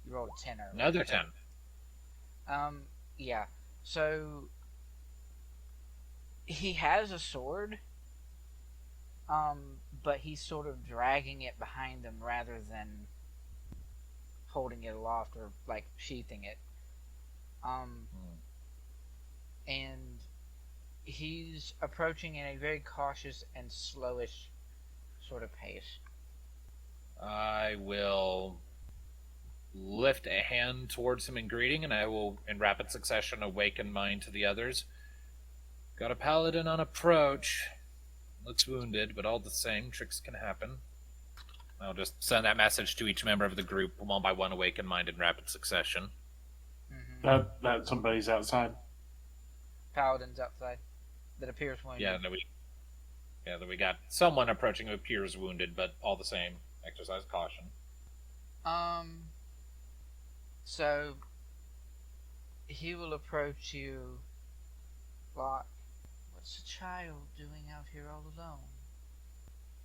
Speaker 1: You rolled a 10 earlier.
Speaker 3: Another 10.
Speaker 1: Yeah. So he has a sword, but he's sort of dragging it behind him rather than holding it aloft or like sheathing it. And he's approaching in a very cautious and slowish sort of pace.
Speaker 3: I will lift a hand towards him in greeting, and I will, in rapid succession, awaken mine to the others. Got a paladin on approach. Looks wounded, but all the same, tricks can happen. I'll just send that message to each member of the group, one by one, awaken mine in rapid succession.
Speaker 4: That somebody's outside.
Speaker 1: Paladin's outside. That appears wounded.
Speaker 3: Yeah, then we got someone approaching who appears wounded, but all the same, exercise caution.
Speaker 1: So he will approach you, Locke. What's a child doing out here all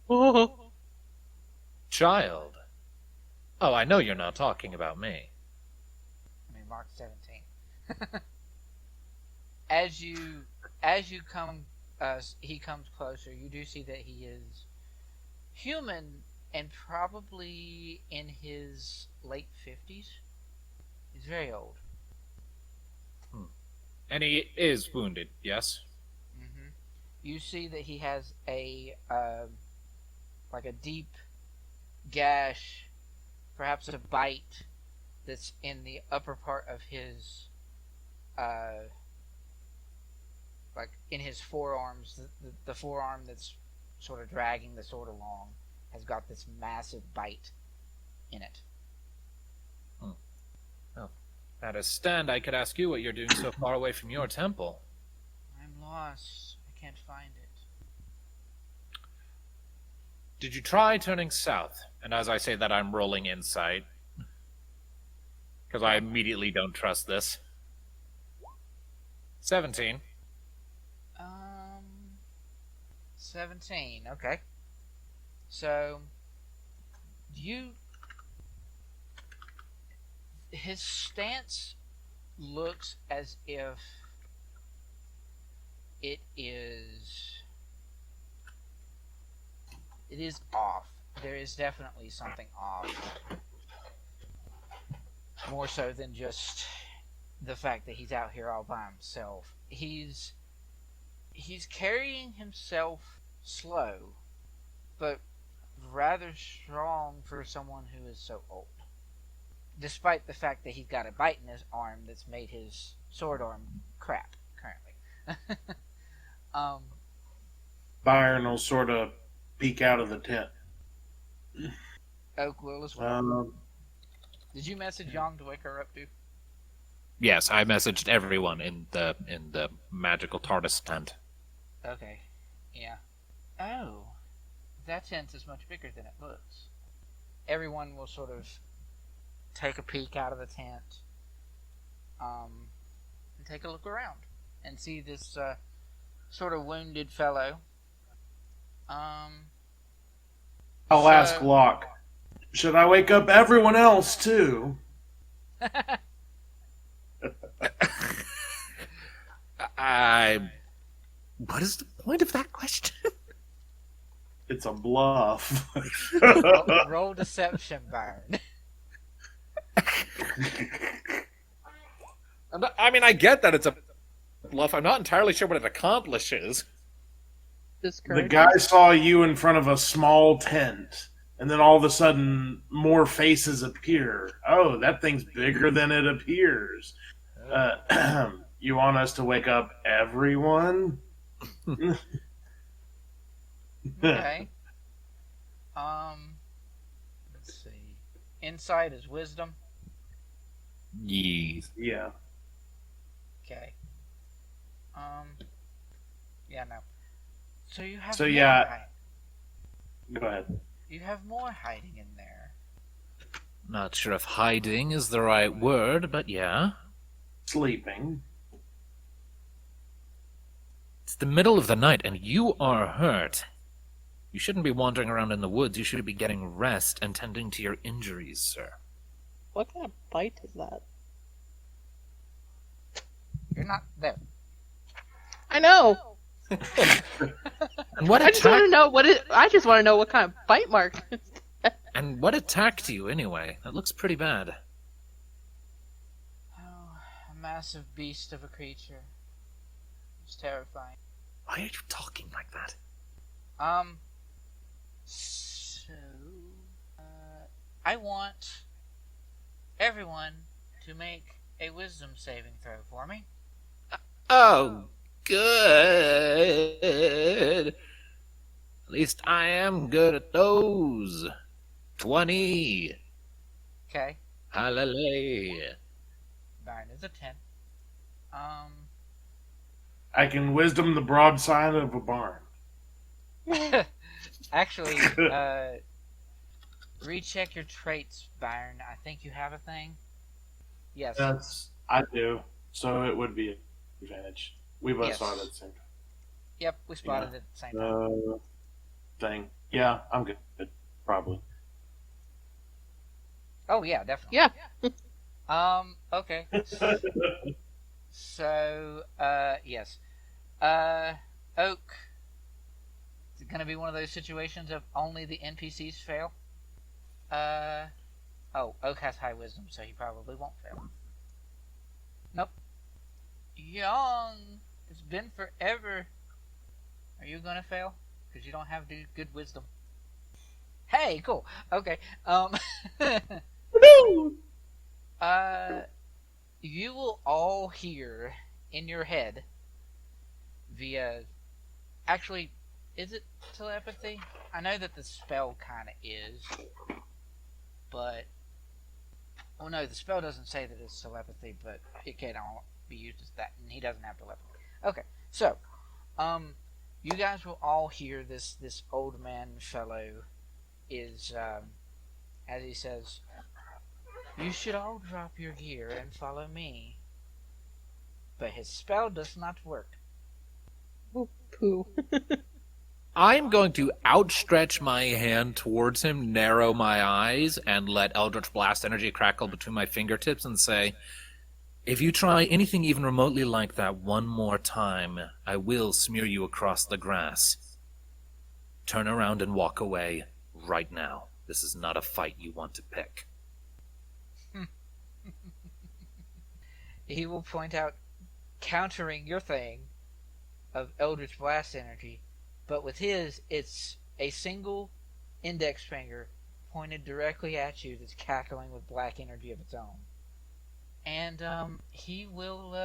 Speaker 1: alone?
Speaker 3: Child? Oh, I know you're not talking about me.
Speaker 1: I mean, Mark 17. As you come, he comes closer. You do see that he is human and probably in his late 50s. He's very old.
Speaker 3: And he is wounded, yes?
Speaker 1: Mm-hmm. You see that he has a like a deep gash, perhaps a bite that's in the upper part of his like in his forearms. The forearm that's sort of dragging the sword along has got this massive bite in it.
Speaker 3: Well, at a stand, I could ask you what you're doing so far away from your temple.
Speaker 1: I'm lost. I can't find it.
Speaker 3: Did you try turning south? And as I say that, I'm rolling insight. Because I immediately don't trust this. 17.
Speaker 1: 17. Okay. So, his stance looks as if it is off. There is definitely something off. More so than just the fact that he's out here all by himself. He's carrying himself slow, but rather strong for someone who is so old. Despite the fact that he's got a bite in his arm that's made his sword arm crap currently.
Speaker 4: Byrn will sort of peek out of the tent.
Speaker 1: Oak will as well. Did you message Yong to wake her up too?
Speaker 3: Yes, I messaged everyone in the magical TARDIS tent.
Speaker 1: Okay. Yeah. Oh. That tent is much bigger than it looks. Everyone will sort of take a peek out of the tent, and take a look around and see this sort of wounded fellow.
Speaker 4: I'll ask Locke, should I wake up everyone else too?
Speaker 3: What is the point of that question?
Speaker 4: It's a bluff.
Speaker 1: roll deception, Byrn.
Speaker 3: I mean, I get that it's a bluff. I'm not entirely sure what it accomplishes.
Speaker 4: The guy saw you in front of a small tent, and then all of a sudden, more faces appear. Oh, that thing's bigger than it appears. You want us to wake up everyone?
Speaker 1: Okay. Let's see. Insight is wisdom.
Speaker 3: Yes.
Speaker 4: Yeah.
Speaker 1: Okay. Yeah, no. So you have
Speaker 4: So,
Speaker 1: more
Speaker 4: Go ahead.
Speaker 1: You have more hiding in there.
Speaker 3: Not sure if hiding is the right word, but yeah.
Speaker 4: Sleeping.
Speaker 3: It's the middle of the night, and you are hurt. You shouldn't be wandering around in the woods. You should be getting rest and tending to your injuries, sir.
Speaker 2: What kind of bite is that?
Speaker 1: You're not there.
Speaker 2: I know.
Speaker 3: And what
Speaker 2: I just want to know what it. I just want to know what kind of bite mark.
Speaker 3: And what attacked you anyway? That looks pretty bad.
Speaker 1: Oh, a massive beast of a creature. It's terrifying.
Speaker 3: Why are you talking like that?
Speaker 1: So, I want everyone to make a wisdom saving throw for me.
Speaker 3: Oh, good. At least I am good at those. 20.
Speaker 1: Okay.
Speaker 3: Hallelujah.
Speaker 1: Byrn is a 10.
Speaker 4: I can wisdom the broadside of a barn.
Speaker 1: Actually, recheck your traits, Byrn. I think you have a thing. Yes.
Speaker 4: I do. So it would be an advantage. We both
Speaker 1: Yes.
Speaker 4: saw it at the same time.
Speaker 1: Yep, we spotted it at the same time.
Speaker 4: Thing. Yeah, I'm good. Probably.
Speaker 1: Oh yeah, definitely.
Speaker 2: Yeah.
Speaker 1: Okay. So, yes. Oak. Is it gonna be one of those situations of only the NPCs fail? Oh, Oak has high wisdom, so he probably won't fail. Nope. Yong, it's been forever. Are you gonna fail? Because you don't have good wisdom. Hey, cool. Okay. You will all hear in your head via. Actually, is it telepathy? I know that the spell kind of is, but. Oh no, the spell doesn't say that it's telepathy, but it can all be used as that, and he doesn't have telepathy. Okay, so, you guys will all hear this old man fellow is, as he says, "You should all drop your gear and follow me." But his spell does not work.
Speaker 2: Oh, poo.
Speaker 3: I'm going to outstretch my hand towards him, narrow my eyes, and let Eldritch Blast energy crackle between my fingertips and say, "If you try anything even remotely like that one more time, I will smear you across the grass. Turn around and walk away right now. This is not a fight you want to pick."
Speaker 1: He will point out, countering your thing of Eldritch Blast energy, but with his, it's a single index finger pointed directly at you that's cackling with black energy of its own. And he will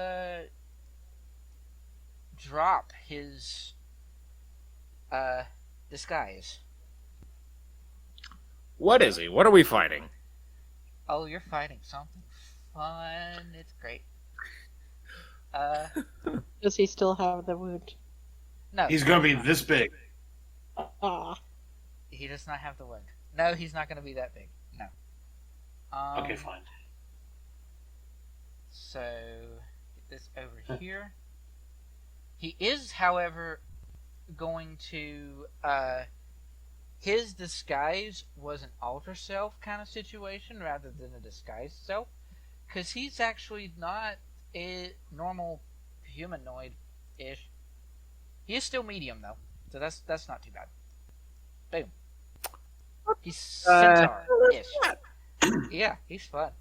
Speaker 1: drop his disguise.
Speaker 3: What is he? What are we fighting?
Speaker 1: Oh, you're fighting something fun. It's great.
Speaker 2: Does he still have the wound?
Speaker 1: No.
Speaker 4: He's going to be this big.
Speaker 2: Ah.
Speaker 1: He does not have the wound. No, he's not going to be that big. No.
Speaker 4: Okay, fine.
Speaker 1: So, get this over here. He is, however, going to... his disguise was an alter self kind of situation rather than a disguised self. Because he's actually not a normal humanoid-ish. He is still medium, though. So that's not too bad. Boom. He's centaur-ish. Yeah, he's fun.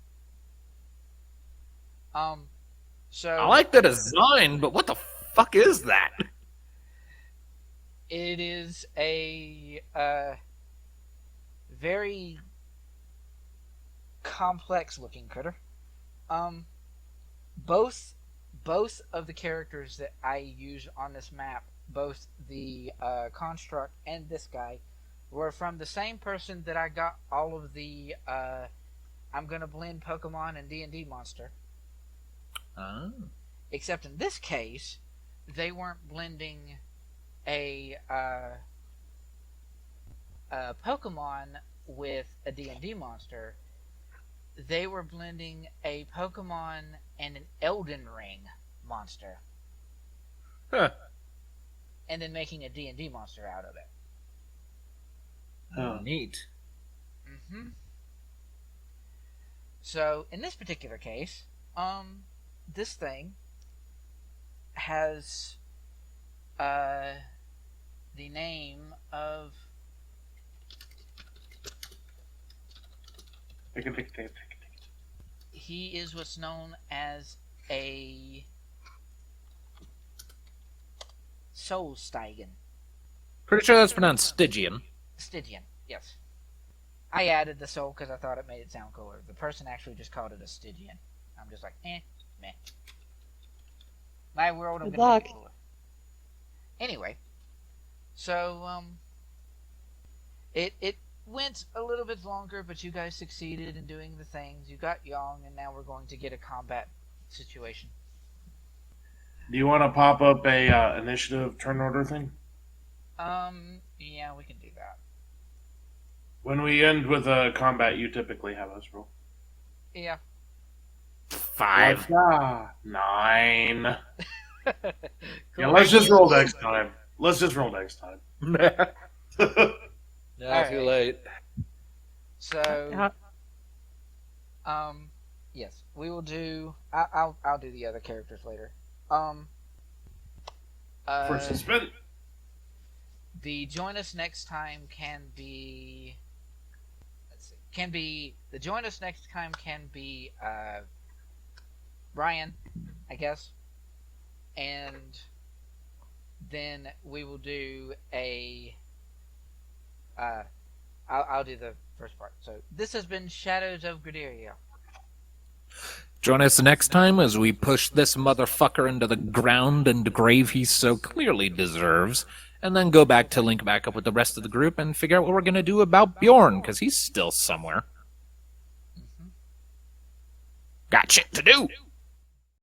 Speaker 1: So...
Speaker 3: I like the design, but what the fuck is that?
Speaker 1: It is a very complex-looking critter. Both of the characters that I use on this map, both the construct and this guy, were from the same person that I got all of the I'm gonna blend Pokemon and D&D monster.
Speaker 3: Oh.
Speaker 1: Except in this case, they weren't blending a Pokemon with a D&D monster. they were blending a Pokemon and an Elden Ring monster.
Speaker 3: Huh.
Speaker 1: And then making a D&D monster out of it.
Speaker 3: Oh, neat.
Speaker 1: Mm-hmm. So, in this particular case, this thing has the name of he is what's known as a Soulsteigen.
Speaker 3: Pretty sure that's pronounced Stygian.
Speaker 1: Stygian, yes. I added the soul because I thought it made it sound cooler. The person actually just called it a Stygian. I'm just like, meh. My world, I'm gonna make it cooler. Anyway, so it went a little bit longer, but you guys succeeded in doing the things. You got Yong, and now we're going to get a combat situation.
Speaker 4: Do you want to pop up a initiative turn order thing?
Speaker 1: Yeah, we can do that.
Speaker 4: When we end with a combat, you typically have us roll.
Speaker 1: Yeah.
Speaker 3: 5.
Speaker 4: 9.
Speaker 1: Cool.
Speaker 4: Yeah, let's just roll next time.
Speaker 5: Now too late.
Speaker 1: So, yes, we will do. I'll do the other characters later.
Speaker 4: For suspense.
Speaker 1: The join us next time can be. Let's see. Can be the join us next time can be Ryan, I guess, and then we will do a. I'll do the first part. So this has been Shadows of Gradiriel.
Speaker 3: Join us next time as we push this motherfucker into the ground and grave he so clearly deserves, and then go back to link back up with the rest of the group and figure out what we're going to do about Bjorn, because he's still somewhere. Got shit to do!